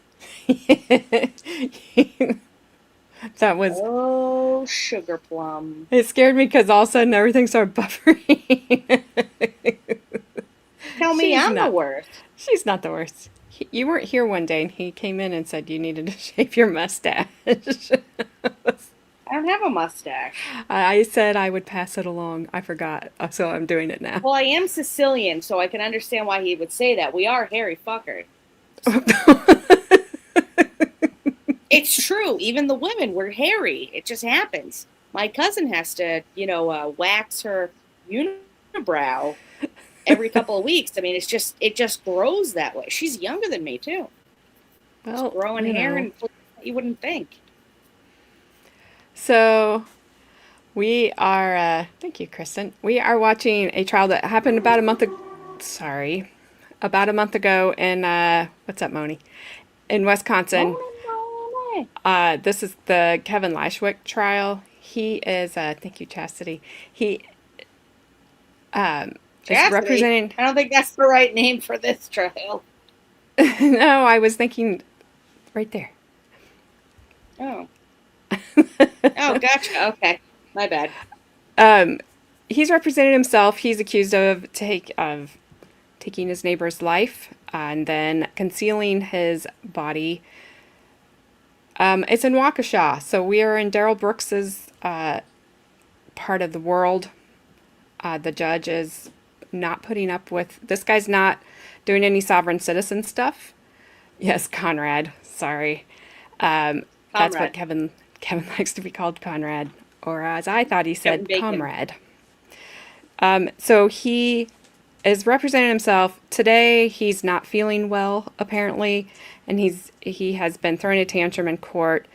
That was... Oh, sugar plum. It scared me because all of a sudden everything started buffering. Tell me I'm the worst. She's not the worst. You weren't here one day and he came in and said you needed to shave your mustache. I don't have a mustache. I said I would pass it along. I forgot. So I'm doing it now. Well, I am Sicilian, so I can understand why he would say that. We are hairy fuckers. It's true. Even the women, we're hairy. It just happens. My cousin has to, wax her unibrow every couple of weeks. I mean, it just grows that way. She's younger than me too. Well, it's growing hair and you wouldn't think. So we are, thank you, Kristen. We are watching a trial that happened about a month ago in, what's up, Moni? In Wisconsin. This is the Kevin Lychwick trial. He is, thank you, Chastity. He is representing... I don't think that's the right name for this trial. No, I was thinking right there. Oh. Oh, gotcha. Okay. My bad. He's represented himself. He's accused of taking his neighbor's life and then concealing his body. It's in Waukesha, so we are in Daryl Brooks's part of the world. The judge is not putting up with this guy's not doing any sovereign citizen stuff. Yes, Conrad. Sorry, that's what Kevin likes to be called, Conrad, or as I thought he said, comrade. So he is representing himself today. He's not feeling well apparently, and he has been throwing a tantrum in court.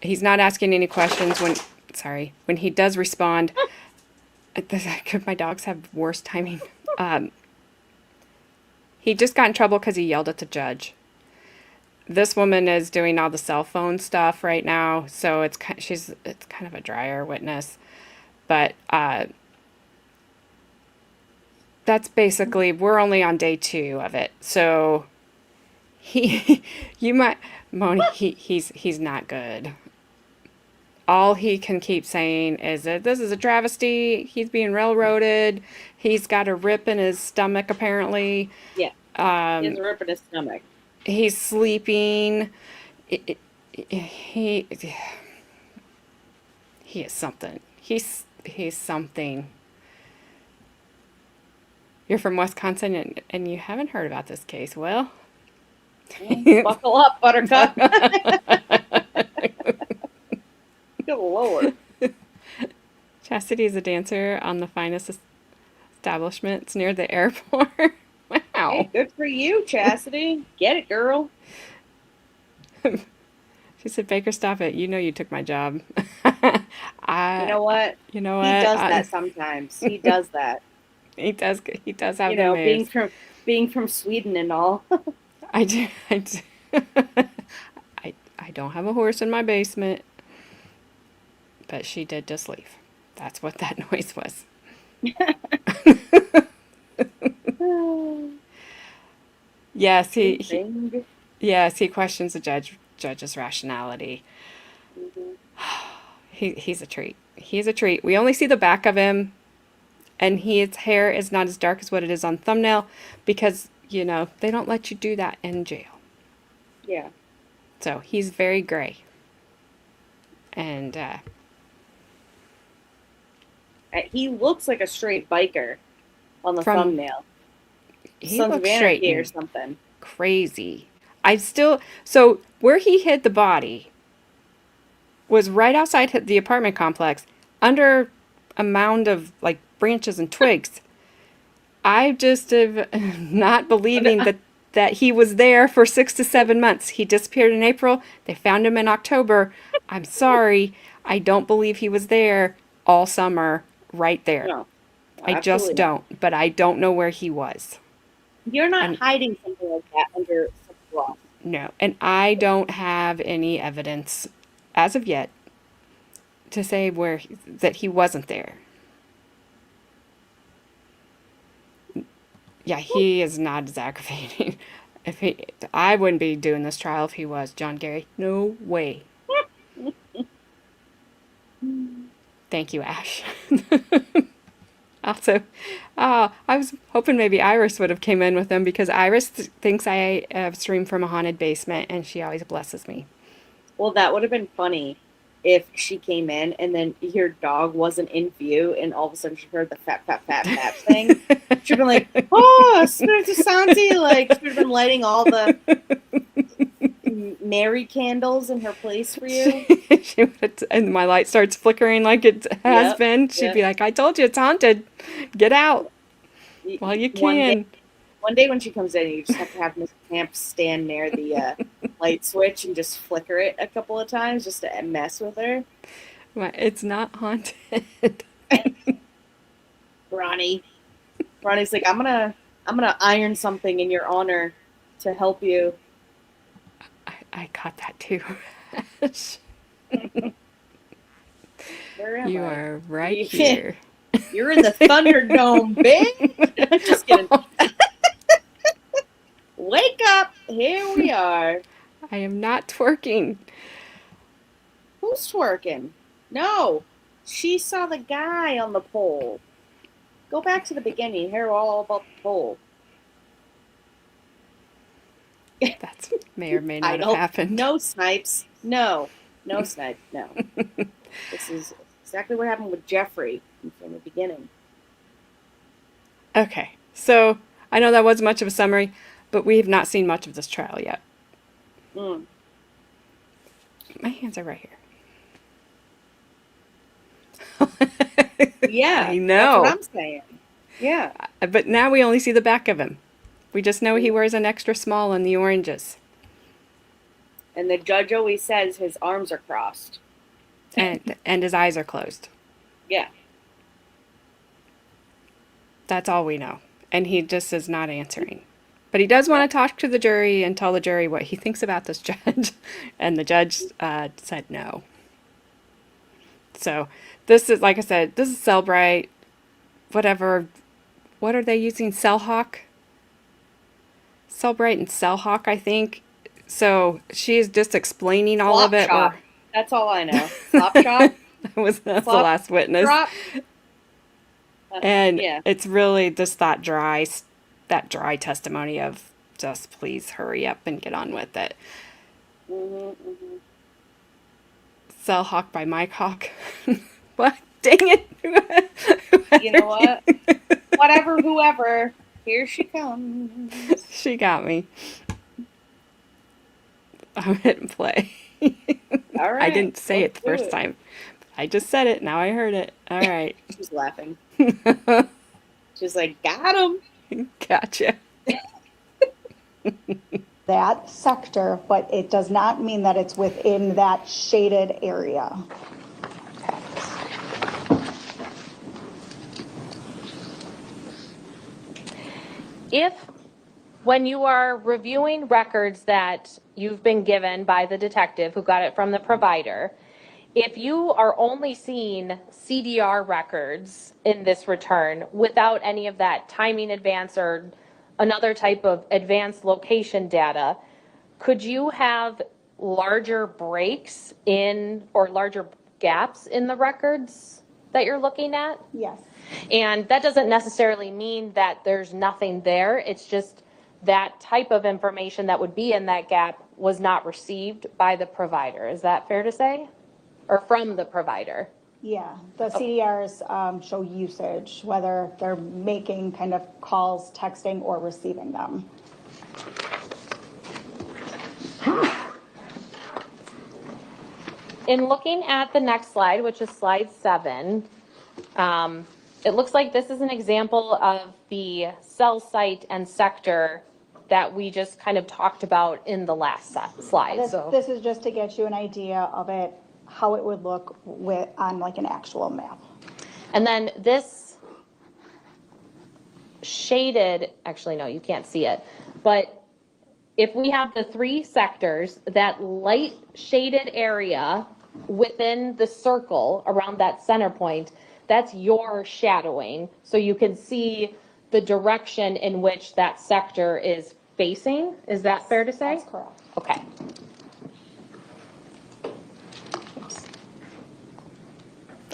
He's not asking any questions when he does respond. Could my dogs have worse timing? He just got in trouble because he yelled at the judge. This woman is doing all the cell phone stuff right now, so it's kind of a drier witness, but that's basically, we're only on day 2 of it. So Moni, he's not good. All he can keep saying is that this is a travesty. He's being railroaded. He's got a rip in his stomach, apparently. Yeah. He has a rip in his stomach. He's sleeping. He is something. He's something. You're from Wisconsin and you haven't heard about this case. Well, buckle up, Buttercup. Good Lord. Chastity is a dancer on the finest establishments near the airport. Wow. Hey, good for you, Chastity. Get it, girl. She said, Baker, stop it. You know you took my job. You know what? You know what? He does that sometimes. He does that. He does have, you know, being from Sweden and all. I do. I don't have a horse in my basement. But she did just leave. That's what that noise was. Yes, he questions the judge's rationality. He's a treat. He's a treat. We only see the back of him, and his hair is not as dark as what it is on thumbnail because, you know, they don't let you do that in jail. Yeah. So he's very gray. And he looks like a straight biker on the thumbnail. He Sons looks of straight Anarchy or something. Crazy. So where he hid the body was right outside the apartment complex under a mound of like branches and twigs. I just have not believing that he was there for 6 to 7 months. He disappeared in April. They found him in October. I'm sorry. I don't believe he was there all summer right there. No, I just don't. But I don't know where he was. You're not hiding something like that under some rock. No. And I don't have any evidence as of yet to say that he wasn't there. Yeah, he is not as aggravating. I wouldn't be doing this trial if he was, John Gary. No way. Thank you, Ash. Also, I was hoping maybe Iris would have came in with them because Iris thinks I have streamed from a haunted basement, and she always blesses me. Well, that would have been funny if she came in and then your dog wasn't in view, and all of a sudden she heard the fap thing. She'd been like, "Oh, Spiritu Santi!" Like she'd have been lighting all the Mary candles in her place for you. And my light starts flickering like it has been. She'd be like, "I told you it's haunted. Get out while you can." One day when she comes in, you just have to have Miss Camp stand near the light switch and just flicker it a couple of times just to mess with her. It's not haunted. Ronnie's like, I'm gonna iron something in your honor to help you. I caught that too. Where am I? You are right here. You're in the Thunderdome, bitch. Just kidding. Wake up! Here we are. I am not twerking. Who's twerking? No, she saw the guy on the pole. Go back to the beginning. Hear all about the pole. That may or may not have happened. No, Snipes. No, Snipes. No. This is exactly what happened with Jeffrey from the beginning. Okay, so I know that wasn't much of a summary, but we have not seen much of this trial yet. Mm. My hands are right here. Yeah, I know. That's what I'm saying. Yeah. But now we only see the back of him. We just know he wears an extra small on the oranges. And the judge always says his arms are crossed. And his eyes are closed. Yeah. That's all we know. And he just is not answering. But he does want to talk to the jury and tell the jury what he thinks about this judge. And the judge said no. So this is, like I said, this is Cellbrite, whatever. What are they using? Cellhawk? Cellbrite and Cellhawk, I think. So she's just explaining all of it. Chop. That's all I know. Flop chop. That's the last witness. Drop. And yeah. It's really just that dry testimony of just please hurry up and get on with it. Cellhawk by Mike Hawk. What? Dang it. You know what? Whatever, whoever. Here she comes. She got me. I'm hitting play. All right. I didn't say it the first time. I just said it. Now I heard it. All right. She's laughing. She's like, got him. Gotcha. That sector, but it does not mean that it's within that shaded area. If, when you are reviewing records that you've been given by the detective who got it from the provider, if you are only seeing CDR records in this return without any of that timing advance or another type of advanced location data, could you have larger breaks in or larger gaps in the records that you're looking at? Yes. And that doesn't necessarily mean that there's nothing there. It's just that type of information that would be in that gap was not received by the provider. Is that fair to say? Or from the provider? Yeah, the CDRs show usage, whether they're making kind of calls, texting, or receiving them. In looking at the next slide, which is slide 7, it looks like this is an example of the cell site and sector that we just kind of talked about in the last slide. This is just to get you an idea of it, how it would look on like an actual map. And then this shaded, actually no, you can't see it, but if we have the 3 sectors, that light shaded area within the circle around that center point, that's your shadowing. So you can see the direction in which that sector is facing. Is that fair to say? That's correct. Okay.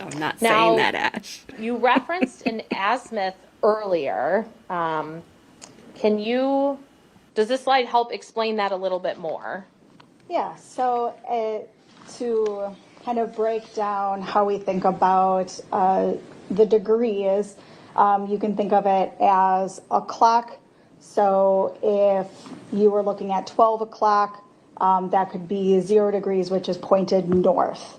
I'm not saying that, Ash. You referenced an azimuth earlier. Does this slide help explain that a little bit more? Yeah, so to kind of break down how we think about the degrees, you can think of it as a clock. So if you were looking at 12 o'clock, that could be 0 degrees, which is pointed north.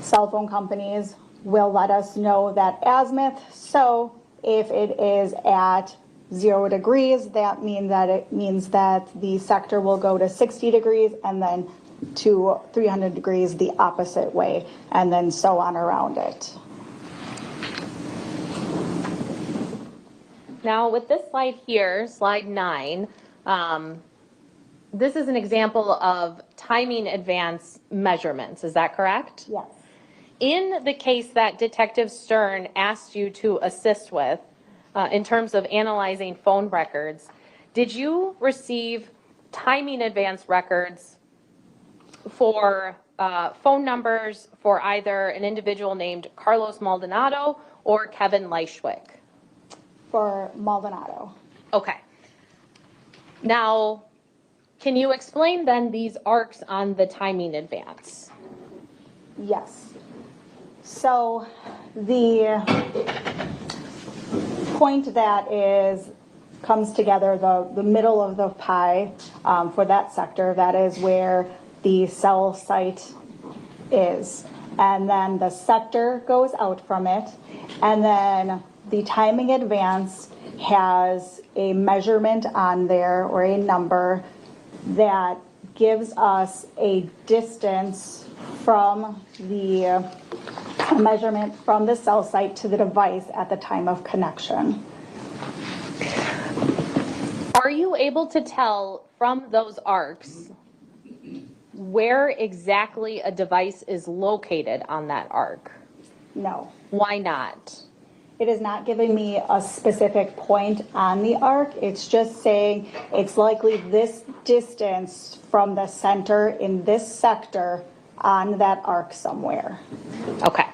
Cell phone companies will let us know that azimuth. So if it is at 0 degrees, that means that the sector will go to 60 degrees and then to 300 degrees the opposite way, and then so on around it. Now with this slide here, slide 9, this is an example of timing advance measurements. Is that correct? Yes. In the case that Detective Stern asked you to assist with, in terms of analyzing phone records, did you receive timing advance records for phone numbers for either an individual named Carlos Maldonado or Kevin Lychwick? For Maldonado. Okay. Now, can you explain then these arcs on the timing advance? Yes. So the point that comes together, the middle of the pie for that sector, that is where the cell site is. And then the sector goes out from it. And then the timing advance has a measurement on there or a number that gives us a distance from the measurement from the cell site to the device at the time of connection. Are you able to tell from those arcs where exactly a device is located on that arc? No. Why not? It is not giving me a specific point on the arc. It's just saying it's likely this distance from the center in this sector on that arc somewhere. Okay.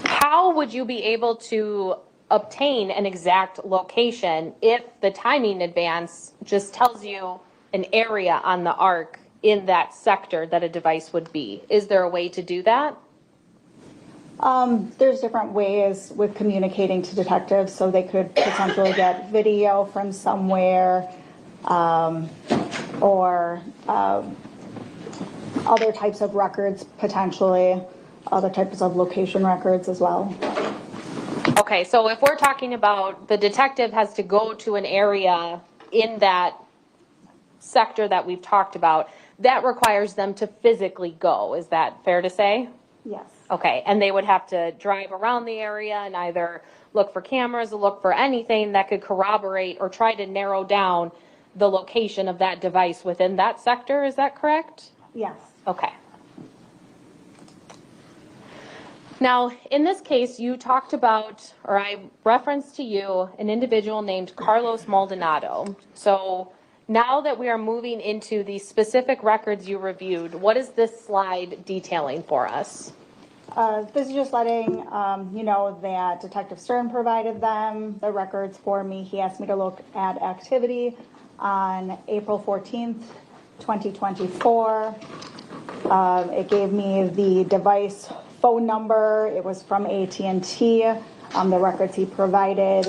How would you be able to obtain an exact location if the timing advance just tells you an area on the arc in that sector that a device would be? Is there a way to do that? There's different ways with communicating to detectives, so they could potentially get video from somewhere, or other types of records, potentially, other types of location records as well. Okay, so if we're talking about the detective has to go to an area in that sector that we've talked about, that requires them to physically go. Is that fair to say? Yes. Okay, and they would have to drive around the area and either look for cameras or look for anything that could corroborate or try to narrow down the location of that device within that sector. Is that correct? Yes. Okay. Now, in this case, you talked about, or I referenced to you, an individual named Carlos Maldonado. So now that we are moving into the specific records you reviewed, what is this slide detailing for us? This is just letting you know that Detective Stern provided them the records for me. He asked me to look at activity on April 14th, 2024. It gave me the device phone number. It was from AT&T. The records he provided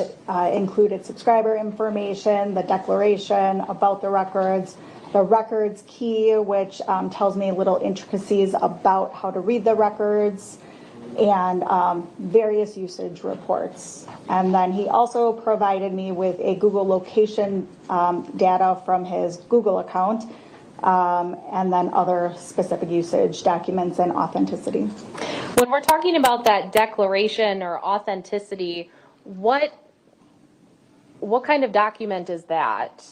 included subscriber information, the declaration about the records key, which tells me little intricacies about how to read the records, and various usage reports. And then he also provided me with a Google location data from his Google account, and then other specific usage documents and authenticity. When we're talking about that declaration or authenticity, what kind of document is that?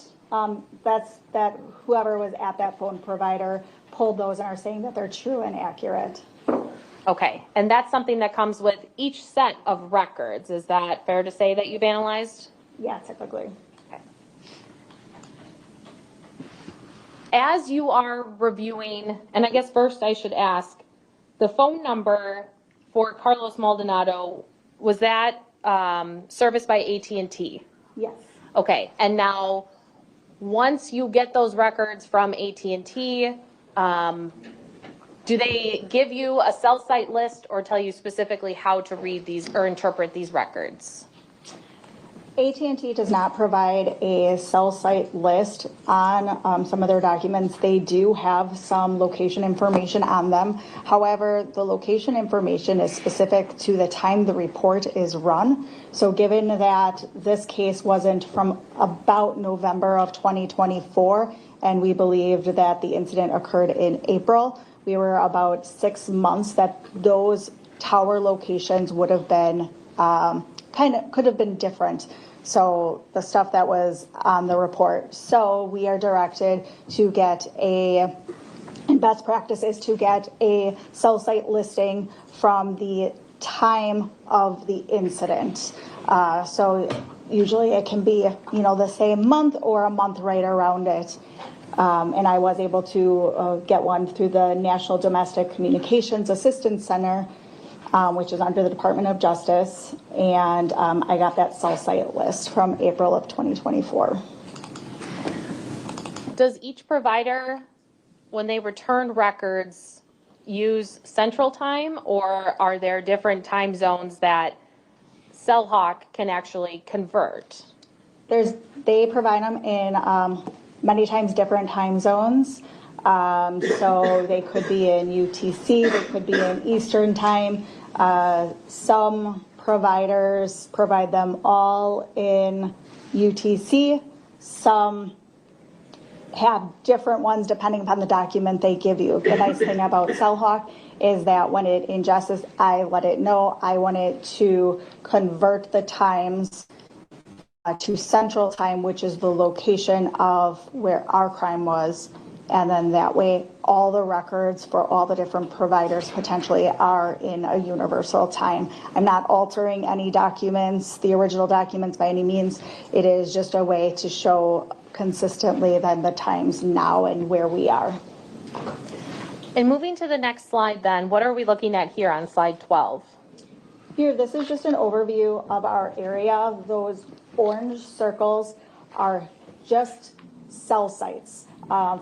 That's that whoever was at that phone provider pulled those and are saying that they're true and accurate. Okay, and that's something that comes with each set of records. Is that fair to say that you've analyzed? Yeah, typically. Okay. As you are reviewing, and I guess first I should ask, the phone number for Carlos Maldonado, was that serviced by AT&T? Yes. Okay, and now once you get those records from AT&T, do they give you a cell site list or tell you specifically how to read these or interpret these records? AT&T does not provide a cell site list on some of their documents. They do have some location information on them. However, the location information is specific to the time the report is run. So given that this case wasn't from about November of 2024, and we believed that the incident occurred in April, we were about 6 months that those tower locations would have been could have been different. So the stuff that was on the report. So we are directed to get and best practice is to get a cell site listing from the time of the incident. So usually it can be, the same month or a month right around it. And I was able to get one through the National Domestic Communications Assistance Center, which is under the Department of Justice. And I got that cell site list from April of 2024. Does each provider, when they return records, use Central Time, or are there different time zones that CellHawk can actually convert? They provide them in many times different time zones. So they could be in UTC, they could be in Eastern Time. Some providers provide them all in UTC. Some have different ones depending upon the document they give you. The nice thing about CellHawk is that when it ingests, I let it know I want it to convert the times to Central Time, which is the location of where our crime was. And then that way, all the records for all the different providers potentially are in a universal time. I'm not altering any documents, the original documents by any means. It is just a way to show consistently then the times now and where we are. And moving to the next slide then, what are we looking at here on slide 12? Here, this is just an overview of our area. Those orange circles are just cell sites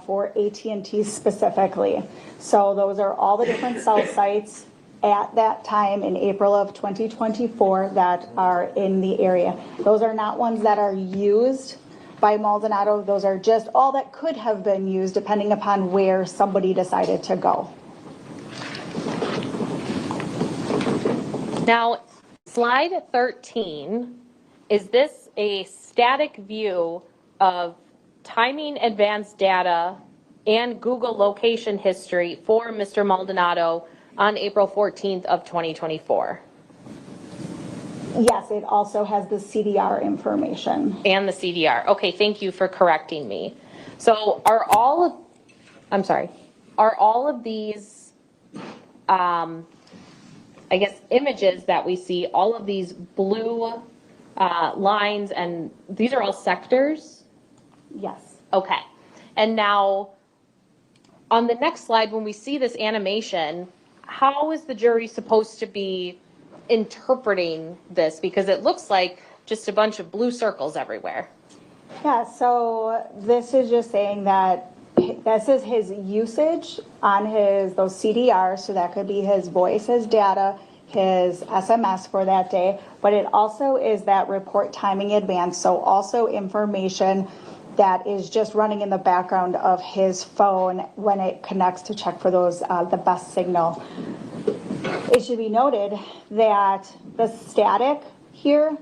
for AT&T specifically. So those are all the different cell sites at that time in April of 2024 that are in the area. Those are not ones that are used by Maldonado. Those are just all that could have been used depending upon where somebody decided to go. Now, slide 13, is this a static view of timing advanced data and Google location history for Mr. Maldonado on April 14th of 2024? Yes, it also has the CDR information. And the CDR. Okay, thank you for correcting me. So are all of these, I guess, images that we see, all of these blue lines, and these are all sectors? Yes. Okay. And now on the next slide, when we see this animation, how is the jury supposed to be interpreting this? Because it looks like just a bunch of blue circles everywhere. Yeah, so this is just saying that this is his usage on those CDRs, so that could be his voice, his data, his SMS for that day, but it also is that report timing advance, so also information that is just running in the background of his phone when it connects to check for those the best signal. It should be noted that the static here,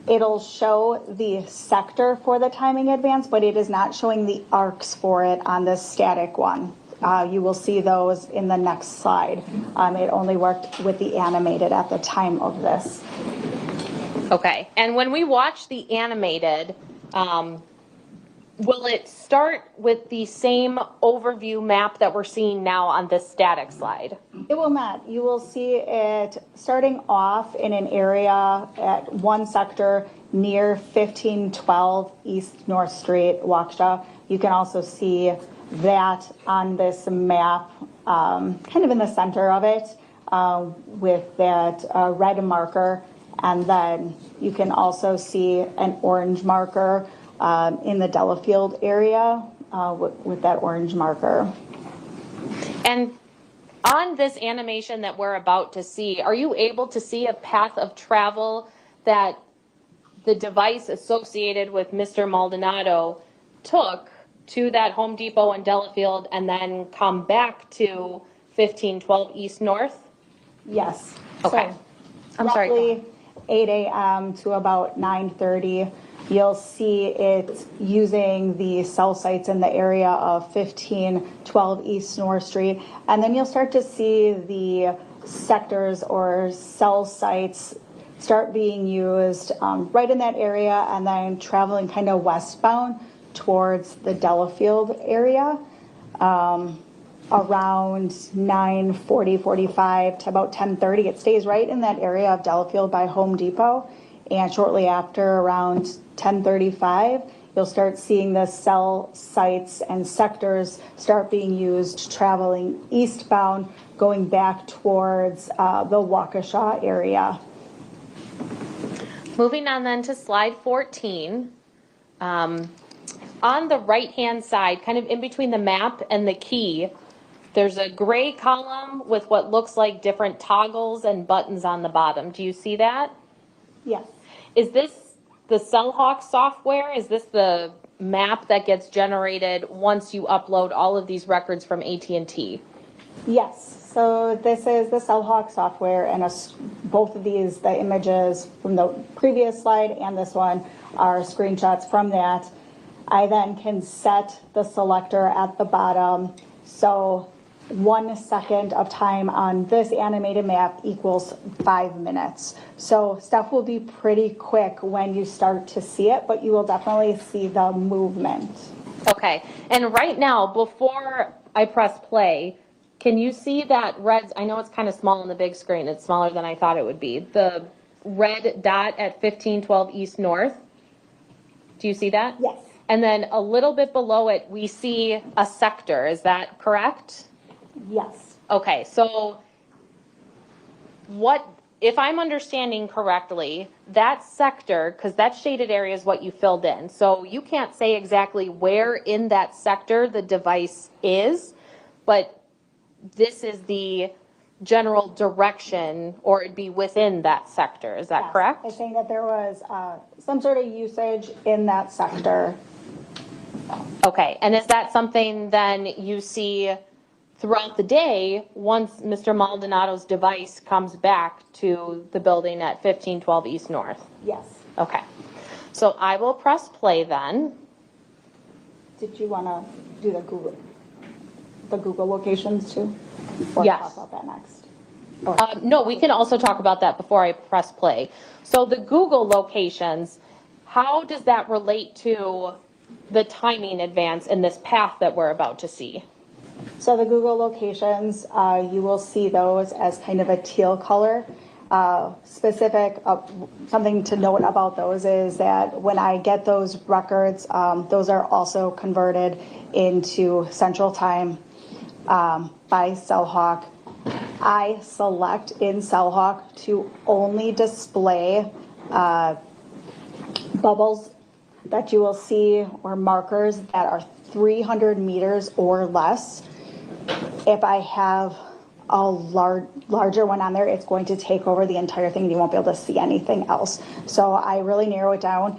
it'll show the sector for the timing advance, but it is not showing the arcs for it on the static one. You will see those in the next slide. It only worked with the animated at the time of this. Okay, and when we watch the animated, will it start with the same overview map that we're seeing now on this static slide? It will not. You will see it starting off in an area at one sector near 1512 East North Street, Waukesha. You can also see that on this map, kind of in the center of it, with that red marker. And then you can also see an orange marker in the Delafield area with that orange marker. And on this animation that we're about to see, are you able to see a path of travel that the device associated with Mr. Maldonado took to that Home Depot in Delafield and then come back to 1512 East North? Yes. Okay. So, I'm sorry. Roughly 8 a.m. to about 9:30. You'll see it using the cell sites in the area of 1512 East North Street. And then you'll start to see the sectors or cell sites start being used right in that area and then traveling kind of westbound towards the Delafield area around 9:40, 45 to about 10:30. It stays right in that area of Delafield by Home Depot. And shortly after, around 10:35, you'll start seeing the cell sites and sectors start being used traveling eastbound, going back towards the Waukesha area. Moving on then to slide 14. On the right-hand side, kind of in between the map and the key, there's a gray column with what looks like different toggles and buttons on the bottom. Do you see that? Yes. Is this the CellHawk software? Is this the map that gets generated once you upload all of these records from AT&T? Yes. So this is the CellHawk software, and both of these, the images from the previous slide and this one, are screenshots from that. I then can set the selector at the bottom. So 1 second of time on this animated map equals 5 minutes. So stuff will be pretty quick when you start to see it, but you will definitely see the movement. Okay, and right now, before I press play, can you see that red, I know it's kind of small on the big screen, it's smaller than I thought it would be, the red dot at 1512 East North? Do you see that? Yes. And then a little bit below it, we see a sector, is that correct? Yes. Okay, so what, if I'm understanding correctly, that sector, because that shaded area is what you filled in, so you can't say exactly where in that sector the device is, but this is the general direction, or it'd be within that sector, is that Yes. correct? I think that there was some sort of usage in that sector. Okay, and is that something then you see throughout the day once Mr. Maldonado's device comes back to the building at 1512 East North? Yes. Okay, so I will press play then. Did you want to do the Google locations too? Or Yes. talk about that next? No, we can also talk about that before I press play. So the Google locations, how does that relate to the timing advance in this path that we're about to see? So the Google locations, you will see those as kind of a teal color. Something to note about those is that when I get those records, those are also converted into Central Time by CellHawk. I select in CellHawk to only display bubbles that you will see or markers that are 300 meters or less. If I have a larger one on there, it's going to take over the entire thing and you won't be able to see anything else. So I really narrow it down.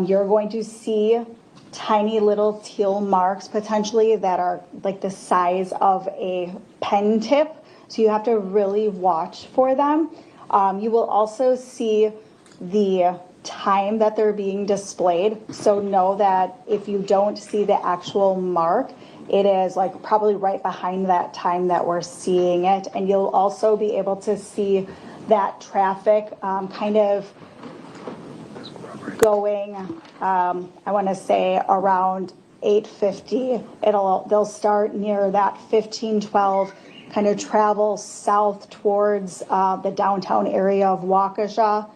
You're going to see tiny little teal marks potentially that are like the size of a pen tip. So you have to really watch for them. You will also see the time that they're being displayed. So know that if you don't see the actual mark, it is like probably right behind that time that we're seeing it. And you'll also be able to see that traffic kind of going, I want to say around 8:50. They'll start near that 1512, kind of travel south towards the downtown area of Waukesha,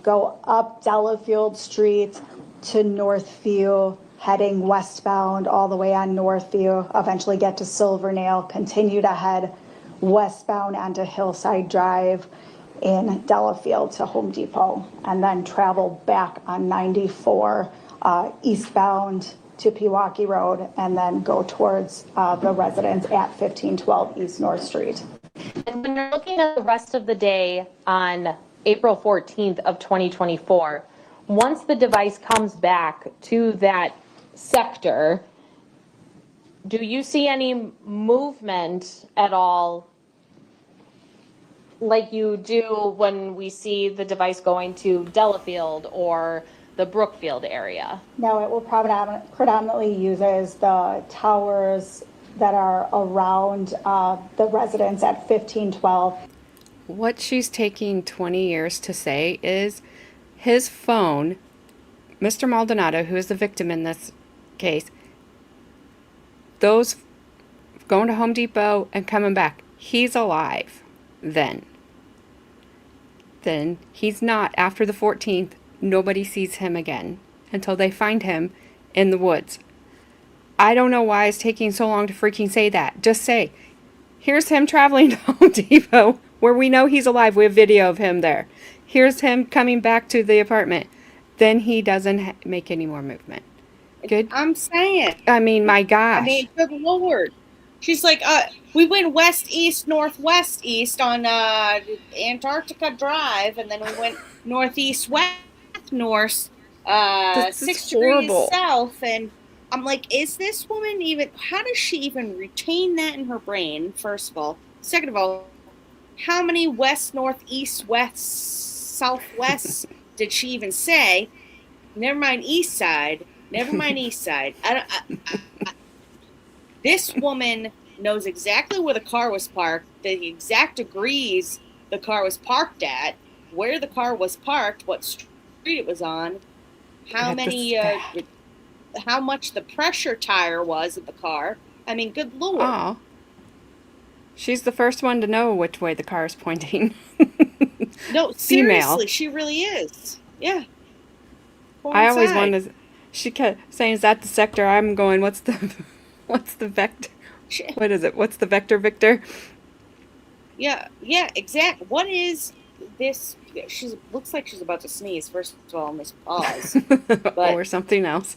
go up Delafield Street to Northview, heading westbound all the way on Northview, eventually get to Silvernail, continue to head westbound onto Hillside Drive in Delafield to Home Depot, and then travel back on 94 eastbound to Pewaukee Road, and then go towards the residence at 1512 East North Street. And when you're looking at the rest of the day on April 14th of 2024, once the device comes back to that sector, do you see any movement at all like you do when we see the device going to Delafield or the Brookfield area? No, it will predominantly uses the towers that are around the residence at 1512. What she's taking 20 years to say is his phone, Mr. Maldonado, who is the victim in this case, those going to Home Depot and coming back, he's alive then. Then he's not. After the 14th, nobody sees him again. until they find him in the woods. I don't know why it's taking so long to freaking say that. Just say, here's him traveling to Home Depot where we know he's alive. We have video of him there. Here's him coming back to the apartment. Then he doesn't make any more movement. Good. I'm saying. I mean, my gosh. I mean, good Lord. She's like, we went west, east, northwest, east on Antarctica Drive, and then we went northeast, west, north, 6 degrees south, and I'm like, is this woman even, how does she even retain that in her brain, first of all? Second of all, how many west, north, east, west, southwest did she even say? Never mind east side. Never mind east side. This woman knows exactly where the car was parked, the exact degrees the car was parked at, where the car was parked, what street it was on, how much the pressure tire was of the car. I mean, good Lord. Oh. She's the first one to know which way the car is pointing. No, seriously, she really is. Yeah. I always wanted. She kept saying, "Is that the sector?" I'm going, "What's the vector? What is it? What's the vector, Victor?" Yeah, exactly. What is this? She looks like she's about to sneeze. First of all, Miss Pause, or something else.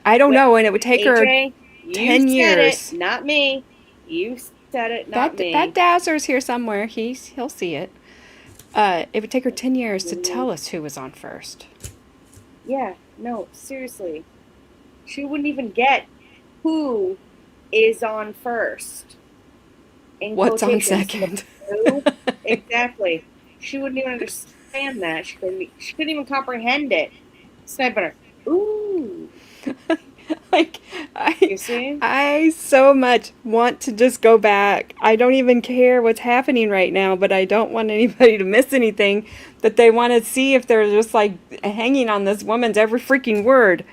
I don't know, and it would take AJ, her 10 years. It, not me. You said it, not me. That Dazzler's here somewhere. He'll see it. It would take her 10 years to tell us who was on first. Yeah, no, seriously. She wouldn't even get who is on first. What's on second? Exactly. She wouldn't even understand that. She couldn't even comprehend it. Sniper. Ooh. Like, you see? I so much want to just go back. I don't even care what's happening right now, but I don't want anybody to miss anything that they want to see if they're just like hanging on this woman's every freaking word.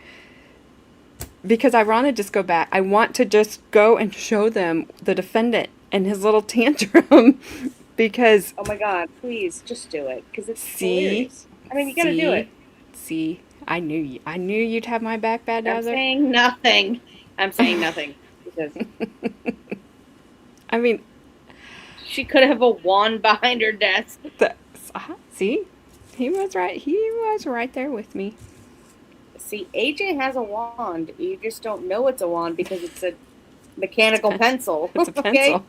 Because I want to just go back. I want to just go and show them the defendant and his little tantrum because... Oh my God, please, just do it. Because it's hilarious. I mean, you gotta do it. See? I knew you'd have my back, Bad Dazzler. I'm saying nothing. Because I mean, she could have a wand behind her desk. See, he was right. He was right there with me. See, AJ has a wand. You just don't know it's a wand because it's a mechanical pencil. It's a pencil.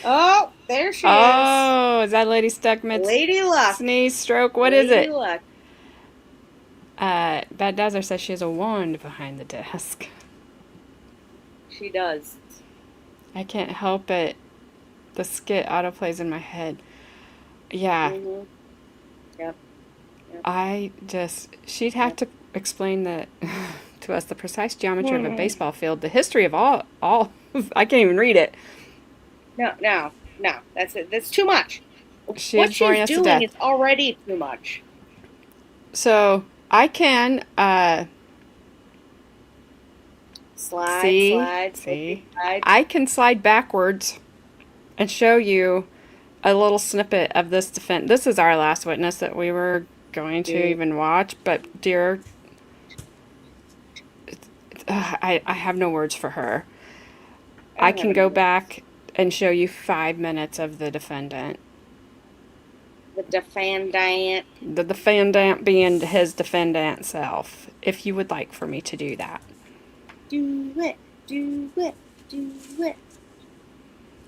Oh, there she is. Oh, is that Lady Stuckmit's Lady Luck. Sneeze, stroke? What is it? Lady Luck. Bad Dazzler says she has a wand behind the desk. She does. I can't help it. The skit autoplays in my head. Yeah. Mm-hmm. Yep. She'd have to explain that to us, the precise geometry of a baseball field, the history of all I can't even read it. No. That's it. That's too much. What she's doing is already too much. So I can slide. I can slide backwards and show you a little snippet of this defense. This is our last witness that we were going to even watch, but dear, I have no words for her. I can go back and show you 5 minutes of the defendant. The defendant. The defendant being his defendant self, if you would like for me to do that. Do it.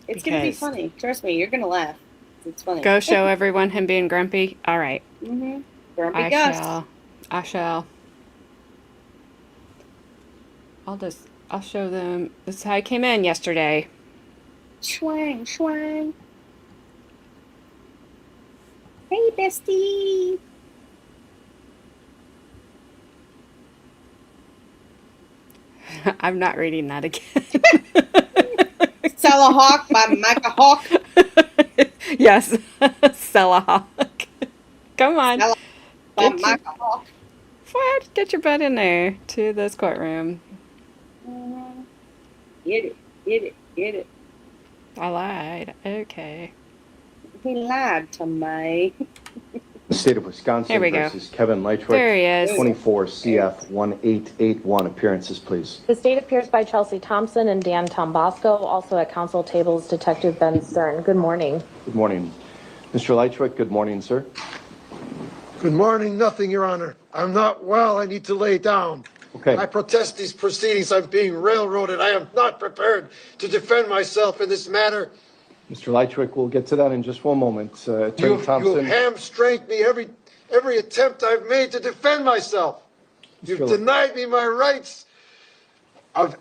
It's going to be funny. Trust me, you're going to laugh. It's funny. Go show everyone him being grumpy? All right. Mm-hmm. Grumpy Gus. I shall. I'll show them. This is how I came in yesterday. Schwang. Hey, bestie. I'm not reading that again. Sell a Hawk by Micah Hawk. Yes, Sell a Hawk. Come on. Micah Hawk. What? Get your butt in there to this courtroom. Get it. I lied. Okay. He lied to me. The State of Wisconsin Here we go. versus Kevin Lychwick. There he is. 24 CF 1881. Appearances, please. The state appears by Chelsea Thompson and Dan Tombasco. Also at council tables, Detective Ben Stern. Good morning. Good morning. Mr. Lychwick, good morning, sir. Good morning, nothing, Your Honor. I'm not well, I need to lay down. Okay. I protest these proceedings. I'm being railroaded. I am not prepared to defend myself in this matter. Mr. Lychwick, we'll get to that in just one moment. Attorney You have Thompson. hamstringed me every attempt I've made to defend myself. You've denied me my rights of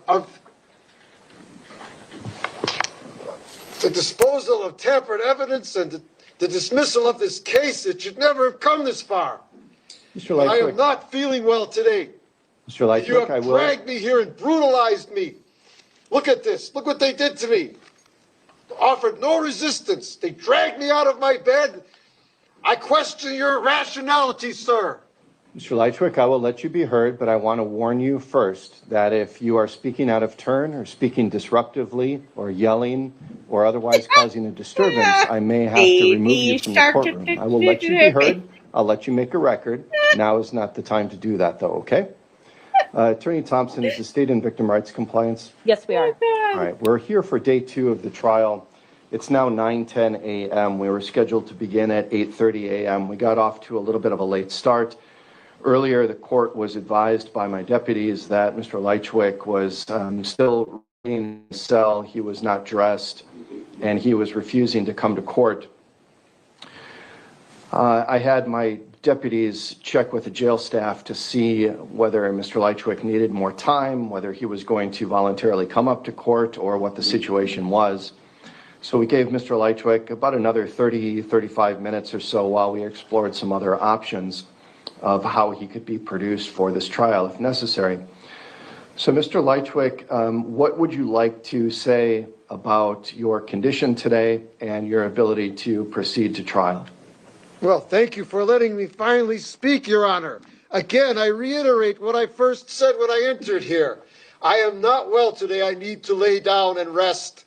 the disposal of tampered evidence and the dismissal of this case. It should never have come this far. Mr. Lychwick. I am not feeling well today. Mr. Lychwick, You have I will. dragged me here and brutalized me. Look at this. Look what they did to me. Offered no resistance. They dragged me out of my bed. I question your rationality, sir. Mr. Lychwick, I will let you be heard, but I want to warn you first that if you are speaking out of turn or speaking disruptively or yelling or otherwise causing a disturbance, I may have to remove you from the courtroom. I will let you be heard. I'll let you make a record. Now is not the time to do that, though, okay? Attorney Thompson, is the state in victim rights compliance? Yes, we are. All right, we're here for day 2 of the trial. It's now 9:10 a.m. We were scheduled to begin at 8:30 a.m. We got off to a little bit of a late start. Earlier, the court was advised by my deputies that Mr. Lychwick was still in his cell. He was not dressed, and he was refusing to come to court. I had my deputies check with the jail staff to see whether Mr. Lychwick needed more time, whether he was going to voluntarily come up to court, or what the situation was. So we gave Mr. Lychwick about another 35 minutes or so while we explored some other options of how he could be produced for this trial if necessary. So Mr. Lychwick, what would you like to say about your condition today and your ability to proceed to trial? Well, thank you for letting me finally speak, Your Honor. Again, I reiterate what I first said when I entered here. I am not well today. I need to lay down and rest.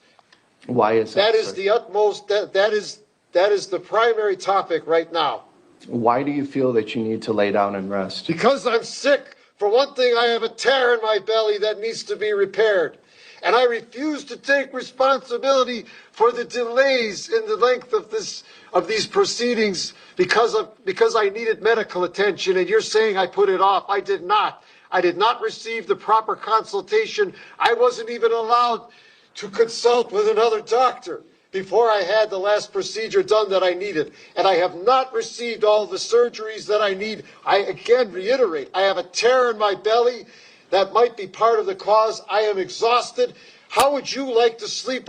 Why is that? That is the utmost, that is the primary topic right now. Why do you feel that you need to lay down and rest? Because I'm sick. For one thing, I have a tear in my belly that needs to be repaired. And I refuse to take responsibility for the delays in the length of these proceedings because I needed medical attention. And you're saying I put it off. I did not. I did not receive the proper consultation. I wasn't even allowed to consult with another doctor before I had the last procedure done that I needed. And I have not received all the surgeries that I need. I again reiterate, I have a tear in my belly. That might be part of the cause. I am exhausted. How would you like to sleep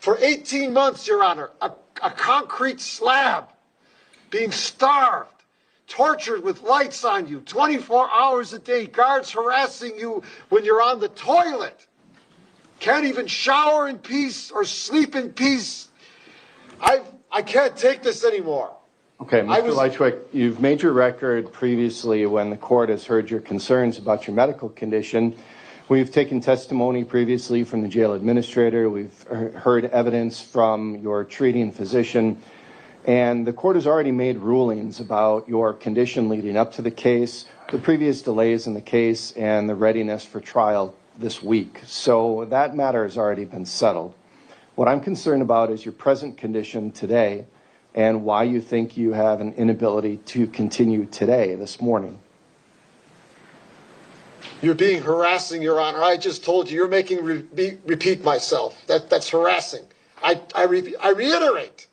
for 18 months, Your Honor, a concrete slab, being starved, tortured with lights on you, 24 hours a day, guards harassing you when you're on the toilet, can't even shower in peace or sleep in peace. I can't take this anymore. Okay, Mr. Lychwick, you've made your record previously when the court has heard your concerns about your medical condition. We've taken testimony previously from the jail administrator. We've heard evidence from your treating physician. And the court has already made rulings about your condition leading up to the case, the previous delays in the case, and the readiness for trial this week. So that matter has already been settled. What I'm concerned about is your present condition today and why you think you have an inability to continue today, this morning. You're being harassing, Your Honor. I just told you, you're making repeat myself. That's harassing. I reiterate,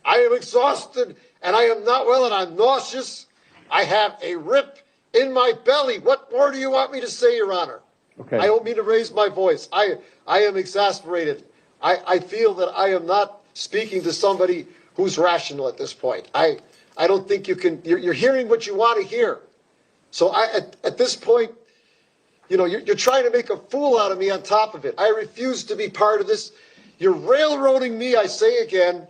I am exhausted and I am not well and I'm nauseous. I have a rip in my belly. What more do you want me to say, Your Honor? Okay. I don't mean to raise my voice. I am exasperated. I feel that I am not speaking to somebody who's rational at this point. I don't think you can, you're hearing what you want to hear. So at this point, you know, you're trying to make a fool out of me on top of it. I refuse to be part of this. You're railroading me, I say again.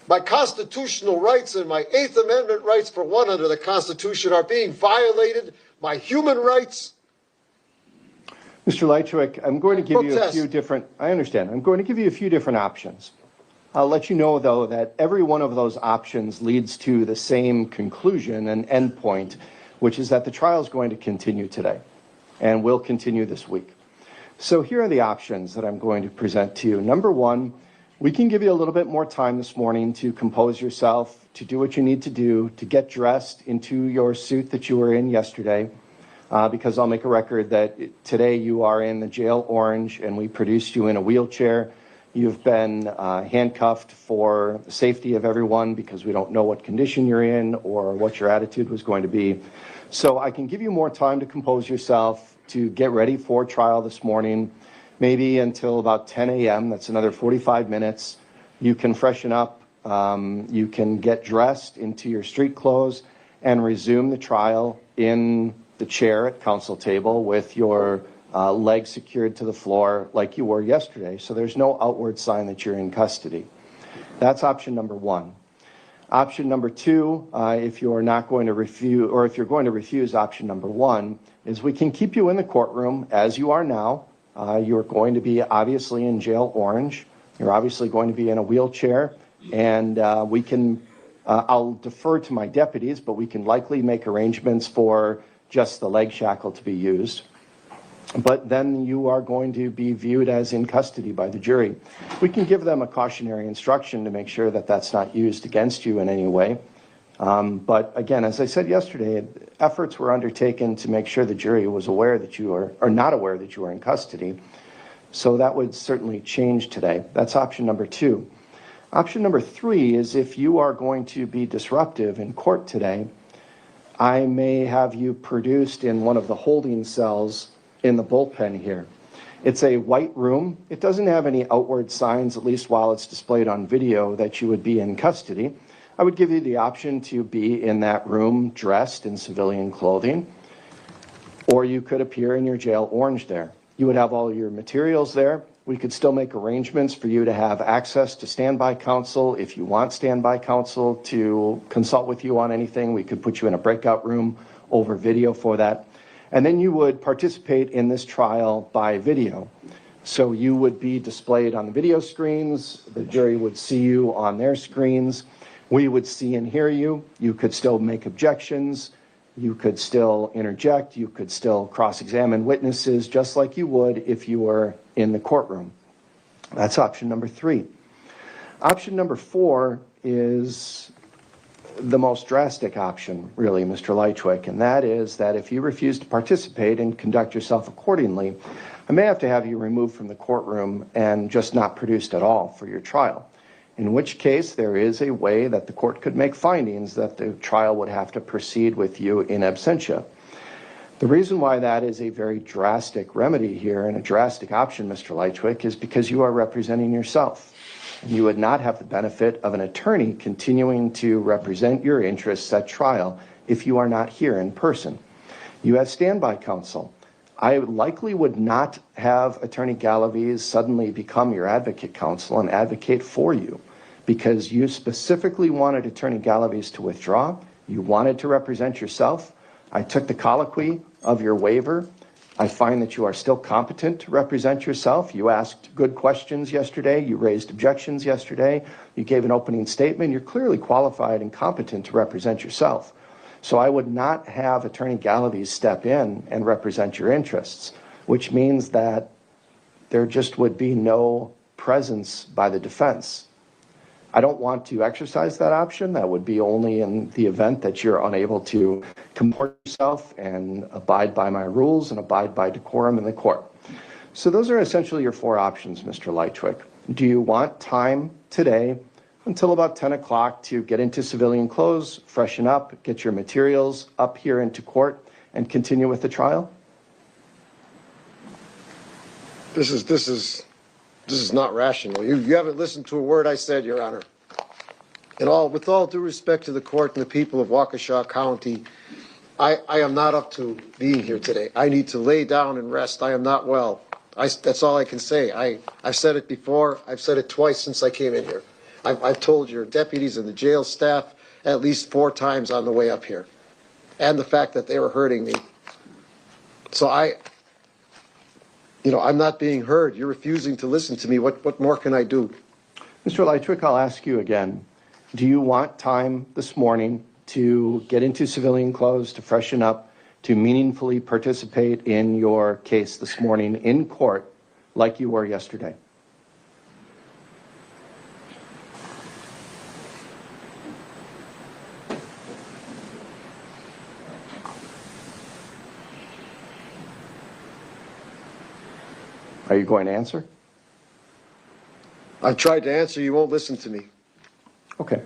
My constitutional rights and my 8th Amendment rights, for one, under the Constitution, are being violated. My human rights. Mr. Lychwick, I'm going to give you a few different, I understand, I'm going to give you a few different options. I'll let you know, though, that every one of those options leads to the same conclusion and endpoint, which is that the trial is going to continue today and will continue this week. So here are the options that I'm going to present to you. Number one, we can give you a little bit more time this morning to compose yourself, to do what you need to do, to get dressed into your suit that you were in yesterday, because I'll make a record that today you are in the jail orange and we produced you in a wheelchair. You've been handcuffed for the safety of everyone because we don't know what condition you're in or what your attitude was going to be. So I can give you more time to compose yourself, to get ready for trial this morning, maybe until about 10 a.m. That's another 45 minutes. You can freshen up. You can get dressed into your street clothes and resume the trial in the chair at counsel table with your legs secured to the floor like you were yesterday. So there's no outward sign that you're in custody. That's option number one. Option number two, if you're not going to refuse, or if you're going to refuse option number one, is we can keep you in the courtroom as you are now. You're going to be obviously in jail orange. You're obviously going to be in a wheelchair, and we can, I'll defer to my deputies, but we can likely make arrangements for just the leg shackle to be used. But then you are going to be viewed as in custody by the jury. We can give them a cautionary instruction to make sure that that's not used against you in any way. But again, as I said yesterday, efforts were undertaken to make sure the jury was aware that you are, or not aware that you are in custody. So that would certainly change today. That's option number two. Option number three is if you are going to be disruptive in court today, I may have you produced in one of the holding cells in the bullpen here. It's a white room. It doesn't have any outward signs, at least while it's displayed on video, that you would be in custody. I would give you the option to be in that room dressed in civilian clothing, or you could appear in your jail orange there. You would have all your materials there. We could still make arrangements for you to have access to standby counsel. If you want standby counsel to consult with you on anything, we could put you in a breakout room over video for that. And then you would participate in this trial by video. So you would be displayed on the video screens. The jury would see you on their screens. We would see and hear you. You could still make objections. You could still interject. You could still cross-examine witnesses just like you would if you were in the courtroom. That's option number three. Option number four is the most drastic option, really, Mr. Lychwick, and that is that if you refuse to participate and conduct yourself accordingly, I may have to have you removed from the courtroom and just not produced at all for your trial, in which case there is a way that the court could make findings that the trial would have to proceed with you in absentia. The reason why that is a very drastic remedy here and a drastic option, Mr. Lychwick, is because you are representing yourself. You would not have the benefit of an attorney continuing to represent your interests at trial if you are not here in person. You have standby counsel. I likely would not have Attorney Galaviz suddenly become your advocate counsel and advocate for you because you specifically wanted Attorney Galaviz to withdraw. You wanted to represent yourself. I took the colloquy of your waiver. I find that you are still competent to represent yourself. You asked good questions yesterday. You raised objections yesterday. You gave an opening statement. You're clearly qualified and competent to represent yourself. So I would not have Attorney Galaviz step in and represent your interests, which means that there just would be no presence by the defense. I don't want to exercise that option. That would be only in the event that you're unable to comport yourself and abide by my rules and abide by decorum in the court. So those are essentially your four options, Mr. Lychwick. Do you want time today until about 10 o'clock to get into civilian clothes, freshen up, get your materials up here into court, and continue with the trial? This is not rational. You haven't listened to a word I said, Your Honor. With all due respect to the court and the people of Waukesha County, I am not up to being here today. I need to lay down and rest. I am not well. That's all I can say. I've said it before. I've said it twice since I came in here. I've told your deputies and the jail staff at least 4 times on the way up here, and the fact that they were hurting me. So I'm not being heard. You're refusing to listen to me. What more can I do? Mr. Lychwick, I'll ask you again. Do you want time this morning to get into civilian clothes, to freshen up, to meaningfully participate in your case this morning in court like you were yesterday? Are you going to answer? I've tried to answer, you won't listen to me. Okay.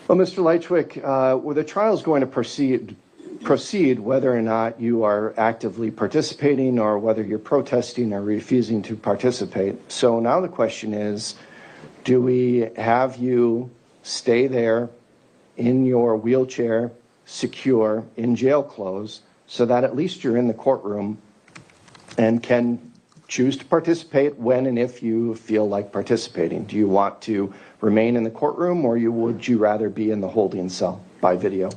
Well, Mr. Lychwick, well, the trial is going to proceed whether or not you are actively participating or whether you're protesting or refusing to participate. So now the question is, do we have you stay there in your wheelchair, secure, in jail clothes, so that at least you're in the courtroom and can choose to participate when and if you feel like participating? Do you want to remain in the courtroom, or would you rather be in the holding cell by video?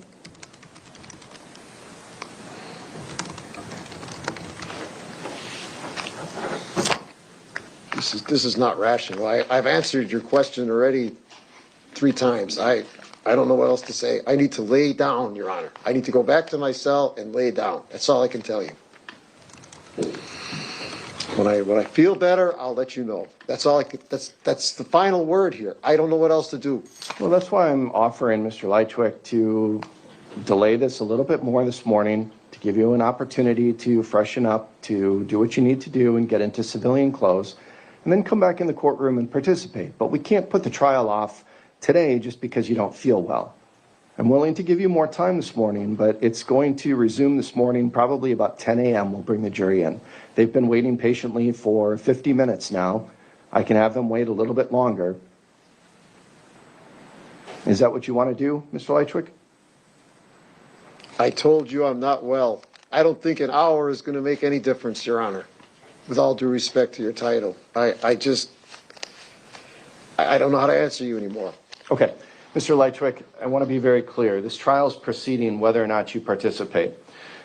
This is not rational. I've answered your question already 3 times. I don't know what else to say. I need to lay down, Your Honor. I need to go back to my cell and lay down. That's all I can tell you. When I feel better, I'll let you know. That's all that's the final word here. I don't know what else to do. Well, that's why I'm offering Mr. Lychwick to delay this a little bit more this morning, to give you an opportunity to freshen up, to do what you need to do and get into civilian clothes, and then come back in the courtroom and participate. But we can't put the trial off today just because you don't feel well. I'm willing to give you more time this morning, but it's going to resume this morning, probably about 10 a.m. We'll bring the jury in. They've been waiting patiently for 50 minutes now. I can have them wait a little bit longer. Is that what you want to do, Mr. Lychwick? I told you I'm not well. I don't think an hour is going to make any difference, Your Honor. With all due respect to your title, I don't know how to answer you anymore. Okay. Mr. Lychwick, I want to be very clear. This trial is proceeding whether or not you participate.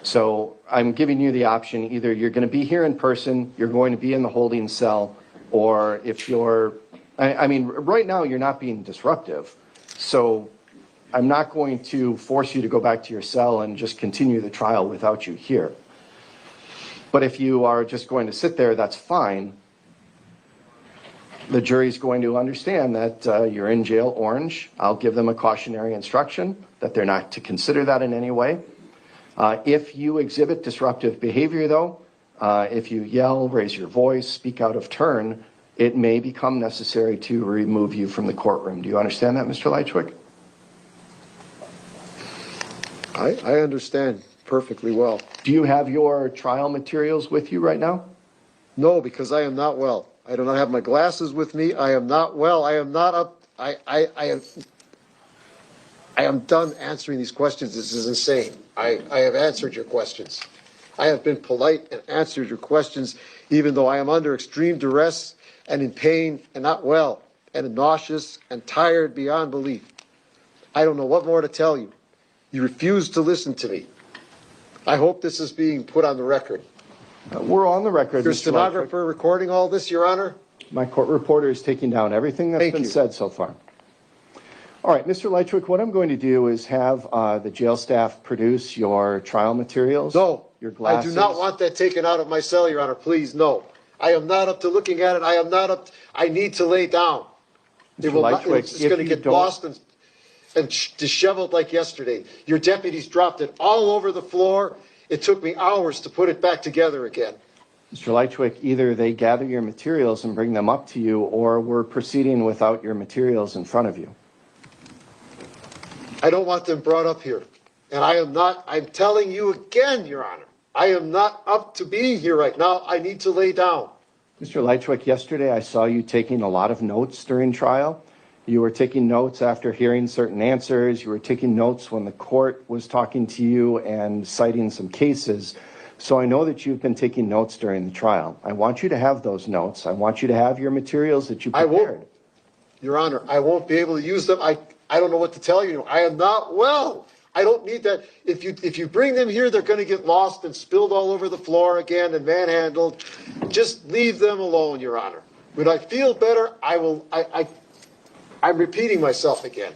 So I'm giving you the option. Either you're going to be here in person, you're going to be in the holding cell, or if you're, I mean, right now you're not being disruptive. So I'm not going to force you to go back to your cell and just continue the trial without you here. But if you are just going to sit there, that's fine. The jury's going to understand that you're in jail orange. I'll give them a cautionary instruction that they're not to consider that in any way. If you exhibit disruptive behavior, though, if you yell, raise your voice, speak out of turn, it may become necessary to remove you from the courtroom. Do you understand that, Mr. Lychwick? I understand perfectly well. Do you have your trial materials with you right now? No, because I am not well. I do not have my glasses with me. I am not well. I am not up. I am done answering these questions. This is insane. I have answered your questions. I have been polite and answered your questions, even though I am under extreme duress and in pain and not well and nauseous and tired beyond belief. I don't know what more to tell you. You refuse to listen to me. I hope this is being put on the record. We're on the record, Your Mr. stenographer recording all this, Your Honor? My court reporter is taking down everything that's been said so far. All right, Mr. Lychwick, what I'm going to do is have the jail staff produce your trial materials. No, your glasses. I do not want that taken out of my cell, Your Honor. Please, no. I am not up to looking at it. I am not up. I need to lay down. Mr. Lychwick, it's going to get lost and disheveled like yesterday. Your deputies dropped it all over the floor. It took me hours to put it back together again. Mr. Lychwick, either they gather your materials and bring them up to you, or we're proceeding without your materials in front of you. I don't want them brought up here. And I am not, I'm telling you again, Your Honor, I am not up to being here right now. I need to lay down. Mr. Lychwick, yesterday I saw you taking a lot of notes during trial. You were taking notes after hearing certain answers. You were taking notes when the court was talking to you and citing some cases. So I know that you've been taking notes during the trial. I want you to have those notes. I want you to have your materials that you prepared. I won't, Your Honor, I won't be able to use them. I don't know what to tell you. I am not well. I don't need that. If you bring them here, they're going to get lost and spilled all over the floor again and manhandled. Just leave them alone, Your Honor. When I feel better, I'm repeating myself again.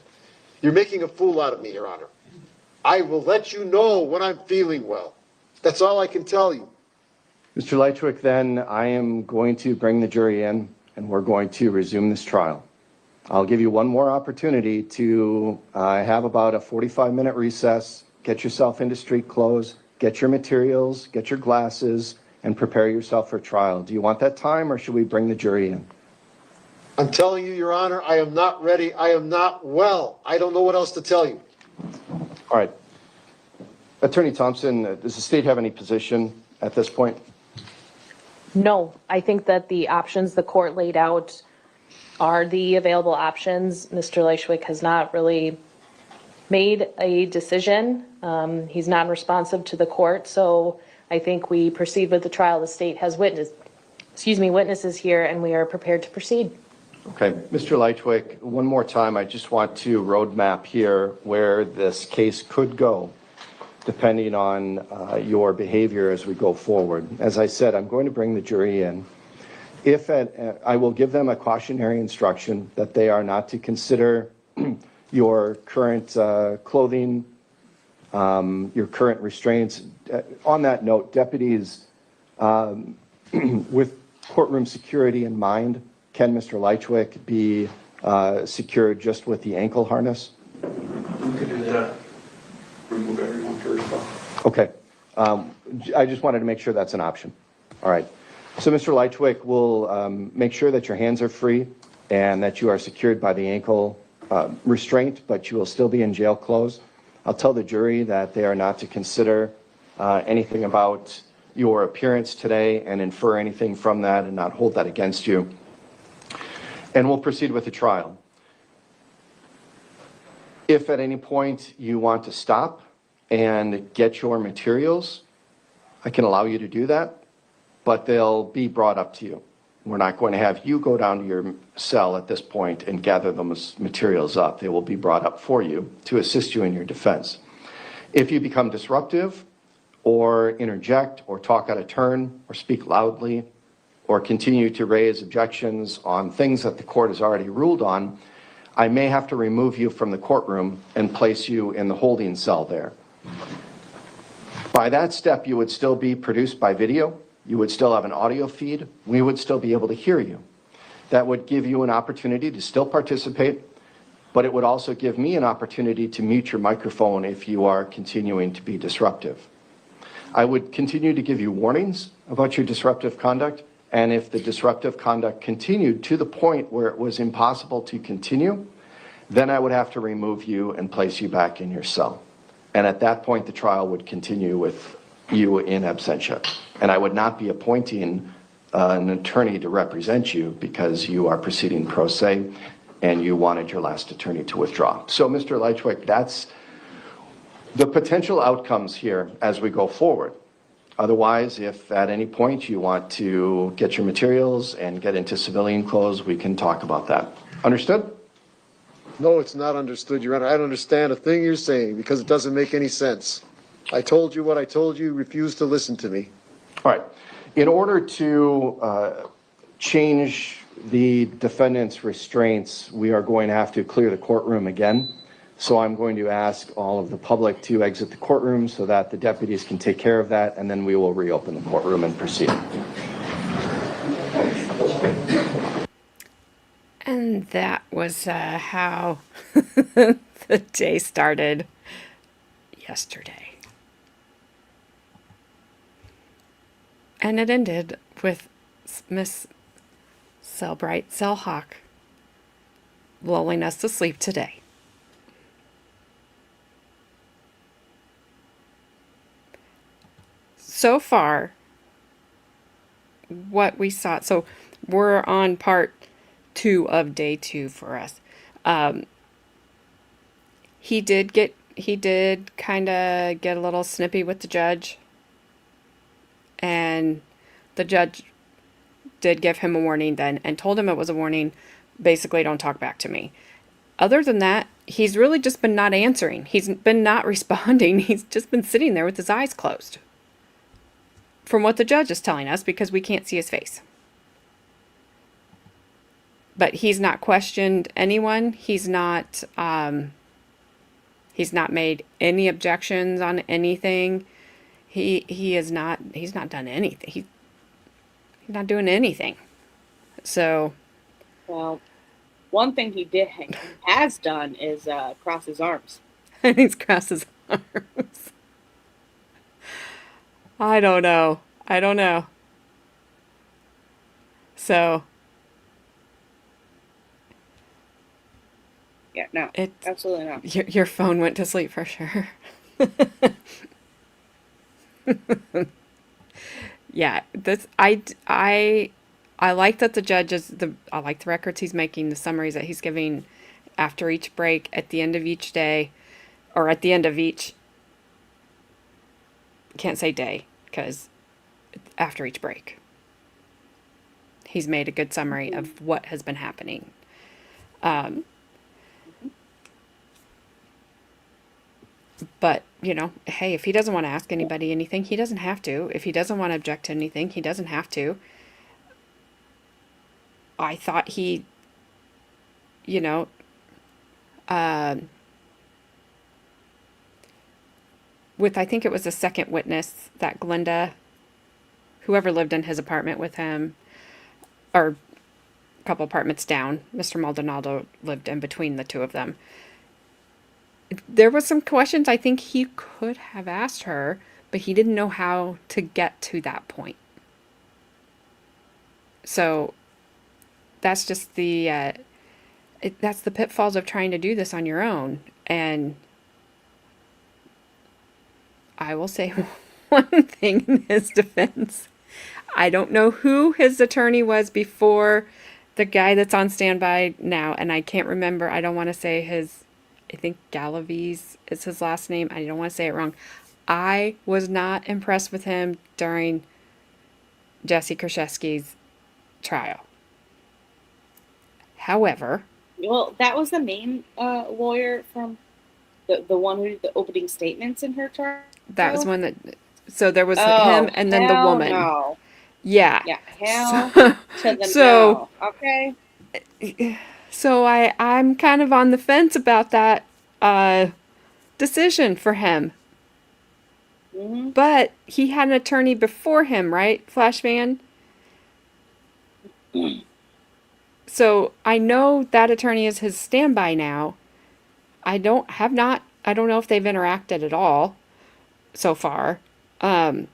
You're making a fool out of me, Your Honor. I will let you know when I'm feeling well. That's all I can tell you. Mr. Lychwick, then I am going to bring the jury in and we're going to resume this trial. I'll give you one more opportunity to have about a 45-minute recess, get yourself into street clothes, get your materials, get your glasses, and prepare yourself for trial. Do you want that time or should we bring the jury in? I'm telling you, Your Honor, I am not ready. I am not well. I don't know what else to tell you. All right. Attorney Thompson, does the state have any position at this point? No, I think that the options the court laid out are the available options. Mr. Lychwick has not really made a decision. He's non-responsive to the court, so I think we proceed with the trial. The state has witnesses here, and we are prepared to proceed. Okay, Mr. Lychwick, one more time, I just want to roadmap here where this case could go, depending on your behavior as we go forward. As I said, I'm going to bring the jury in. I will give them a cautionary instruction that they are not to consider your current clothing, your current restraints. On that note, deputies, with courtroom security in mind, can Mr. Lychwick be secured just with the ankle harness? We could do that. Remove everyone first. Okay. I just wanted to make sure that's an option. All right. So Mr. Lychwick will make sure that your hands are free and that you are secured by the ankle restraint, but you will still be in jail clothes. I'll tell the jury that they are not to consider anything about your appearance today and infer anything from that and not hold that against you. And we'll proceed with the trial. If at any point you want to stop and get your materials, I can allow you to do that, but they'll be brought up to you. We're not going to have you go down to your cell at this point and gather those materials up. They will be brought up for you to assist you in your defense. If you become disruptive or interject or talk out of turn or speak loudly or continue to raise objections on things that the court has already ruled on, I may have to remove you from the courtroom and place you in the holding cell there. By that step, you would still be produced by video. You would still have an audio feed. We would still be able to hear you. That would give you an opportunity to still participate, but it would also give me an opportunity to mute your microphone if you are continuing to be disruptive. I would continue to give you warnings about your disruptive conduct, and if the disruptive conduct continued to the point where it was impossible to continue, then I would have to remove you and place you back in your cell. And at that point, the trial would continue with you in absentia. And I would not be appointing an attorney to represent you because you are proceeding pro se and you wanted your last attorney to withdraw. So, Mr. Lychwick, that's the potential outcomes here as we go forward. Otherwise, if at any point you want to get your materials and get into civilian clothes, we can talk about that. Understood? No, it's not understood, Your Honor. I don't understand a thing you're saying because it doesn't make any sense. I told you what I told you. You refused to listen to me. All right. In order to change the defendant's restraints, we are going to have to clear the courtroom again. So I'm going to ask all of the public to exit the courtroom so that the deputies can take care of that, and then we will reopen the courtroom and proceed. And that was how the day started yesterday. And it ended with Miss Cellbright Cellhawk lulling us to sleep today. So far, what we saw, so we're on part 2 of day 2 for us. He did kind of get a little snippy with the judge, and the judge did give him a warning then and told him it was a warning. Basically, don't talk back to me. Other than that, he's really just been not answering. He's been not responding. He's just been sitting there with his eyes closed. From what the judge is telling us, because we can't see his face. but he's not questioned anyone. He's not made any objections on anything. He's not done anything. He's not doing anything. So, well, one thing he has done is cross his arms. he's crossed his arms. I don't know. So, yeah, no, absolutely not. Your phone went to sleep for sure. Yeah, I like that the judge I like the records he's making, the summaries that he's giving after each break, at the end of each day, or at the end of each, can't say day, because after each break. He's made a good summary of what has been happening. But, hey, if he doesn't want to ask anybody anything, he doesn't have to. If he doesn't want to object to anything, he doesn't have to. I thought he, with, I think it was the second witness, that Glenda, whoever lived in his apartment with him, or a couple apartments down, Mr. Maldonado lived in between the two of them. There was some questions I think he could have asked her, but he didn't know how to get to that point. So that's just that's the pitfalls of trying to do this on your own. And I will say one thing in his defense. I don't know who his attorney was before the guy that's on standby now, and I can't remember. I don't want to say I think Galaviz is his last name. I don't want to say it wrong. I was not impressed with him during Jesse Krzyzewski's trial. However, well, that was the main lawyer from the one who did the opening statements in her trial. That was one that. So there was him and then the woman. No. Yeah. Yeah. Hell to the no. Okay. So I'm kind of on the fence about that decision for him. Mm-hmm. But he had an attorney before him, right, Flashman? So I know that attorney is his standby now. I don't know if they've interacted at all so far. But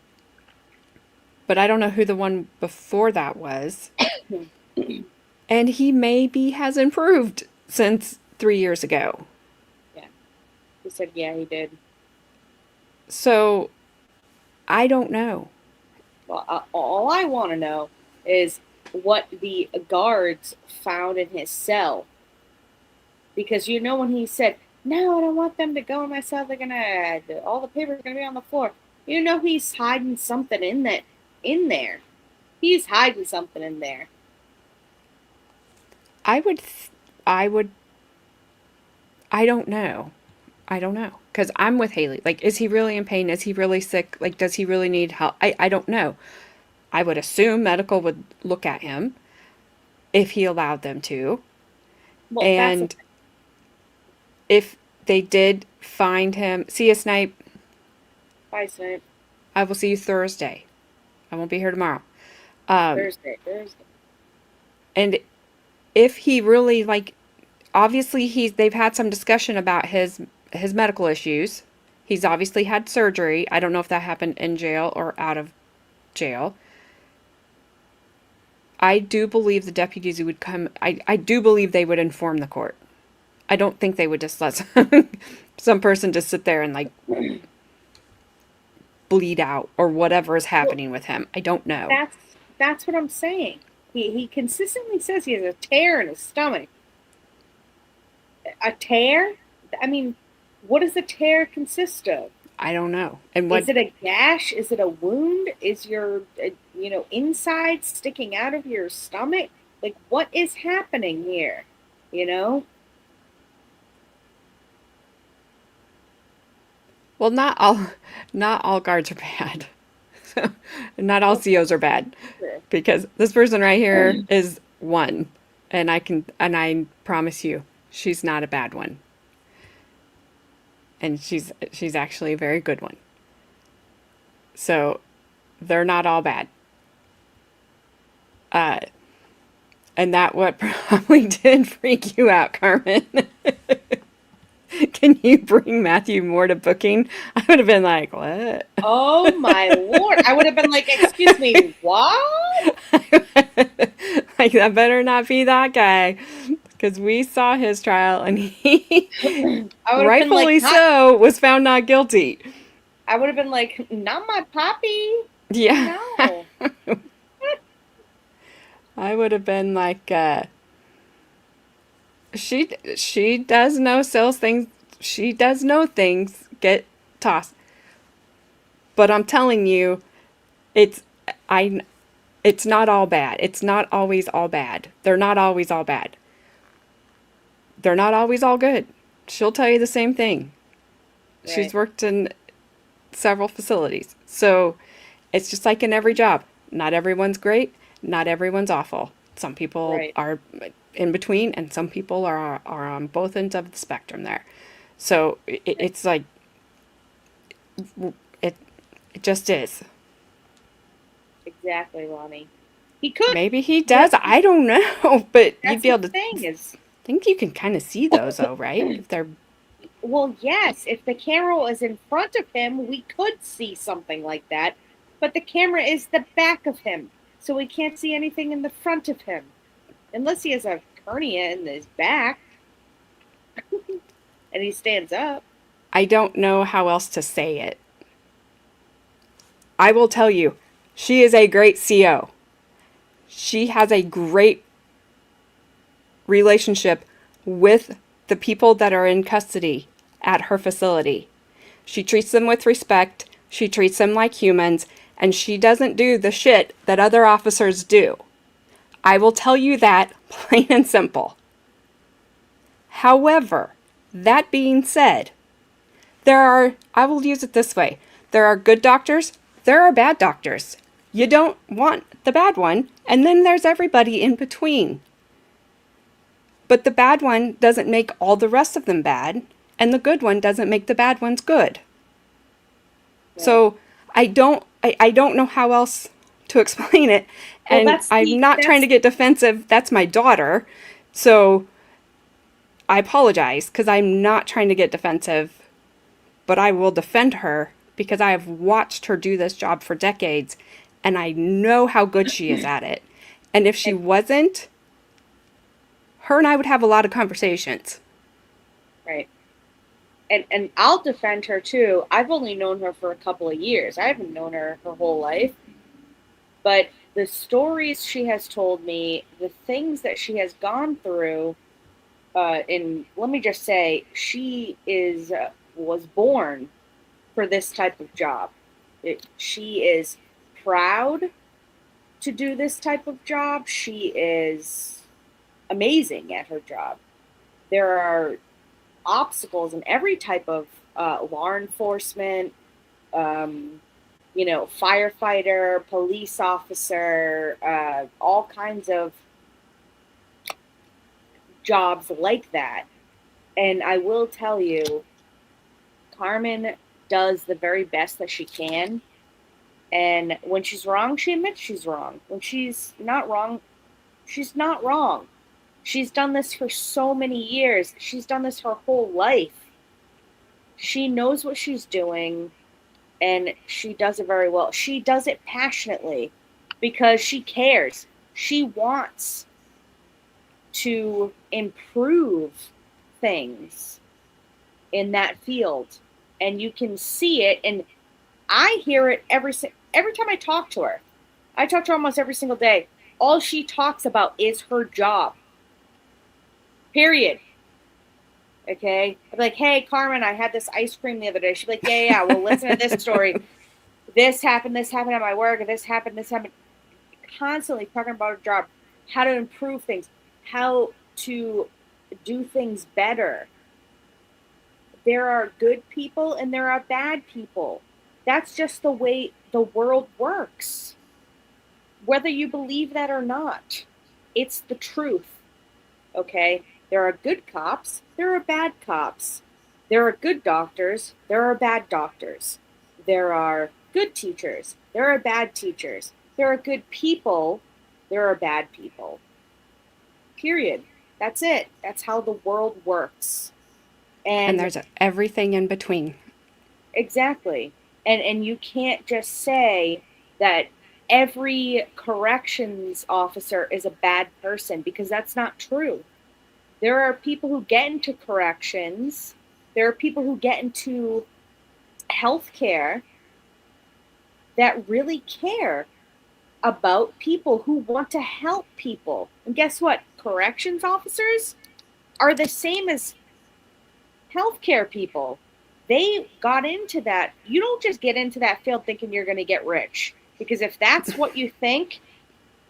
I don't know who the one before that was. And he maybe has improved since 3 years ago. Yeah. He said, yeah, he did. So, I don't know. Well, all I want to know is what the guards found in his cell. Because when he said, no, I don't want them to go in my cell, all the papers are going to be on the floor. He's hiding something in there. He's hiding something in there. I don't know. Because I'm with Haley. Like, is he really in pain? Is he really sick? Like, does he really need help? I don't know. I would assume medical would look at him if he allowed them to. Well, and if they did find him, see you, Snipe. Bye, Snipe. I will see you Thursday. I won't be here tomorrow. Thursday. And if he really, obviously they've had some discussion about his medical issues. He's obviously had surgery. I don't know if that happened in jail or out of jail. I do believe the deputies who would come, I do believe they would inform the court. I don't think they would just let some person just sit there and bleed out or whatever is happening with him. I don't know. That's what I'm saying. He consistently says he has a tear in his stomach. A tear? I mean, what does a tear consist of? I don't know. And is it a gash? Is it a wound? Is your inside sticking out of your stomach? Like, what is happening here? Well, not all guards are bad. Not all COs are bad. Because this person right here is one. And I promise you, she's not a bad one. And she's actually a very good one. So they're not all bad. And that what probably did freak you out, Carmen. Can you bring Matthew Moore to booking? I would have been like, what? Oh my Lord. I would have been like, excuse me, what? Like, that better not be that guy. Because we saw his trial and he, I would have been rightfully like, so, was found not guilty. I would have been like, not my poppy. Yeah. No. I would have been like, she does know sales things. She does know things get tossed. But I'm telling you, it's not all bad. It's not always all bad. They're not always all bad. They're not always all good. She'll tell you the same thing. Right. She's worked in several facilities. So it's just like in every job. Not everyone's great. Not everyone's awful. Some people Right. are in between, and some people are on both ends of the spectrum there. So it's like, it just is. Exactly, Lonnie. He could. Maybe he does. I don't know, but That's you'd be able the to thing is, think you can kind of see those, though, right? If they're well, yes, if the camera was in front of him, we could see something like that. But the camera is the back of him, so we can't see anything in the front of him. Unless he has a hernia in his back. And he stands up. I don't know how else to say it. I will tell you, she is a great CO. She has a great relationship with the people that are in custody at her facility. She treats them with respect. She treats them like humans, and she doesn't do the shit that other officers do. I will tell you that plain and simple. However, that being said, I will use it this way. There are good doctors, there are bad doctors. You don't want the bad one, and then there's everybody in between. But the bad one doesn't make all the rest of them bad, and the good one doesn't make the bad ones good. Right. So I don't know how else to explain it. And well, I'm not trying to get defensive. That's my daughter. So I apologize because I'm not trying to get defensive, but I will defend her because I have watched her do this job for decades and I know how good she is at it. And if she wasn't, her and I would have a lot of conversations. Right. And I'll defend her too. I've only known her for a couple of years. I haven't known her whole life. But the stories she has told me, the things that she has gone through, and let me just say, she was born for this type of job. She is proud to do this type of job. She is amazing at her job. There are obstacles in every type of law enforcement, firefighter, police officer, all kinds of jobs like that. And I will tell you, Carmen does the very best that she can. And when she's wrong, she admits she's wrong. When she's not wrong, she's not wrong. She's done this for so many years. She's done this her whole life. She knows what she's doing, and she does it very well. She does it passionately because she cares. She wants to improve things in that field, and you can see it. And I hear it every time I talk to her. I talk to her almost every single day. All she talks about is her job. Period. Okay? I'm like, hey, Carmen, I had this ice cream the other day. She'd be like, yeah, well, listen to this story. This happened at my work, and this happened. Constantly talking about her job, how to improve things, how to do things better. There are good people and there are bad people. That's just the way the world works. Whether you believe that or not, it's the truth. okay? There are good cops, there are bad cops. There are good doctors, there are bad doctors. There are good teachers, there are bad teachers. There are good people, there are bad people. Period. That's it. That's how the world works. And And there's everything in between. exactly. And you can't just say that every corrections officer is a bad person, because that's not true. There are people who get into corrections, there are people who get into healthcare that really care about people, who want to help people. And guess what? Corrections officers are the same as healthcare people. They got into that. You don't just get into that field thinking you're going to get rich. Because if that's what you think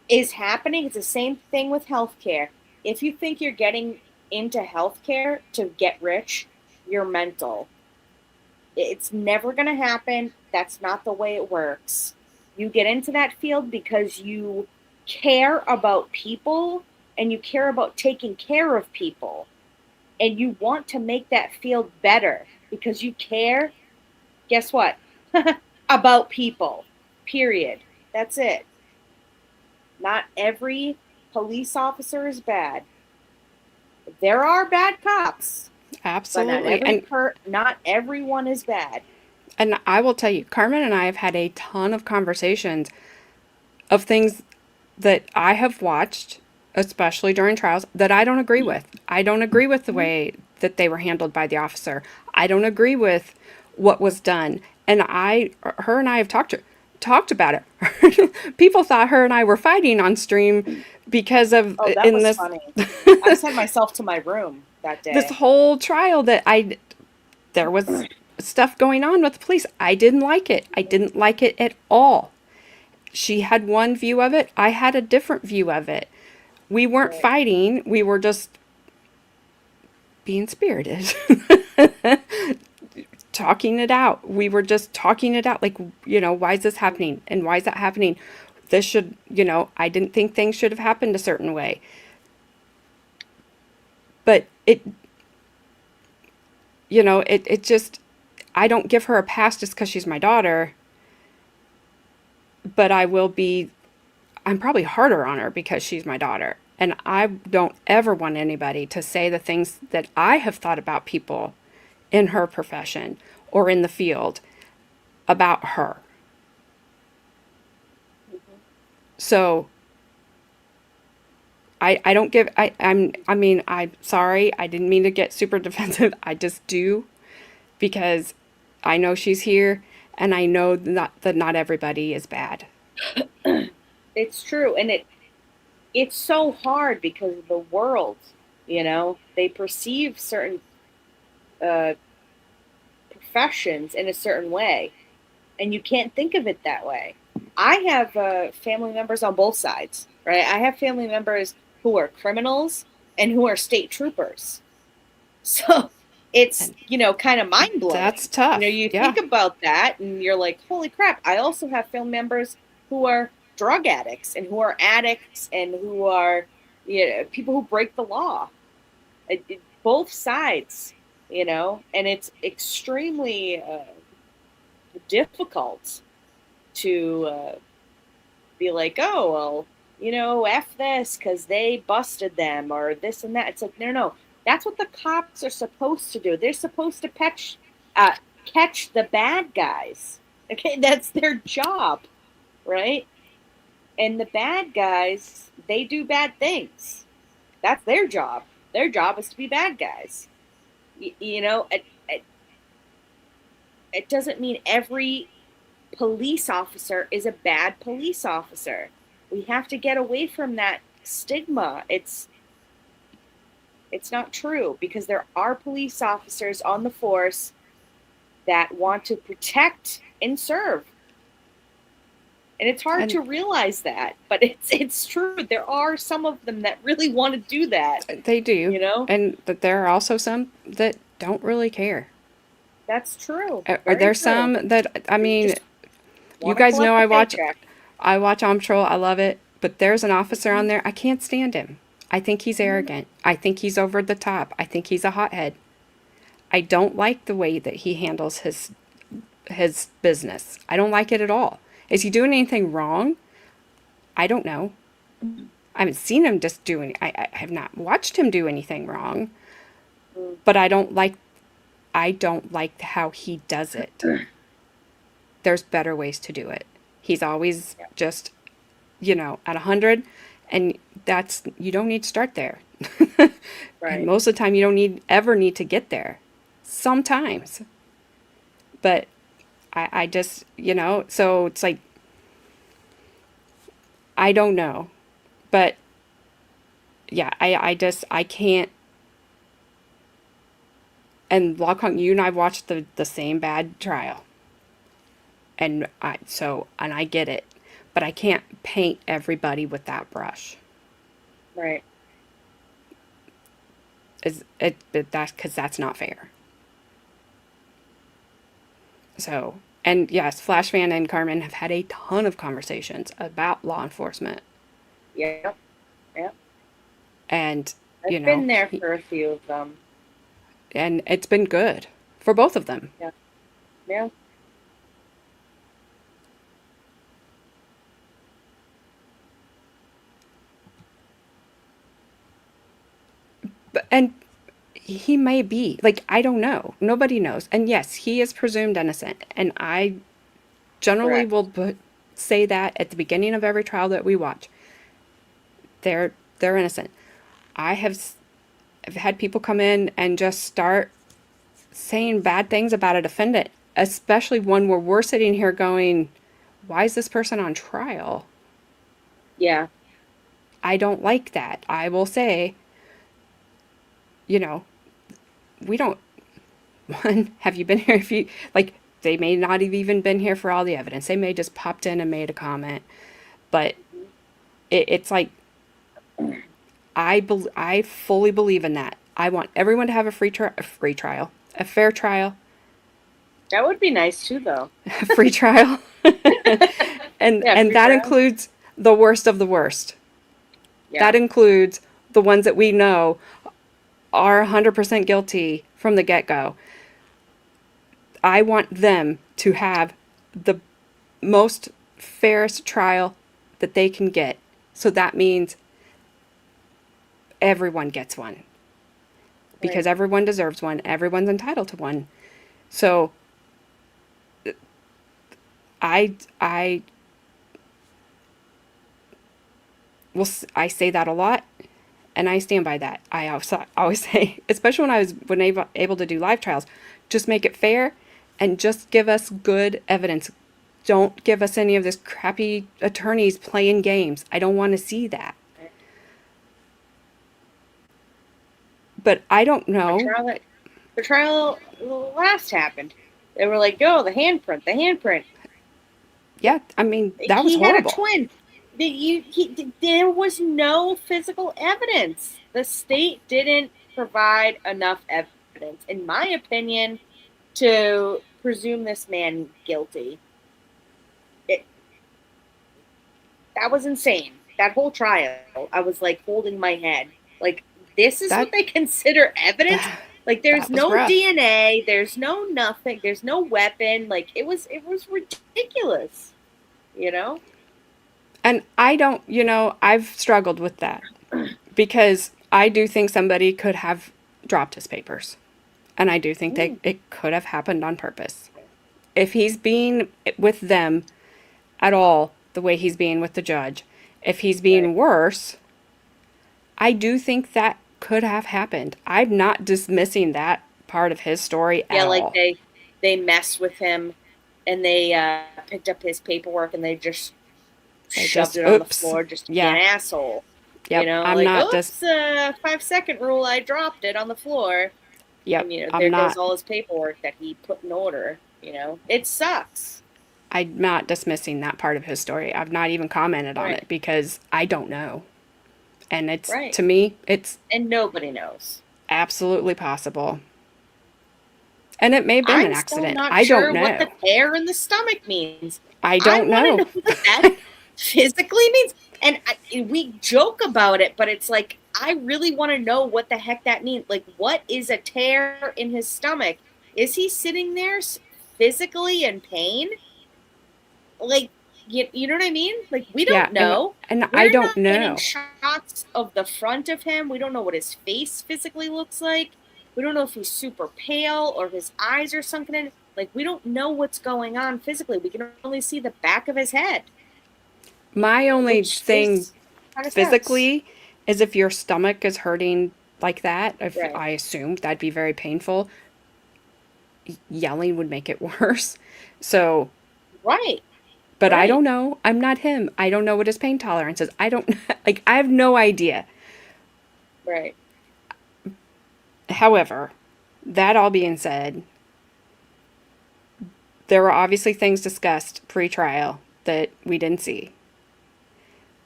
is happening, it's the same thing with healthcare. If you think you're getting into healthcare to get rich, you're mental. It's never going to happen. That's not the way it works. You get into that field because you care about people and you care about taking care of people. And you want to make that field better because you care, guess what? About people. Period. That's it. Not every police officer is bad. There are bad cops. Absolutely. But not everyone is bad. And I will tell you, Carmen and I have had a ton of conversations of things that I have watched, especially during trials, that I don't agree with. I don't agree with the way that they were handled by the officer. I don't agree with what was done. And her and I have talked about it. People thought her and I were fighting on stream because of that was funny. I sent myself to my room that day. This whole trial that there was stuff going on with the police. I didn't like it. I didn't like it at all. She had one view of it. I had a different view of it. We weren't fighting. We were just being spirited. Talking it out. We were just talking it out. Like, why is this happening? And why is that happening? This should, I didn't think things should have happened a certain way. But it just, I don't give her a pass just because she's my daughter. But I'm probably harder on her because she's my daughter. And I don't ever want anybody to say the things that I have thought about people in her profession or in the field about her. Mm-hmm. So I'm sorry. I didn't mean to get super defensive. I just do, because I know she's here. And I know that not everybody is bad. It's true. And it's so hard because of the world, they perceive certain professions in a certain way. And you can't think of it that way. I have family members on both sides, right? I have family members who are criminals and who are state troopers. So it's, kind of mind-blowing. That's tough. You think about that and you're like, holy crap. I also have family members who are drug addicts and who are addicts and who are people who break the law. Both sides, and it's extremely difficult to be like, oh, well, F this because they busted them or this and that. It's like, no. That's what the cops are supposed to do. They're supposed to catch the bad guys. Okay, that's their job, right? And the bad guys, they do bad things. That's their job. Their job is to be bad guys. It doesn't mean every police officer is a bad police officer. We have to get away from that stigma. It's not true, because there are police officers on the force that want to protect and serve. And it's hard to realize that, but it's true. There are some of them that really want to do that. They do. And but there are also some that don't really care. That's true. Are there some that, you guys know I watch Arm Patrol. I love it. But there's an officer on there, I can't stand him. I think he's arrogant. I think he's over the top. I think he's a hothead. I don't like the way that he handles his business. I don't like it at all. Is he doing anything wrong? I don't know. I haven't seen him just doing. I have not watched him do anything wrong. But I don't like how he does it. There's better ways to do it. He's always just, at 100, and you don't need to start there. Right. And most of the time, you don't ever need to get there. Sometimes. But I just, so it's like, I don't know. But yeah, I can't. And Lockhart, you and I watched the same bad trial. And I get it. But I can't paint everybody with that brush. Right. Because that's not fair. So, and yes, Flash Van and Carmen have had a ton of conversations about law enforcement. Yep. And, I've been there for a few of them. And it's been good for both of them. Yeah. And he may be. Like, I don't know. Nobody knows. And yes, he is presumed innocent. And I generally will say that at the beginning of every trial that we watch. They're innocent. I've had people come in and just start saying bad things about a defendant, especially one where we're sitting here going, why is this person on trial? Yeah. I don't like that. I will say, we don't, have you been here? They may not have even been here for all the evidence. They may just popped in and made a comment. But it's like, I fully believe in that. I want everyone to have a fair trial. That would be nice too, though. A free trial. and that trial. includes the worst of the worst. Yeah. That includes the ones that we know are 100% guilty from the get-go. I want them to have the most fairest trial that they can get. So that means everyone gets one. Because everyone deserves one. Everyone's entitled to one. So I say that a lot, and I stand by that. I always say, especially when I was able to do live trials, just make it fair and just give us good evidence. Don't give us any of this crappy attorneys playing games. I don't want to see that. But I don't know. The trial last happened. They were like, "Yo, the handprint." Yeah, I mean, that was horrible. He had a twin. There was no physical evidence. The state didn't provide enough evidence, in my opinion, to presume this man guilty. That was insane. That whole trial, I was like holding my head. Like, this is what they consider evidence? Like, there's no rough. DNA, there's no nothing, there's no weapon. Like, it was ridiculous, And I don't, I've struggled with that because I do think somebody could have dropped his papers. And I do think it could have happened on purpose. If he's being with them at all the way he's being with the judge, if he's being worse, I do think that could have happened. I'm not dismissing that part of his story at all. Yeah, like they messed with him and they picked up his paperwork and they just shoved it on the floor just to be an asshole. Yep, I'm like, not oops, 5-second rule, I dropped it on the floor. Yep, And, there goes all his paperwork that he put in order. It sucks. I'm not dismissing that part of his story. I've not even commented on it because I don't know. And it's, to me, it's... And nobody knows. Absolutely possible. And it may have been an accident. I'm I still not don't know. what the tear in the stomach means. I don't know. physically means. And we joke about it, but it's like, I really want to know what the heck that means. Like, what is a tear in his stomach? Is he sitting there physically in pain? Like, you know what I mean? Like, we don't know. And I We're don't not getting know. shots of the front of him. We don't know what his face physically looks like. We don't know if he's super pale or if his eyes are sunken in. Like, we don't know what's going on physically. We can only see the back of his head. My only thing physically sucks. is if your stomach is hurting like that, if Right. I assume that'd be very painful. Yelling would make it worse. So, right. But I don't know. I'm not him. I don't know what his pain tolerance is. I don't like. I have no idea. Right. However, that all being said, there were obviously things discussed pre-trial that we didn't see.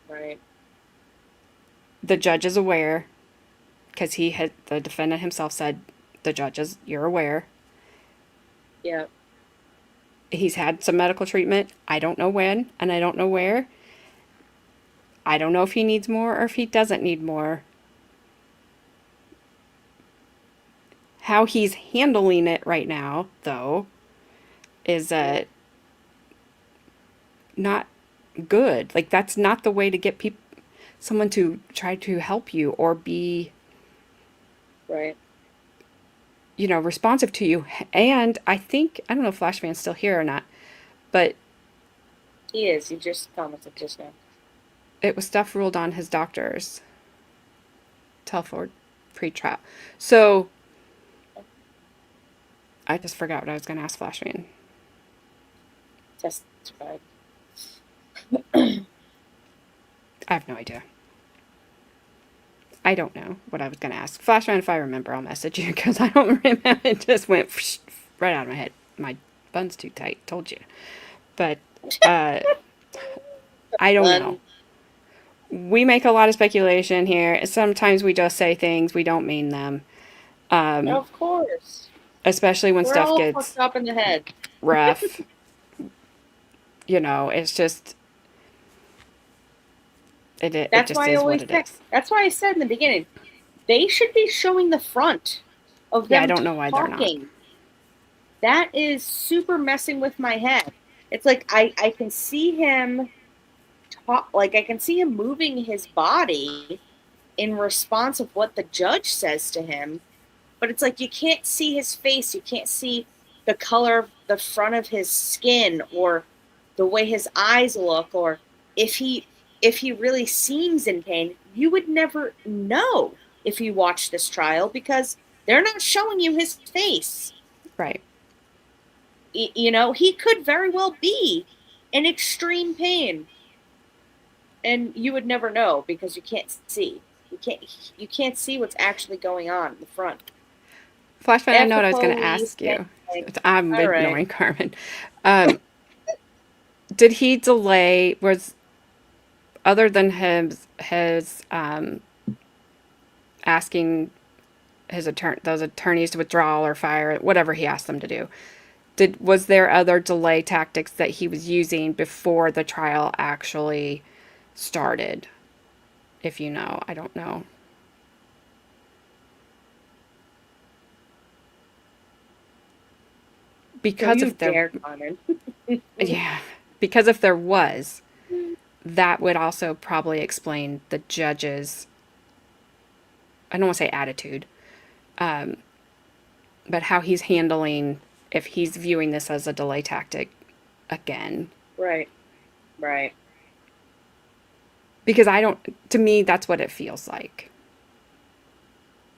Right. The judge is aware, because the defendant himself said, the judges, you're aware. Yeah. He's had some medical treatment. I don't know when, and I don't know where. I don't know if he needs more or if he doesn't need more. How he's handling it right now, though, is not good. Like, that's not the way to get someone to try to help you or be, right, responsive to you. And I don't know if Flashman's still here or not, but he is. He just commented just now. It was stuff ruled on his doctors. Telford pre-trial. So I just forgot what I was going to ask Flashman. Testified. I have no idea. I don't know what I was going to ask. Flashman, if I remember, I'll message you, because I don't remember. It just went right out of my head. My bun's too tight, told you. But I don't know. We make a lot of speculation here. Sometimes we just say things, we don't mean them. Of course. Especially when We're stuff all gets fucked up in the head. rough. It's just it That's just why is I always what it is. That's why I said in the beginning, they should be showing the front of them. Yeah, I don't know why they're not. That is super messing with my head. It's like I can see him I can see him moving his body in response of what the judge says to him, but it's like you can't see his face, you can't see the color of the front of his skin or the way his eyes look, or if he really seems in pain. You would never know if you watch this trial because they're not showing you his face. Right. He could very well be in extreme pain. And you would never know because you can't see. You can't see what's actually going on in the front. Flashman, I know what I was going to ask you. I'm ignoring Carmen. Did he delay? Other than his asking those attorneys to withdraw or fire, whatever he asked them to do, was there other delay tactics that he was using before the trial actually started? If you know, I don't know. Because if there, yeah, because if there was, that would also probably explain the judge's, I don't want to say attitude, but how he's handling, if he's viewing this as a delay tactic again. Right. Right. Because to me, that's what it feels like.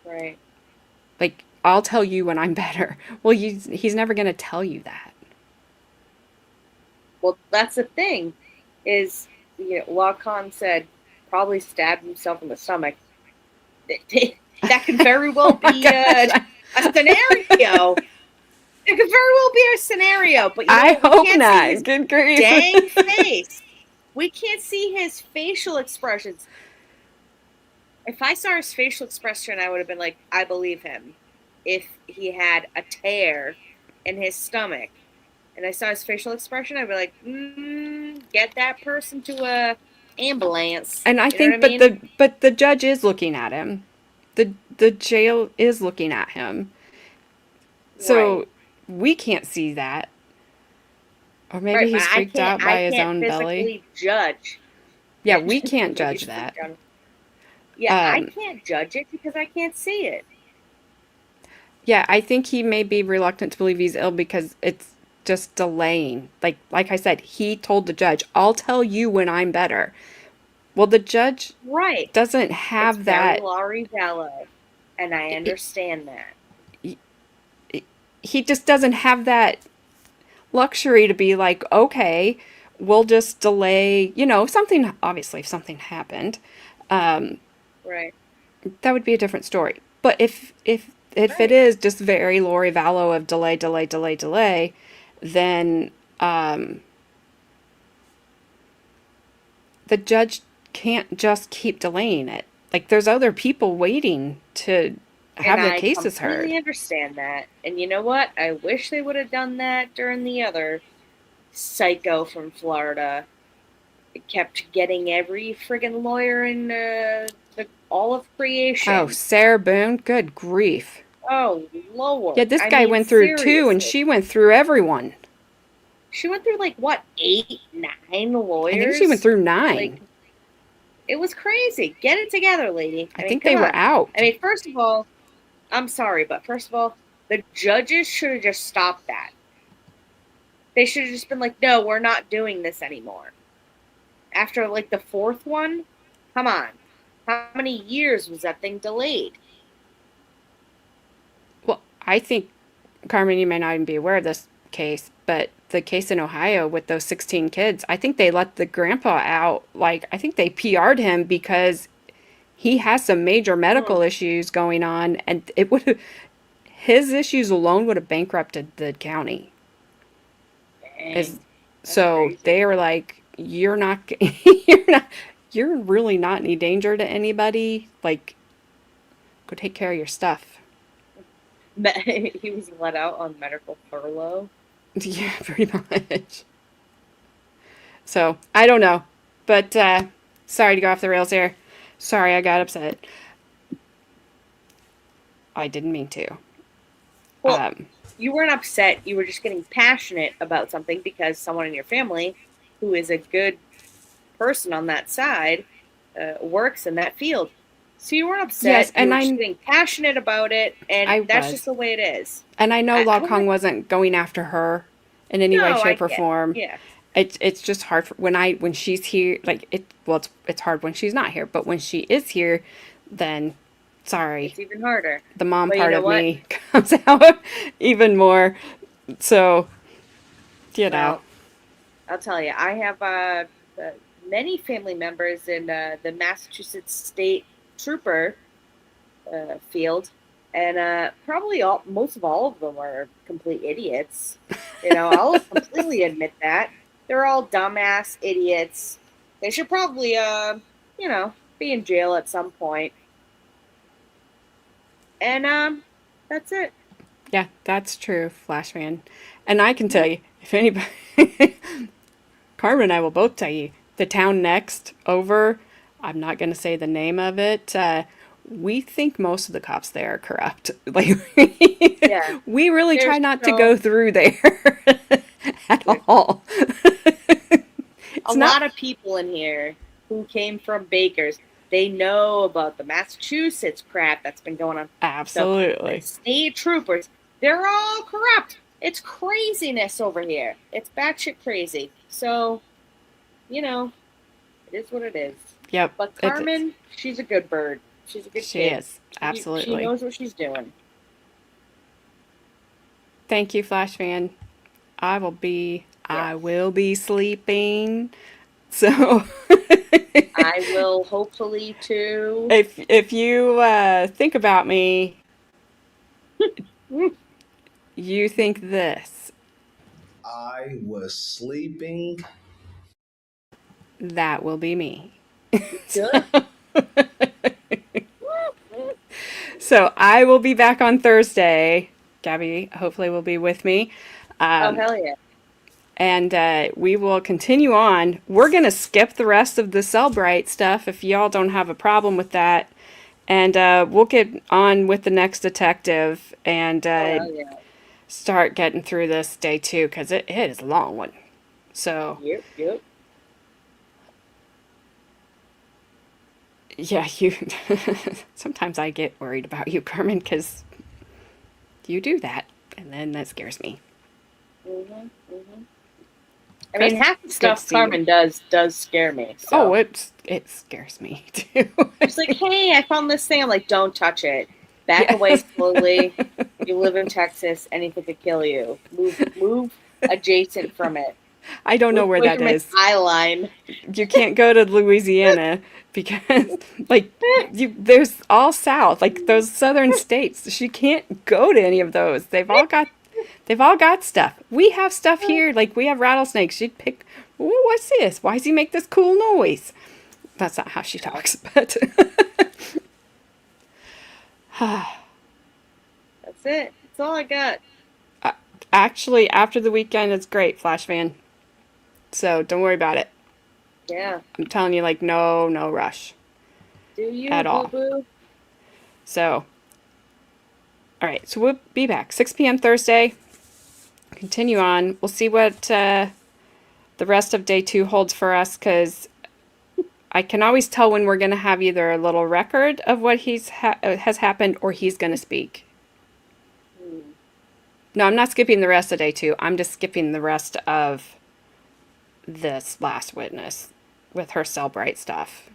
Right. Like, I'll tell you when I'm better. Well, he's never going to tell you that. Well, that's the thing, is, Lacan said, probably stabbed himself in the stomach. That could very well be a scenario. It could very well be a scenario, but I hope not. Good grief. Dang face. We can't see his facial expressions. If I saw his facial expression, I would have been like, I believe him. If he had a tear in his stomach and I saw his facial expression, I'd be like, get that person to a ambulance. And I You know think, what I mean? but the judge is looking at him. The jail is looking at him. So Right. we can't see that. Or maybe Right, but he's freaked out I by his can't own belly. physically judge Yeah, it. we can't Maybe judge she's that. freaked out. Yeah, I Um, can't judge it because I can't see it. yeah, I think he may be reluctant to believe he's ill because it's just delaying. Like I said, he told the judge, "I'll tell you when I'm better." Well, the judge Right. doesn't It's have very that. Laurie Vallow, and I understand that. He just doesn't have that luxury to be like, okay, we'll just delay, something, obviously, if something happened, um, Right. that would be a different story. But if it Right. is just very Lori Vallow of delay, delay, delay, delay, then the judge can't just keep delaying it. Like, there's other people waiting to And have their I cases heard. completely understand that. And you know what? I wish they would have done that during the other psycho from Florida. It kept getting every friggin' lawyer in all of Oh, creation. Sarah Boone, good grief. Oh, Yeah, Lord. this I guy mean, went through two, and seriously. she went through everyone. She went through, like, what, 8, 9 I think she went lawyers? through Like, 9. it was crazy. Get it together, lady. I I mean, think they come were on. out. I mean, first of all, I'm sorry, but first of all, the judges should have just stopped that. They should have just been like, no, we're not doing this anymore. After, like, the 4th one? Come on. How many years was that thing delayed? Well, I think, Carmen, you may not even be aware of this case, but the case in Ohio with those 16 kids, I think they let the grandpa out. Like, I think they PR'd him because he has some major medical issues going on, and it would have, his issues alone would have bankrupted the county. Is Dang. That's so crazy. they were like, you're not, you're really not any danger to anybody. Like, go take care of your stuff. He was let out on medical furlough. Yeah, pretty much. So I don't know, but sorry to go off the rails here. Sorry, I got upset. I didn't mean to. Well, you weren't upset. You were just getting passionate about something because someone in your family who is a good person on that side works in that field. So you weren't upset. Yes, you and were just I'm. getting passionate about it, and I that's was. just the way it is. And I know I Lau don't Kong like- wasn't going after her in any way, No, I shape, or get it. form. Yeah. It's just hard for, when she's here. Like it. Well, it's hard when she's not here, but when she is here, then sorry, It's even harder. the mom But you part know of what? me comes out even more. So, you know. Well, I'll tell you, I have many family members in the Massachusetts State Trooper field, and probably most of all of them are complete idiots. You know, I'll completely admit that. They're all dumbass idiots. They should probably, be in jail at some point. And that's it. Yeah, that's true, Flash fan. And I can tell you, if anybody, Carmen and I will both tell you, the town next over, I'm not going to say the name of it, we think most of the cops there are corrupt. Like, Yeah. we really try There's not to no- go through there at all. A lot of people in here who came from Bakers, they know about the Massachusetts crap that's been going on. Absolutely. The state troopers, they're all corrupt. It's craziness over here. It's batshit crazy. So, it is what it is. Yep. But it's- Carmen, she's a good bird. She's a good She kid. is. Absolutely. She knows what she's doing. Thank you, Flash fan. I will be sleeping. So I will hopefully too. if you think about me, you think this. I was sleeping. That will be me. Good. So I will be back on Thursday. Gabby hopefully will be with me. Oh, hell yeah. And we will continue on. We're going to skip the rest of the Cellbrite stuff if y'all don't have a problem with that. And we'll get on with the next detective and start getting through this day 2, because it is a long one. So, Yep. yeah, you. Sometimes I get worried about you, Carmen, because you do that, and then that scares me. I mean, half the stuff Carmen does scare me. So. Oh, it scares me too. She's like, "Hey, I found this thing." I'm like, "Don't touch it. Back away slowly. You live in Texas. Anything could kill you. Move adjacent from it." I don't know where that is. Eye line. You can't go to Louisiana because, like, there's all south, like those southern states. She can't go to any of those. They've all got stuff. We have stuff here, like we have rattlesnakes. She'd pick, "Ooh, what's this? Why does he make this cool noise?" That's not how she talks, but that's it. That's all I got. Actually, after the weekend, it's great, Flash Fan. So don't worry about it. Yeah. I'm telling you, like, no rush. Do you, at all. boo-boo? So, all right. So we'll be back 6 p.m. Thursday. Continue on. We'll see what the rest of day 2 holds for us, because I can always tell when we're going to have either a little record of what has happened, or he's going to speak. No, I'm not skipping the rest of day 2. I'm just skipping the rest of this last witness with her Cellbrite stuff.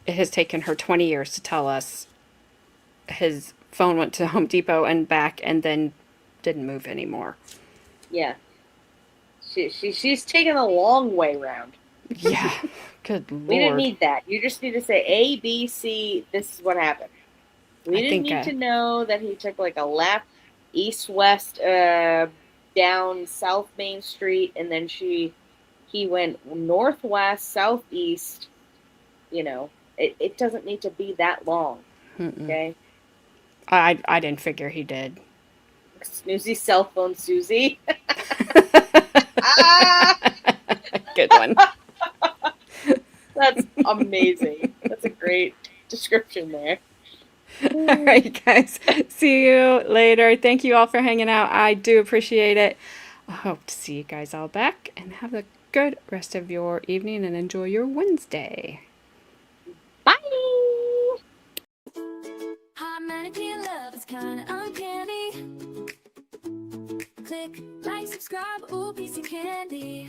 It has taken her 20 years to tell us his phone went to Home Depot and back and then didn't move anymore. Yeah. She's taken a long way round. Yeah. Good Lord. We didn't need that. You just need to say A, B, C, this is what happened. We didn't need to know that he took like a left, east-west, down South Main Street, and then he went northwest, southeast. You know, it doesn't need to be that long. Okay? I didn't figure he did. Snoozy cell phone Susie. Good one. That's amazing. That's a great description there. All right, guys. See you later. Thank you all for hanging out. I do appreciate it. I hope to see you guys all back, and have a good rest of your evening and enjoy your Wednesday. Bye. Hot mannequin love is kinda uncanny. Click, like, subscribe, ooh, piece of candy.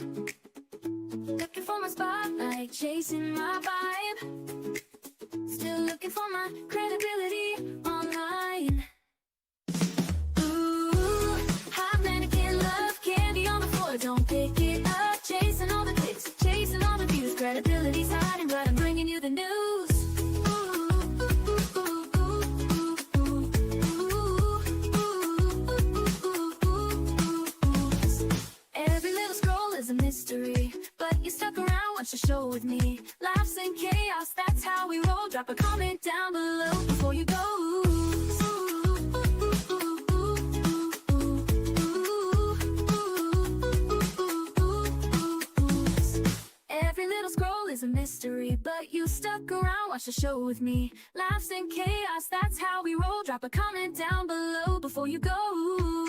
Looking for my spotlight, chasing my vibe. Still looking for my credibility online. Ooh, hot mannequin love, candy on the floor, don't pick it up. Chasing all the clicks, chasing all the views. Credibility's hiding, but I'm bringing you the news. Every little scroll is a mystery, but you stuck around, watch the show with me. Laughs and chaos, that's how we roll. Drop a comment down below before you go. Every little scroll is a mystery, but you stuck around, watch the show with me. Laughs and chaos, that's how we roll. Drop a comment down below before you go.